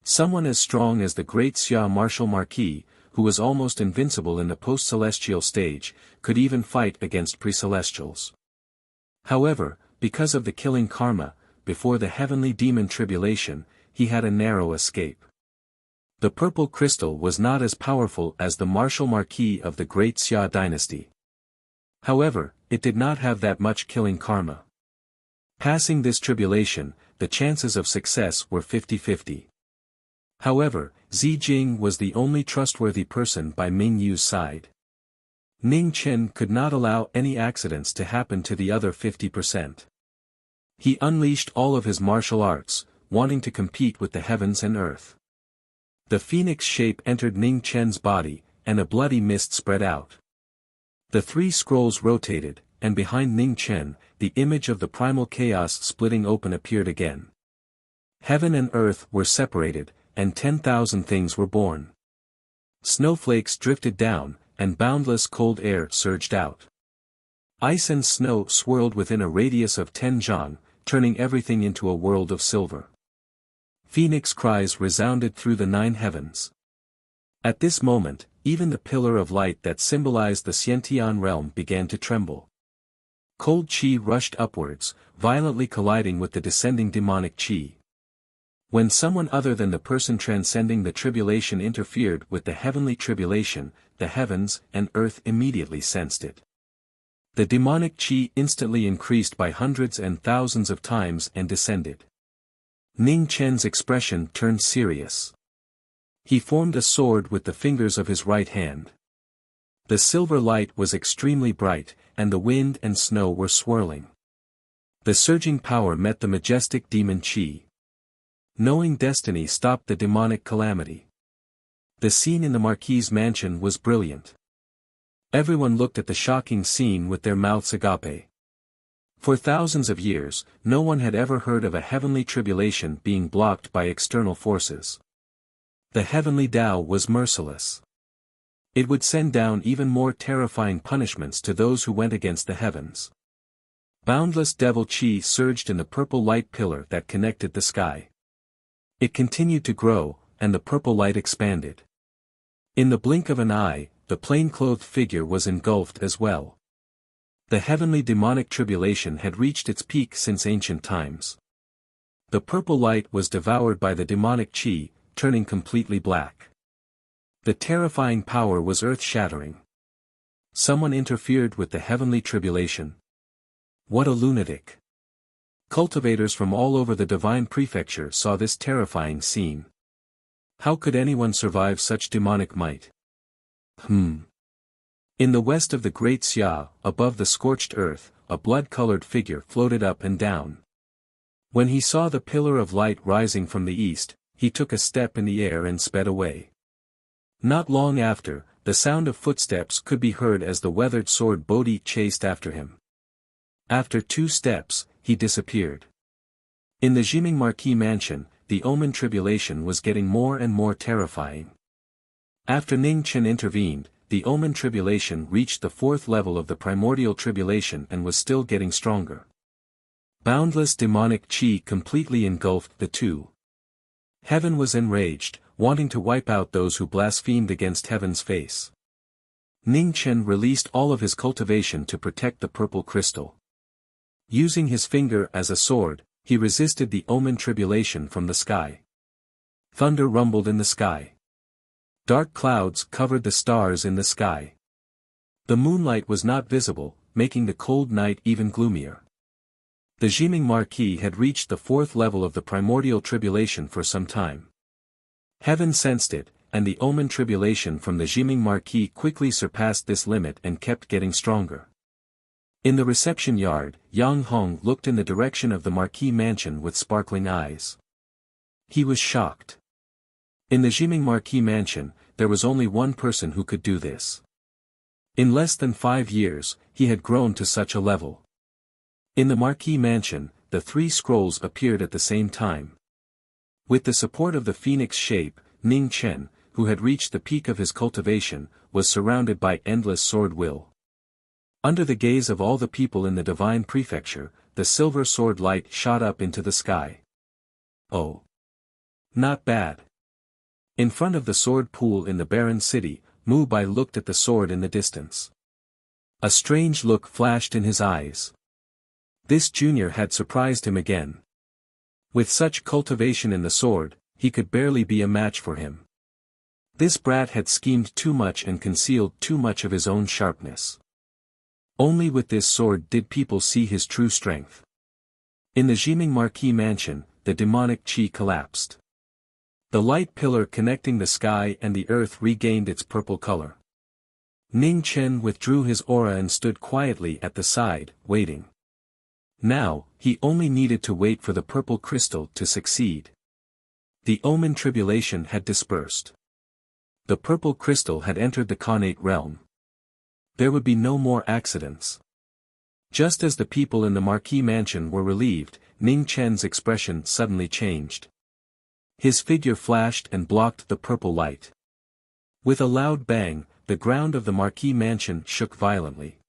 Someone as strong as the great Xia martial Marquis, who was almost invincible in the post-celestial stage, could even fight against pre-celestials. However, because of the killing karma, before the heavenly demon tribulation, he had a narrow escape. The purple crystal was not as powerful as the martial Marquis of the great Xia dynasty. However, it did not have that much killing karma. Passing this tribulation, the chances of success were 50-50. However, Xi Jing was the only trustworthy person by Ming Yu's side. Ning Chen could not allow any accidents to happen to the other 50%. He unleashed all of his martial arts, wanting to compete with the heavens and earth. The phoenix shape entered Ning Chen's body, and a bloody mist spread out. The 3 scrolls rotated, and behind Ning Chen, the image of the primal chaos splitting open appeared again. Heaven and earth were separated, and 10,000 things were born. Snowflakes drifted down, and boundless cold air surged out. Ice and snow swirled within a radius of 10 zhang, turning everything into a world of silver. Phoenix cries resounded through the 9 heavens. At this moment, even the pillar of light that symbolized the Xiantian realm began to tremble. Cold chi rushed upwards, violently colliding with the descending demonic chi. When someone other than the person transcending the tribulation interfered with the heavenly tribulation, the heavens and earth immediately sensed it. The demonic chi instantly increased by hundreds and thousands of times and descended. Ning Chen's expression turned serious. He formed a sword with the fingers of his right hand. The silver light was extremely bright, and the wind and snow were swirling. The surging power met the majestic demon chi. Knowing destiny stopped the demonic calamity. The scene in the Marquis' mansion was brilliant. Everyone looked at the shocking scene with their mouths agape. For thousands of years, no one had ever heard of a heavenly tribulation being blocked by external forces. The heavenly Tao was merciless. It would send down even more terrifying punishments to those who went against the heavens. Boundless devil chi surged in the purple light pillar that connected the sky. It continued to grow, and the purple light expanded. In the blink of an eye, the plain-clothed figure was engulfed as well. The heavenly demonic tribulation had reached its peak since ancient times. The purple light was devoured by the demonic chi, turning completely black. The terrifying power was earth-shattering. Someone interfered with the heavenly tribulation. What a lunatic! Cultivators from all over the divine prefecture saw this terrifying scene. How could anyone survive such demonic might? In the west of the Great Xia, above the scorched earth, a blood-colored figure floated up and down. When he saw the pillar of light rising from the east, he took a step in the air and sped away. Not long after, the sound of footsteps could be heard as the weathered sword Bodhi chased after him. After 2 steps, he disappeared. In the Jiming Marquis mansion, the omen tribulation was getting more and more terrifying. After Ning Chen intervened, the Omen tribulation reached the fourth level of the primordial tribulation and was still getting stronger. Boundless demonic chi completely engulfed the two. Heaven was enraged, wanting to wipe out those who blasphemed against heaven's face. Ning Chen released all of his cultivation to protect the purple crystal. Using his finger as a sword, he resisted the Omen tribulation from the sky. Thunder rumbled in the sky. Dark clouds covered the stars in the sky. The moonlight was not visible, making the cold night even gloomier. The Jiming Marquis had reached the fourth level of the primordial tribulation for some time. Heaven sensed it, and the Omen tribulation from the Jiming Marquis quickly surpassed this limit and kept getting stronger. In the reception yard, Yang Hong looked in the direction of the Marquis mansion with sparkling eyes. He was shocked. In the Jiming Marquis mansion, there was only one person who could do this. In less than 5 years, he had grown to such a level. In the Marquis mansion, the 3 scrolls appeared at the same time. With the support of the phoenix shape, Ning Chen, who had reached the peak of his cultivation, was surrounded by endless sword will. Under the gaze of all the people in the divine prefecture, the silver sword light shot up into the sky. Oh! Not bad. In front of the sword pool in the barren city, Mu Bai looked at the sword in the distance. A strange look flashed in his eyes. This junior had surprised him again. With such cultivation in the sword, he could barely be a match for him. This brat had schemed too much and concealed too much of his own sharpness. Only with this sword did people see his true strength. In the Jiming Marquis mansion, the demonic chi collapsed. The light pillar connecting the sky and the earth regained its purple color. Ning Chen withdrew his aura and stood quietly at the side, waiting. Now, he only needed to wait for the purple crystal to succeed. The Omen tribulation had dispersed. The purple crystal had entered the Khanate realm. There would be no more accidents. Just as the people in the Marquis mansion were relieved, Ning Chen's expression suddenly changed. His figure flashed and blocked the purple light. With a loud bang, the ground of the Marquis mansion shook violently.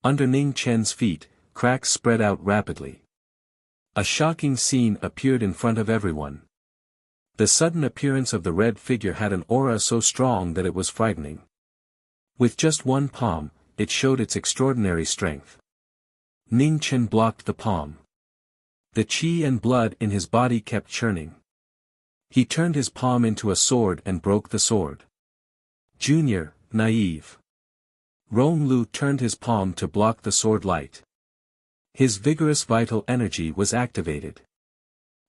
Under Ning Chen's feet, cracks spread out rapidly. A shocking scene appeared in front of everyone. The sudden appearance of the red figure had an aura so strong that it was frightening. With just one palm, it showed its extraordinary strength. Ning Chen blocked the palm. The qi and blood in his body kept churning. He turned his palm into a sword and broke the sword. Junior, naive. Rong Lu turned his palm to block the sword light. His vigorous vital energy was activated.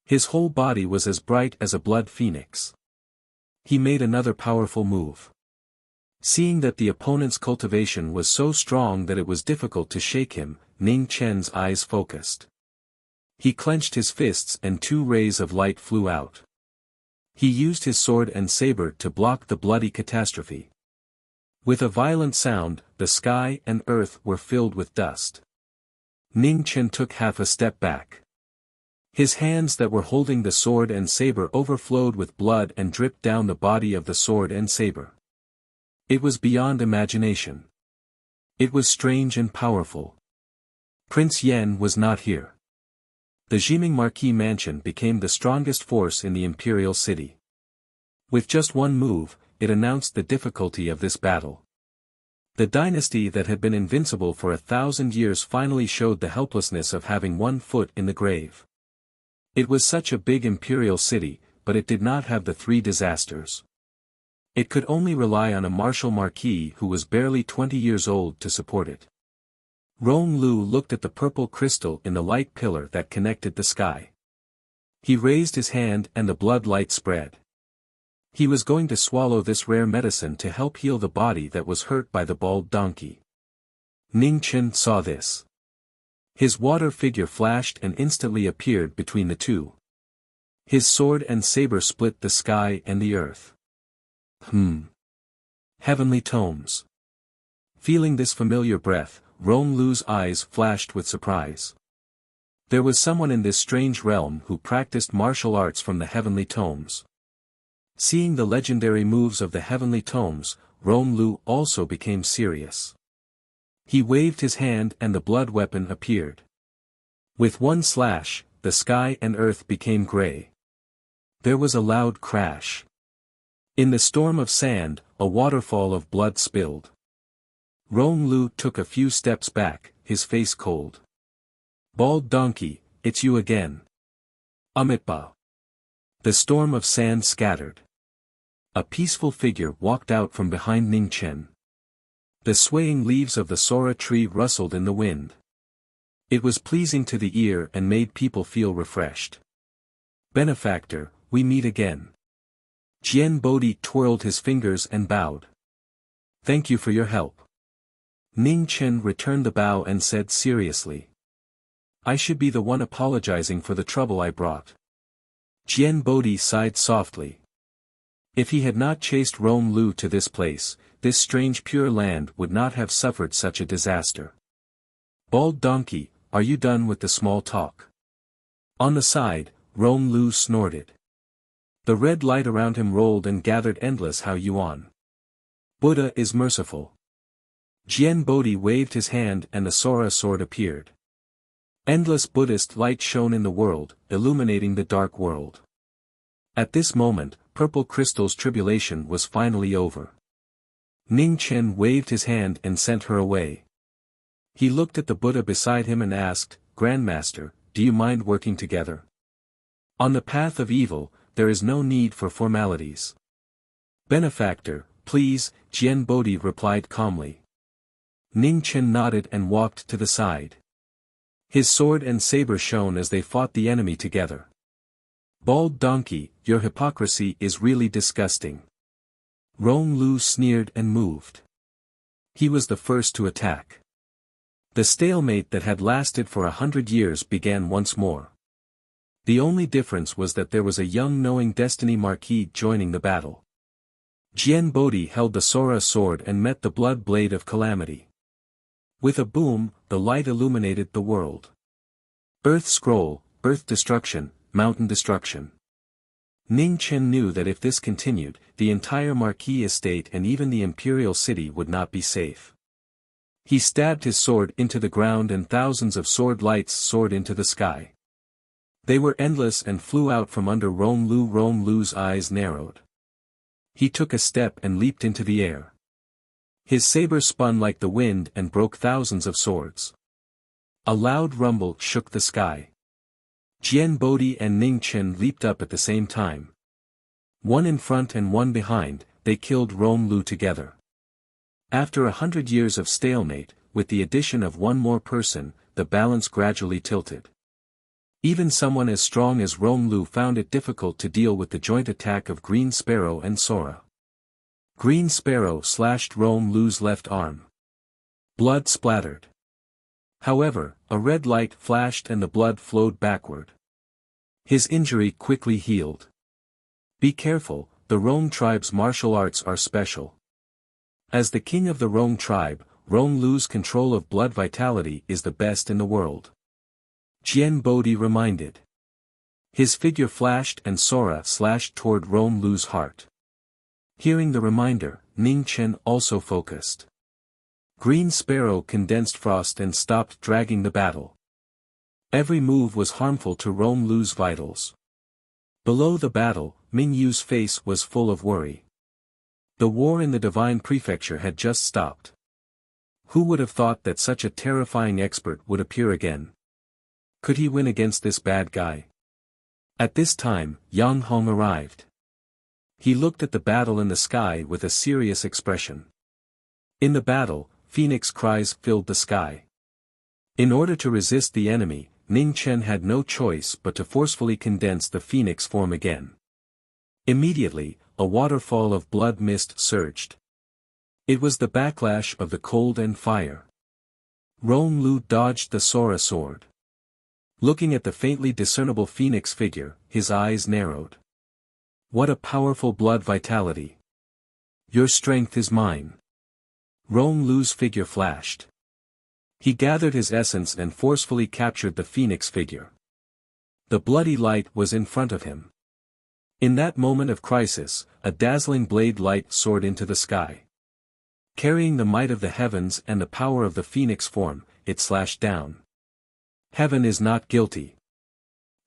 His whole body was as bright as a blood phoenix. He made another powerful move. Seeing that the opponent's cultivation was so strong that it was difficult to shake him, Ning Chen's eyes focused. He clenched his fists and 2 rays of light flew out. He used his sword and saber to block the bloody catastrophe. With a violent sound, the sky and earth were filled with dust. Ning Chen took half a step back. His hands that were holding the sword and saber overflowed with blood and dripped down the body of the sword and saber. It was beyond imagination. It was strange and powerful. Prince Yan was not here. The Jiming Marquis mansion became the strongest force in the imperial city. With just one move, it announced the difficulty of this battle. The dynasty that had been invincible for 1,000 years finally showed the helplessness of having one foot in the grave. It was such a big imperial city, but it did not have the 3 disasters. It could only rely on a martial marquis who was barely 20 years old to support it. Rong Lu looked at the purple crystal in the light pillar that connected the sky. He raised his hand and the blood light spread. He was going to swallow this rare medicine to help heal the body that was hurt by the bald donkey. Ning Chen saw this. His water figure flashed and instantly appeared between the two. His sword and saber split the sky and the earth. Heavenly tomes. Feeling this familiar breath, Rong Lu's eyes flashed with surprise. There was someone in this strange realm who practiced martial arts from the heavenly tomes. Seeing the legendary moves of the heavenly tomes, Rong Lu also became serious. He waved his hand and the blood weapon appeared. With one slash, the sky and earth became gray. There was a loud crash. In the storm of sand, a waterfall of blood spilled. Rong Lu took a few steps back, his face cold. "Bald donkey, it's you again." "Amitba." The storm of sand scattered. A peaceful figure walked out from behind Ning Chen. The swaying leaves of the Sora tree rustled in the wind. It was pleasing to the ear and made people feel refreshed. "Benefactor, we meet again." Jian Bodhi twirled his fingers and bowed. "Thank you for your help." Ning Chen returned the bow and said seriously. "I should be the one apologizing for the trouble I brought." Jian Bodhi sighed softly. If he had not chased Rong Lu to this place, this strange pure land would not have suffered such a disaster. "Bald donkey, are you done with the small talk?" On the side, Rong Lu snorted. The red light around him rolled and gathered endless Hao Yuan. "Buddha is merciful." Jian Bodhi waved his hand and the Sora sword appeared. Endless Buddhist light shone in the world, illuminating the dark world. At this moment, Purple Crystal's tribulation was finally over. Ning Chen waved his hand and sent her away. He looked at the Buddha beside him and asked, "Grandmaster, do you mind working together? On the path of evil, there is no need for formalities." "Benefactor, please," Jian Bodhi replied calmly. Ning Chen nodded and walked to the side. His sword and saber shone as they fought the enemy together. "Bald donkey, your hypocrisy is really disgusting." Rong Lu sneered and moved. He was the first to attack. The stalemate that had lasted for 100 years began once more. The only difference was that there was a young knowing destiny Marquis joining the battle. Jian Bodhi held the Sora sword and met the blood blade of calamity. With a boom, the light illuminated the world. Earth scroll, earth destruction, mountain destruction. Ning Chen knew that if this continued, the entire Marquis estate and even the imperial city would not be safe. He stabbed his sword into the ground and thousands of sword lights soared into the sky. They were endless and flew out from under Rong Lu. Rong Lu's eyes narrowed. He took a step and leaped into the air. His saber spun like the wind and broke thousands of swords. A loud rumble shook the sky. Jian Bodhi and Ning Chen leaped up at the same time. One in front and one behind, they killed Rong Lu together. After 100 years of stalemate, with the addition of one more person, the balance gradually tilted. Even someone as strong as Rong Lu found it difficult to deal with the joint attack of Green Sparrow and Sora. Green Sparrow slashed Rong Lu's left arm. Blood splattered. However, a red light flashed and the blood flowed backward. His injury quickly healed. "Be careful, the Rong tribe's martial arts are special." As the king of the Rong tribe, Rong Lu's control of blood vitality is the best in the world. Jian Bodhi reminded. His figure flashed and Sora slashed toward Rong Lu's heart. Hearing the reminder, Ning Chen also focused. Green Sparrow condensed frost and stopped dragging the battle. Every move was harmful to Rong Lu's vitals. Below the battle, Ming Yu's face was full of worry. The war in the Divine Prefecture had just stopped. Who would have thought that such a terrifying expert would appear again? Could he win against this bad guy? At this time, Yang Hong arrived. He looked at the battle in the sky with a serious expression. In the battle, phoenix cries filled the sky. In order to resist the enemy, Ning Chen had no choice but to forcefully condense the phoenix form again. Immediately, a waterfall of blood mist surged. It was the backlash of the cold and fire. Rong Lu dodged the Sora sword. Looking at the faintly discernible phoenix figure, his eyes narrowed. What a powerful blood vitality! Your strength is mine. Rong Lu's figure flashed. He gathered his essence and forcefully captured the phoenix figure. The bloody light was in front of him. In that moment of crisis, a dazzling blade light soared into the sky. Carrying the might of the heavens and the power of the phoenix form, it slashed down. Heaven is not guilty.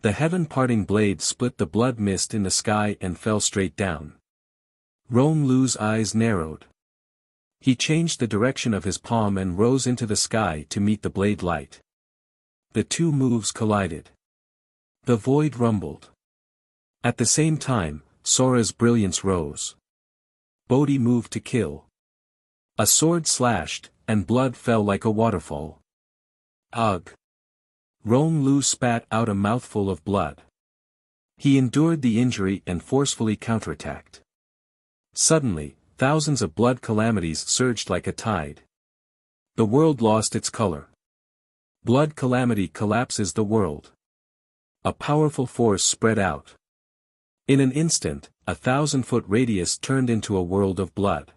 The heaven-parting blade split the blood mist in the sky and fell straight down. Rong Lu's eyes narrowed. He changed the direction of his palm and rose into the sky to meet the blade light. The two moves collided. The void rumbled. At the same time, Sora's brilliance rose. Bodhi moved to kill. A sword slashed, and blood fell like a waterfall. Ugh! Rong Lu spat out a mouthful of blood. He endured the injury and forcefully counterattacked. Suddenly, thousands of blood calamities surged like a tide. The world lost its color. Blood calamity collapses the world. A powerful force spread out. In an instant, a 1,000-foot radius turned into a world of blood.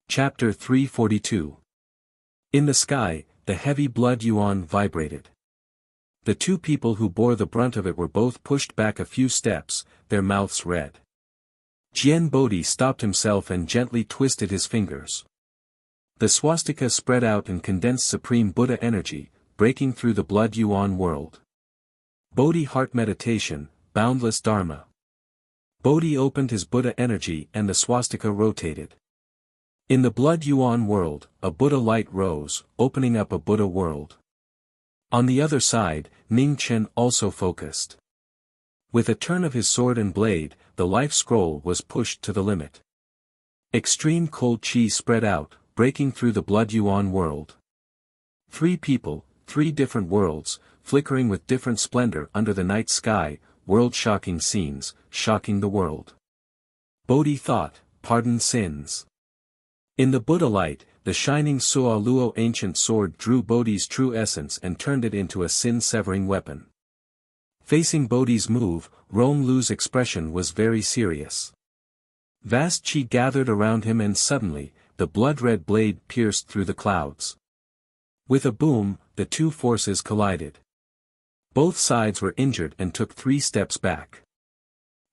Chapter 342. In the sky, the heavy blood yuan vibrated. The two people who bore the brunt of it were both pushed back a few steps, their mouths red. Jian Bodhi stopped himself and gently twisted his fingers. The swastika spread out and condensed supreme Buddha energy, breaking through the blood yuan world. Bodhi heart meditation, boundless Dharma. Bodhi opened his Buddha energy and the swastika rotated. In the blood yuan world, a Buddha light rose, opening up a Buddha world. On the other side, Ning Chen also focused. With a turn of his sword and blade, the life scroll was pushed to the limit. Extreme cold chi spread out, breaking through the blood yuan world. 3 people, 3 different worlds, flickering with different splendor under the night sky, world-shocking scenes, shocking the world. Bodhi thought, pardon sins. In the Buddha light, the shining Suo Luo ancient sword drew Bodhi's true essence and turned it into a sin-severing weapon. Facing Bodhi's move, Rong Lu's expression was very serious. Vast chi gathered around him and suddenly, the blood-red blade pierced through the clouds. With a boom, the two forces collided. Both sides were injured and took 3 steps back.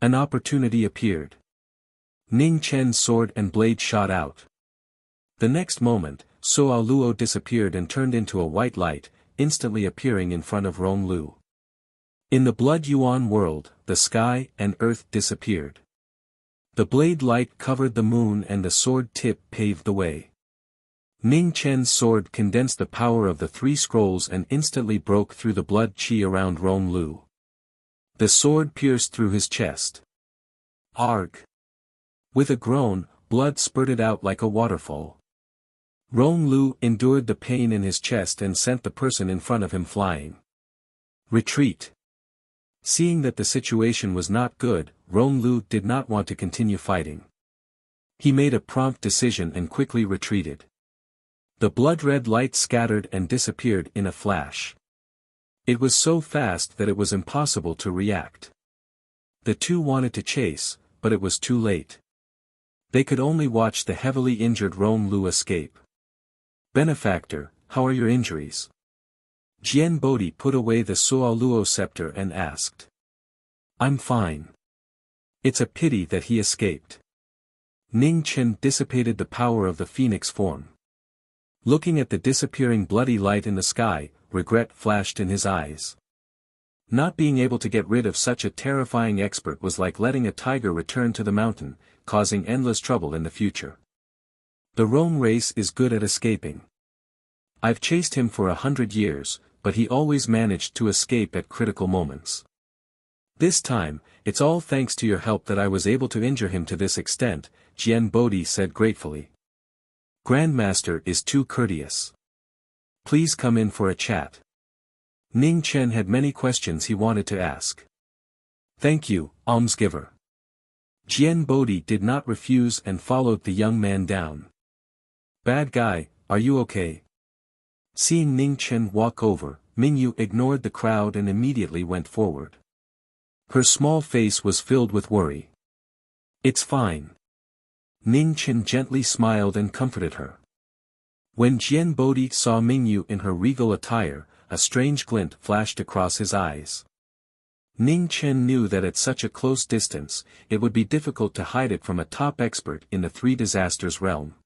An opportunity appeared. Ning Chen's sword and blade shot out. The next moment, Suo Luo disappeared and turned into a white light, instantly appearing in front of Rong Lu. In the blood yuan world, the sky and earth disappeared. The blade light covered the moon and the sword tip paved the way. Ning Chen's sword condensed the power of the 3 scrolls and instantly broke through the blood chi around Rong Lu. The sword pierced through his chest. Arg! With a groan, blood spurted out like a waterfall. Rong Lu endured the pain in his chest and sent the person in front of him flying. Retreat! Seeing that the situation was not good, Rong Lu did not want to continue fighting. He made a prompt decision and quickly retreated. The blood-red light scattered and disappeared in a flash. It was so fast that it was impossible to react. The two wanted to chase, but it was too late. They could only watch the heavily injured Rong Lu escape. Benefactor, how are your injuries? Jian Bodhi put away the Suo Luo scepter and asked. I'm fine. It's a pity that he escaped. Ning Chen dissipated the power of the phoenix form. Looking at the disappearing bloody light in the sky, regret flashed in his eyes. Not being able to get rid of such a terrifying expert was like letting a tiger return to the mountain, causing endless trouble in the future. The Rome race is good at escaping. I've chased him for 100 years, but he always managed to escape at critical moments. This time, it's all thanks to your help that I was able to injure him to this extent, Jian Bodhi said gratefully. Grandmaster is too courteous. Please come in for a chat. Ning Chen had many questions he wanted to ask. Thank you, almsgiver. Jian Bodhi did not refuse and followed the young man down. Bad guy, are you okay? Seeing Ning Chen walk over, Mingyu ignored the crowd and immediately went forward. Her small face was filled with worry. It's fine. Ning Chen gently smiled and comforted her. When Jian Bodhi saw Mingyu in her regal attire, a strange glint flashed across his eyes. Ning Chen knew that at such a close distance, it would be difficult to hide it from a top expert in the three disasters realm.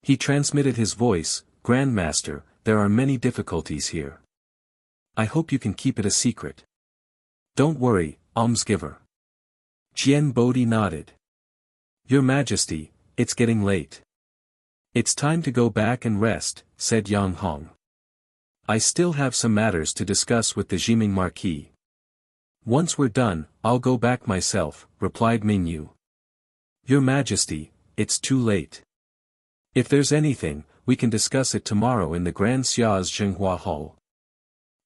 He transmitted his voice, Grandmaster, there are many difficulties here. I hope you can keep it a secret. Don't worry, almsgiver. Jian Bodhi nodded. Your Majesty, it's getting late. It's time to go back and rest, said Yang Hong. I still have some matters to discuss with the Jiming Marquis. Once we're done, I'll go back myself, replied Mingyu. Your Majesty, it's too late. If there's anything, we can discuss it tomorrow in the Grand Xia's Zhenghua Hall.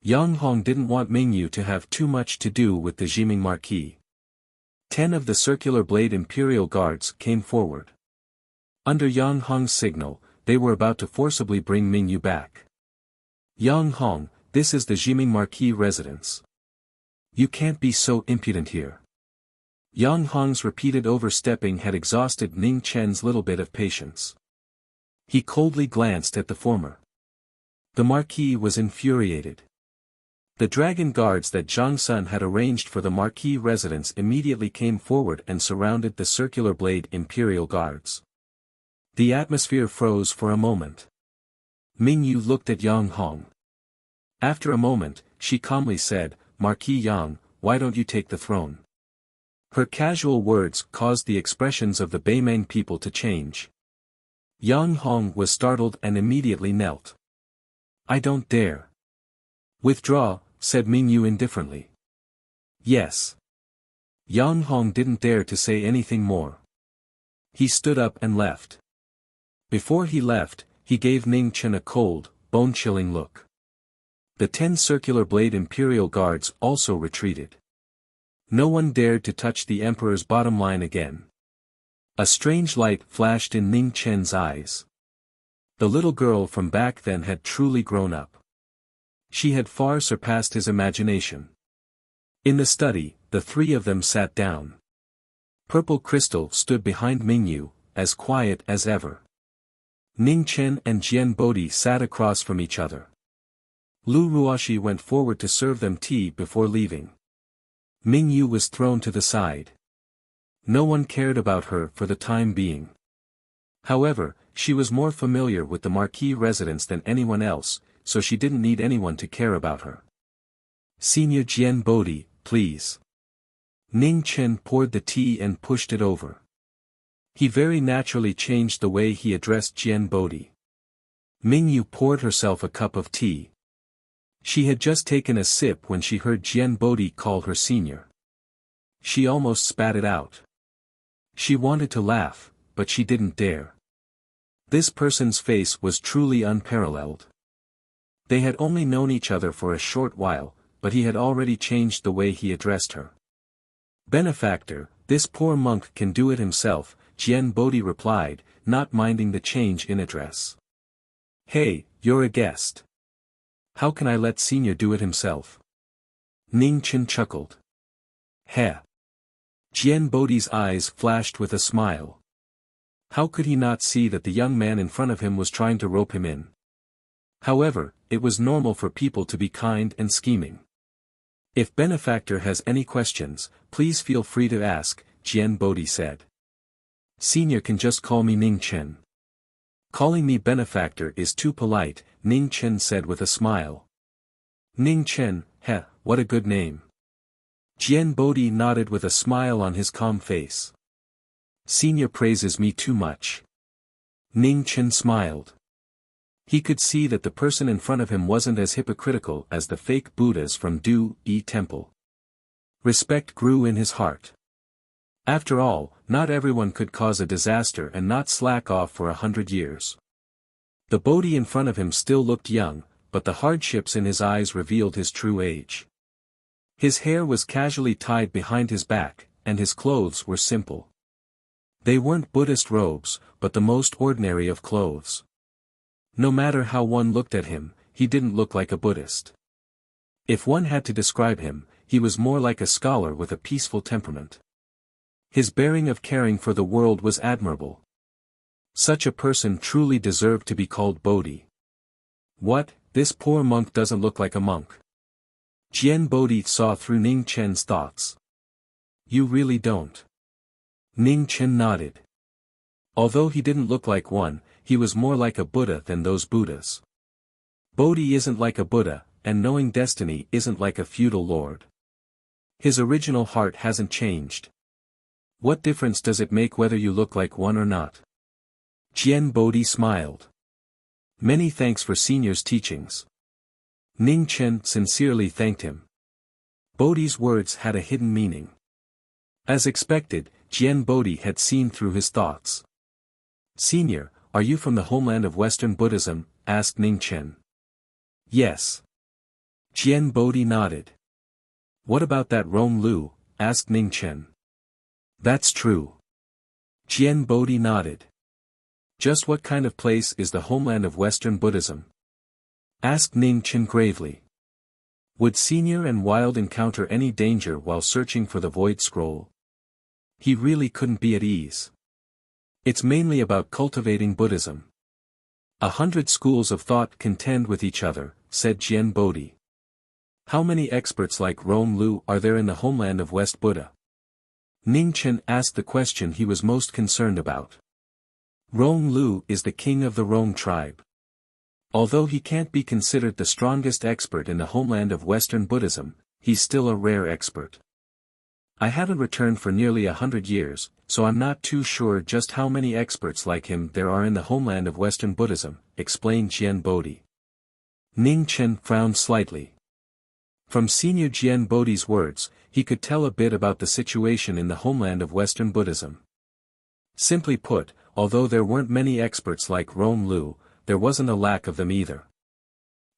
Yang Hong didn't want Mingyu to have too much to do with the Jiming Marquis. 10 of the Circular Blade Imperial Guards came forward. Under Yang Hong's signal, they were about to forcibly bring Mingyu back. Yang Hong, this is the Jiming Marquis residence. You can't be so impudent here. Yang Hong's repeated overstepping had exhausted Ning Chen's little bit of patience. He coldly glanced at the former. The Marquis was infuriated. The dragon guards that Zhang Sun had arranged for the Marquis residence immediately came forward and surrounded the Circular Blade Imperial Guards. The atmosphere froze for a moment. Mingyu looked at Yang Hong. After a moment, she calmly said, Marquis Yang, why don't you take the throne? Her casual words caused the expressions of the Beimeng people to change. Yang Hong was startled and immediately knelt. I don't dare. Withdraw, said Mingyu indifferently. Yes. Yang Hong didn't dare to say anything more. He stood up and left. Before he left, he gave Ning Chen a cold, bone-chilling look. The 10 Circular Blade Imperial Guards also retreated. No one dared to touch the Emperor's bottom line again. A strange light flashed in Ning Chen's eyes. The little girl from back then had truly grown up. She had far surpassed his imagination. In the study, the three of them sat down. Purple Crystal stood behind Mingyu, as quiet as ever. Ning Chen and Jian Bodhi sat across from each other. Lu Ruoxi went forward to serve them tea before leaving. Mingyu was thrown to the side. No one cared about her for the time being. However, she was more familiar with the Marquis residence than anyone else, so she didn't need anyone to care about her. Senior Jian Bodhi, please. Ning Chen poured the tea and pushed it over. He very naturally changed the way he addressed Jian Bodhi. Mingyu poured herself a cup of tea. She had just taken a sip when she heard Jian Bodhi call her senior. She almost spat it out. She wanted to laugh, but she didn't dare. This person's face was truly unparalleled. They had only known each other for a short while, but he had already changed the way he addressed her. Benefactor, this poor monk can do it himself, Jian Bodhi replied, not minding the change in address. Hey, you're a guest. How can I let Senior do it himself? Ning Chen chuckled. Heh. Jian Bodhi's eyes flashed with a smile. How could he not see that the young man in front of him was trying to rope him in? However, it was normal for people to be kind and scheming. If Benefactor has any questions, please feel free to ask, Jian Bodhi said. Senior can just call me Ning Chen. Calling me Benefactor is too polite, Ning Chen said with a smile. Ning Chen, heh, what a good name. Jian Bodhi nodded with a smile on his calm face. Senior praises me too much. Ning Chen smiled. He could see that the person in front of him wasn't as hypocritical as the fake Buddhas from Du-Yi Temple. Respect grew in his heart. After all, not everyone could cause a disaster and not slack off for 100 years. The Bodhi in front of him still looked young, but the hardships in his eyes revealed his true age. His hair was casually tied behind his back, and his clothes were simple. They weren't Buddhist robes, but the most ordinary of clothes. No matter how one looked at him, he didn't look like a Buddhist. If one had to describe him, he was more like a scholar with a peaceful temperament. His bearing of caring for the world was admirable. Such a person truly deserved to be called Bodhi. What, this poor monk doesn't look like a monk. Jian Bodhi saw through Ning Chen's thoughts. You really don't. Ning Chen nodded. Although he didn't look like one, he was more like a Buddha than those Buddhas. Bodhi isn't like a Buddha, and knowing destiny isn't like a feudal lord. His original heart hasn't changed. What difference does it make whether you look like one or not? Jian Bodhi smiled. Many thanks for Senior's teachings. Ning Chen sincerely thanked him. Bodhi's words had a hidden meaning. As expected, Jian Bodhi had seen through his thoughts. Senior, are you from the homeland of Western Buddhism? Asked Ning Chen. Yes. Jian Bodhi nodded. What about that Rong Lu? Asked Ning Chen. That's true. Jian Bodhi nodded. Just what kind of place is the homeland of Western Buddhism? Asked Ning Chen gravely. Would Senior and Wild encounter any danger while searching for the Void Scroll? He really couldn't be at ease. It's mainly about cultivating Buddhism. 100 schools of thought contend with each other, said Jian Bodhi. How many experts like Rong Lu are there in the homeland of West Buddha? Ning Chen asked the question he was most concerned about. Rong Lu is the king of the Rong tribe. Although he can't be considered the strongest expert in the homeland of Western Buddhism, he's still a rare expert. I haven't returned for nearly 100 years, so I'm not too sure just how many experts like him there are in the homeland of Western Buddhism, explained Jian Bodhi. Ning Chen frowned slightly. From Senior Jian Bodhi's words, he could tell a bit about the situation in the homeland of Western Buddhism. Simply put, although there weren't many experts like Rong Lu, there wasn't a lack of them either.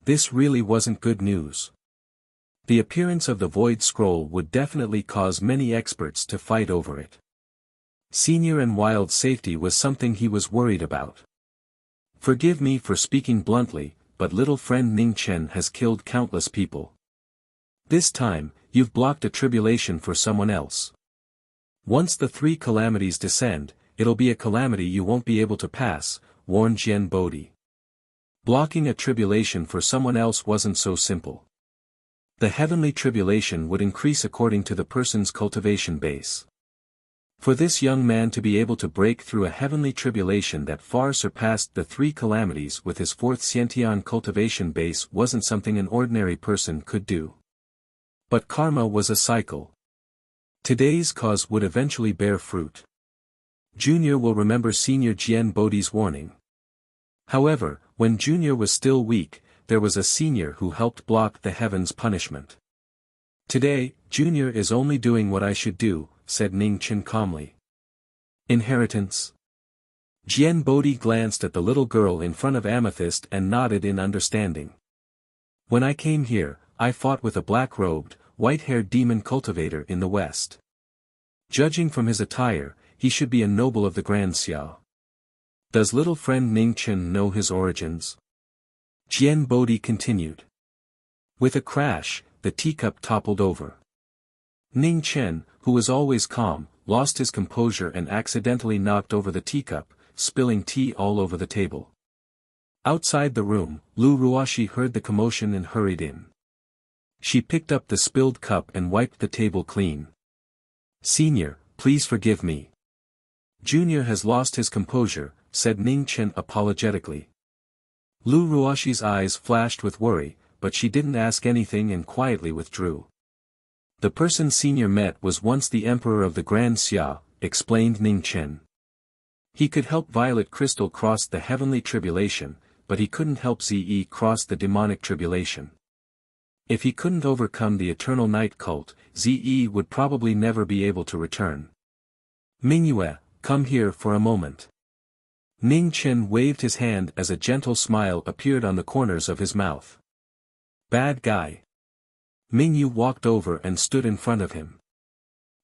This really wasn't good news. The appearance of the Void Scroll would definitely cause many experts to fight over it. Senior and Wild's safety was something he was worried about. Forgive me for speaking bluntly, but little friend Ning Chen has killed countless people. This time, you've blocked a tribulation for someone else. Once the 3 calamities descend, it'll be a calamity you won't be able to pass, warned Jian Bodhi. Blocking a tribulation for someone else wasn't so simple. The heavenly tribulation would increase according to the person's cultivation base. For this young man to be able to break through a heavenly tribulation that far surpassed the 3 calamities with his 4th Xiantian cultivation base wasn't something an ordinary person could do. But karma was a cycle. Today's cause would eventually bear fruit. Junior will remember Senior Jian Bodhi's warning. However, when Junior was still weak, there was a Senior who helped block the heaven's punishment. Today, Junior is only doing what I should do, said Ning Chen calmly. Inheritance? Jian Bodhi glanced at the little girl in front of Amethyst and nodded in understanding. When I came here, I fought with a black-robed, white-haired demon cultivator in the west. Judging from his attire, he should be a noble of the Grand Xiao. Does little friend Ning Chen know his origins? Jian Bodhi continued. With a crash, the teacup toppled over. Ning Chen, who was always calm, lost his composure and accidentally knocked over the teacup, spilling tea all over the table. Outside the room, Lu Ruoxi heard the commotion and hurried in. She picked up the spilled cup and wiped the table clean. Senior, please forgive me. Junior has lost his composure, said Ning Chen apologetically. Lu Ruoxi's eyes flashed with worry, but she didn't ask anything and quietly withdrew. The person Senior met was once the Emperor of the Grand Xia, explained Ning Chen. He could help Violet Crystal cross the heavenly tribulation, but he couldn't help Ze cross the demonic tribulation. If he couldn't overcome the Eternal Night cult, Ze would probably never be able to return. Mingyue, come here for a moment. Ning Chen waved his hand as a gentle smile appeared on the corners of his mouth. Bad guy. Mingyu walked over and stood in front of him.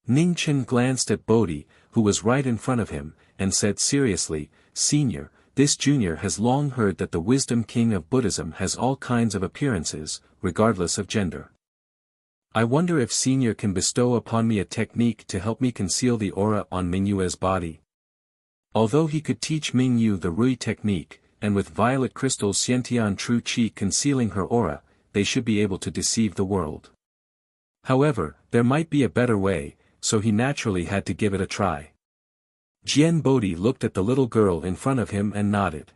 Ning Chen glanced at Bodhi, who was right in front of him, and said seriously, Senior, this junior has long heard that the Wisdom King of Buddhism has all kinds of appearances, regardless of gender. I wonder if Senior can bestow upon me a technique to help me conceal the aura on Mingyue's body. Although he could teach Mingyu the Rui technique, and with Violet Crystal's Xiantian True Qi concealing her aura, they should be able to deceive the world. However, there might be a better way, so he naturally had to give it a try. Jian Bodhi looked at the little girl in front of him and nodded.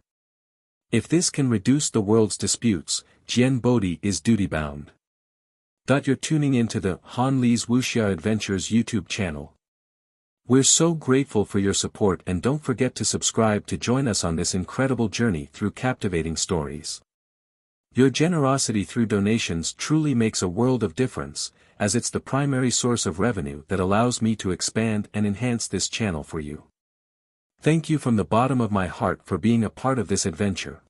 If this can reduce the world's disputes, Jian Bodhi is duty-bound. You're tuning into the Han Li's Wuxia Adventures YouTube channel. We're so grateful for your support, and don't forget to subscribe to join us on this incredible journey through captivating stories. Your generosity through donations truly makes a world of difference, as it's the primary source of revenue that allows me to expand and enhance this channel for you. Thank you from the bottom of my heart for being a part of this adventure.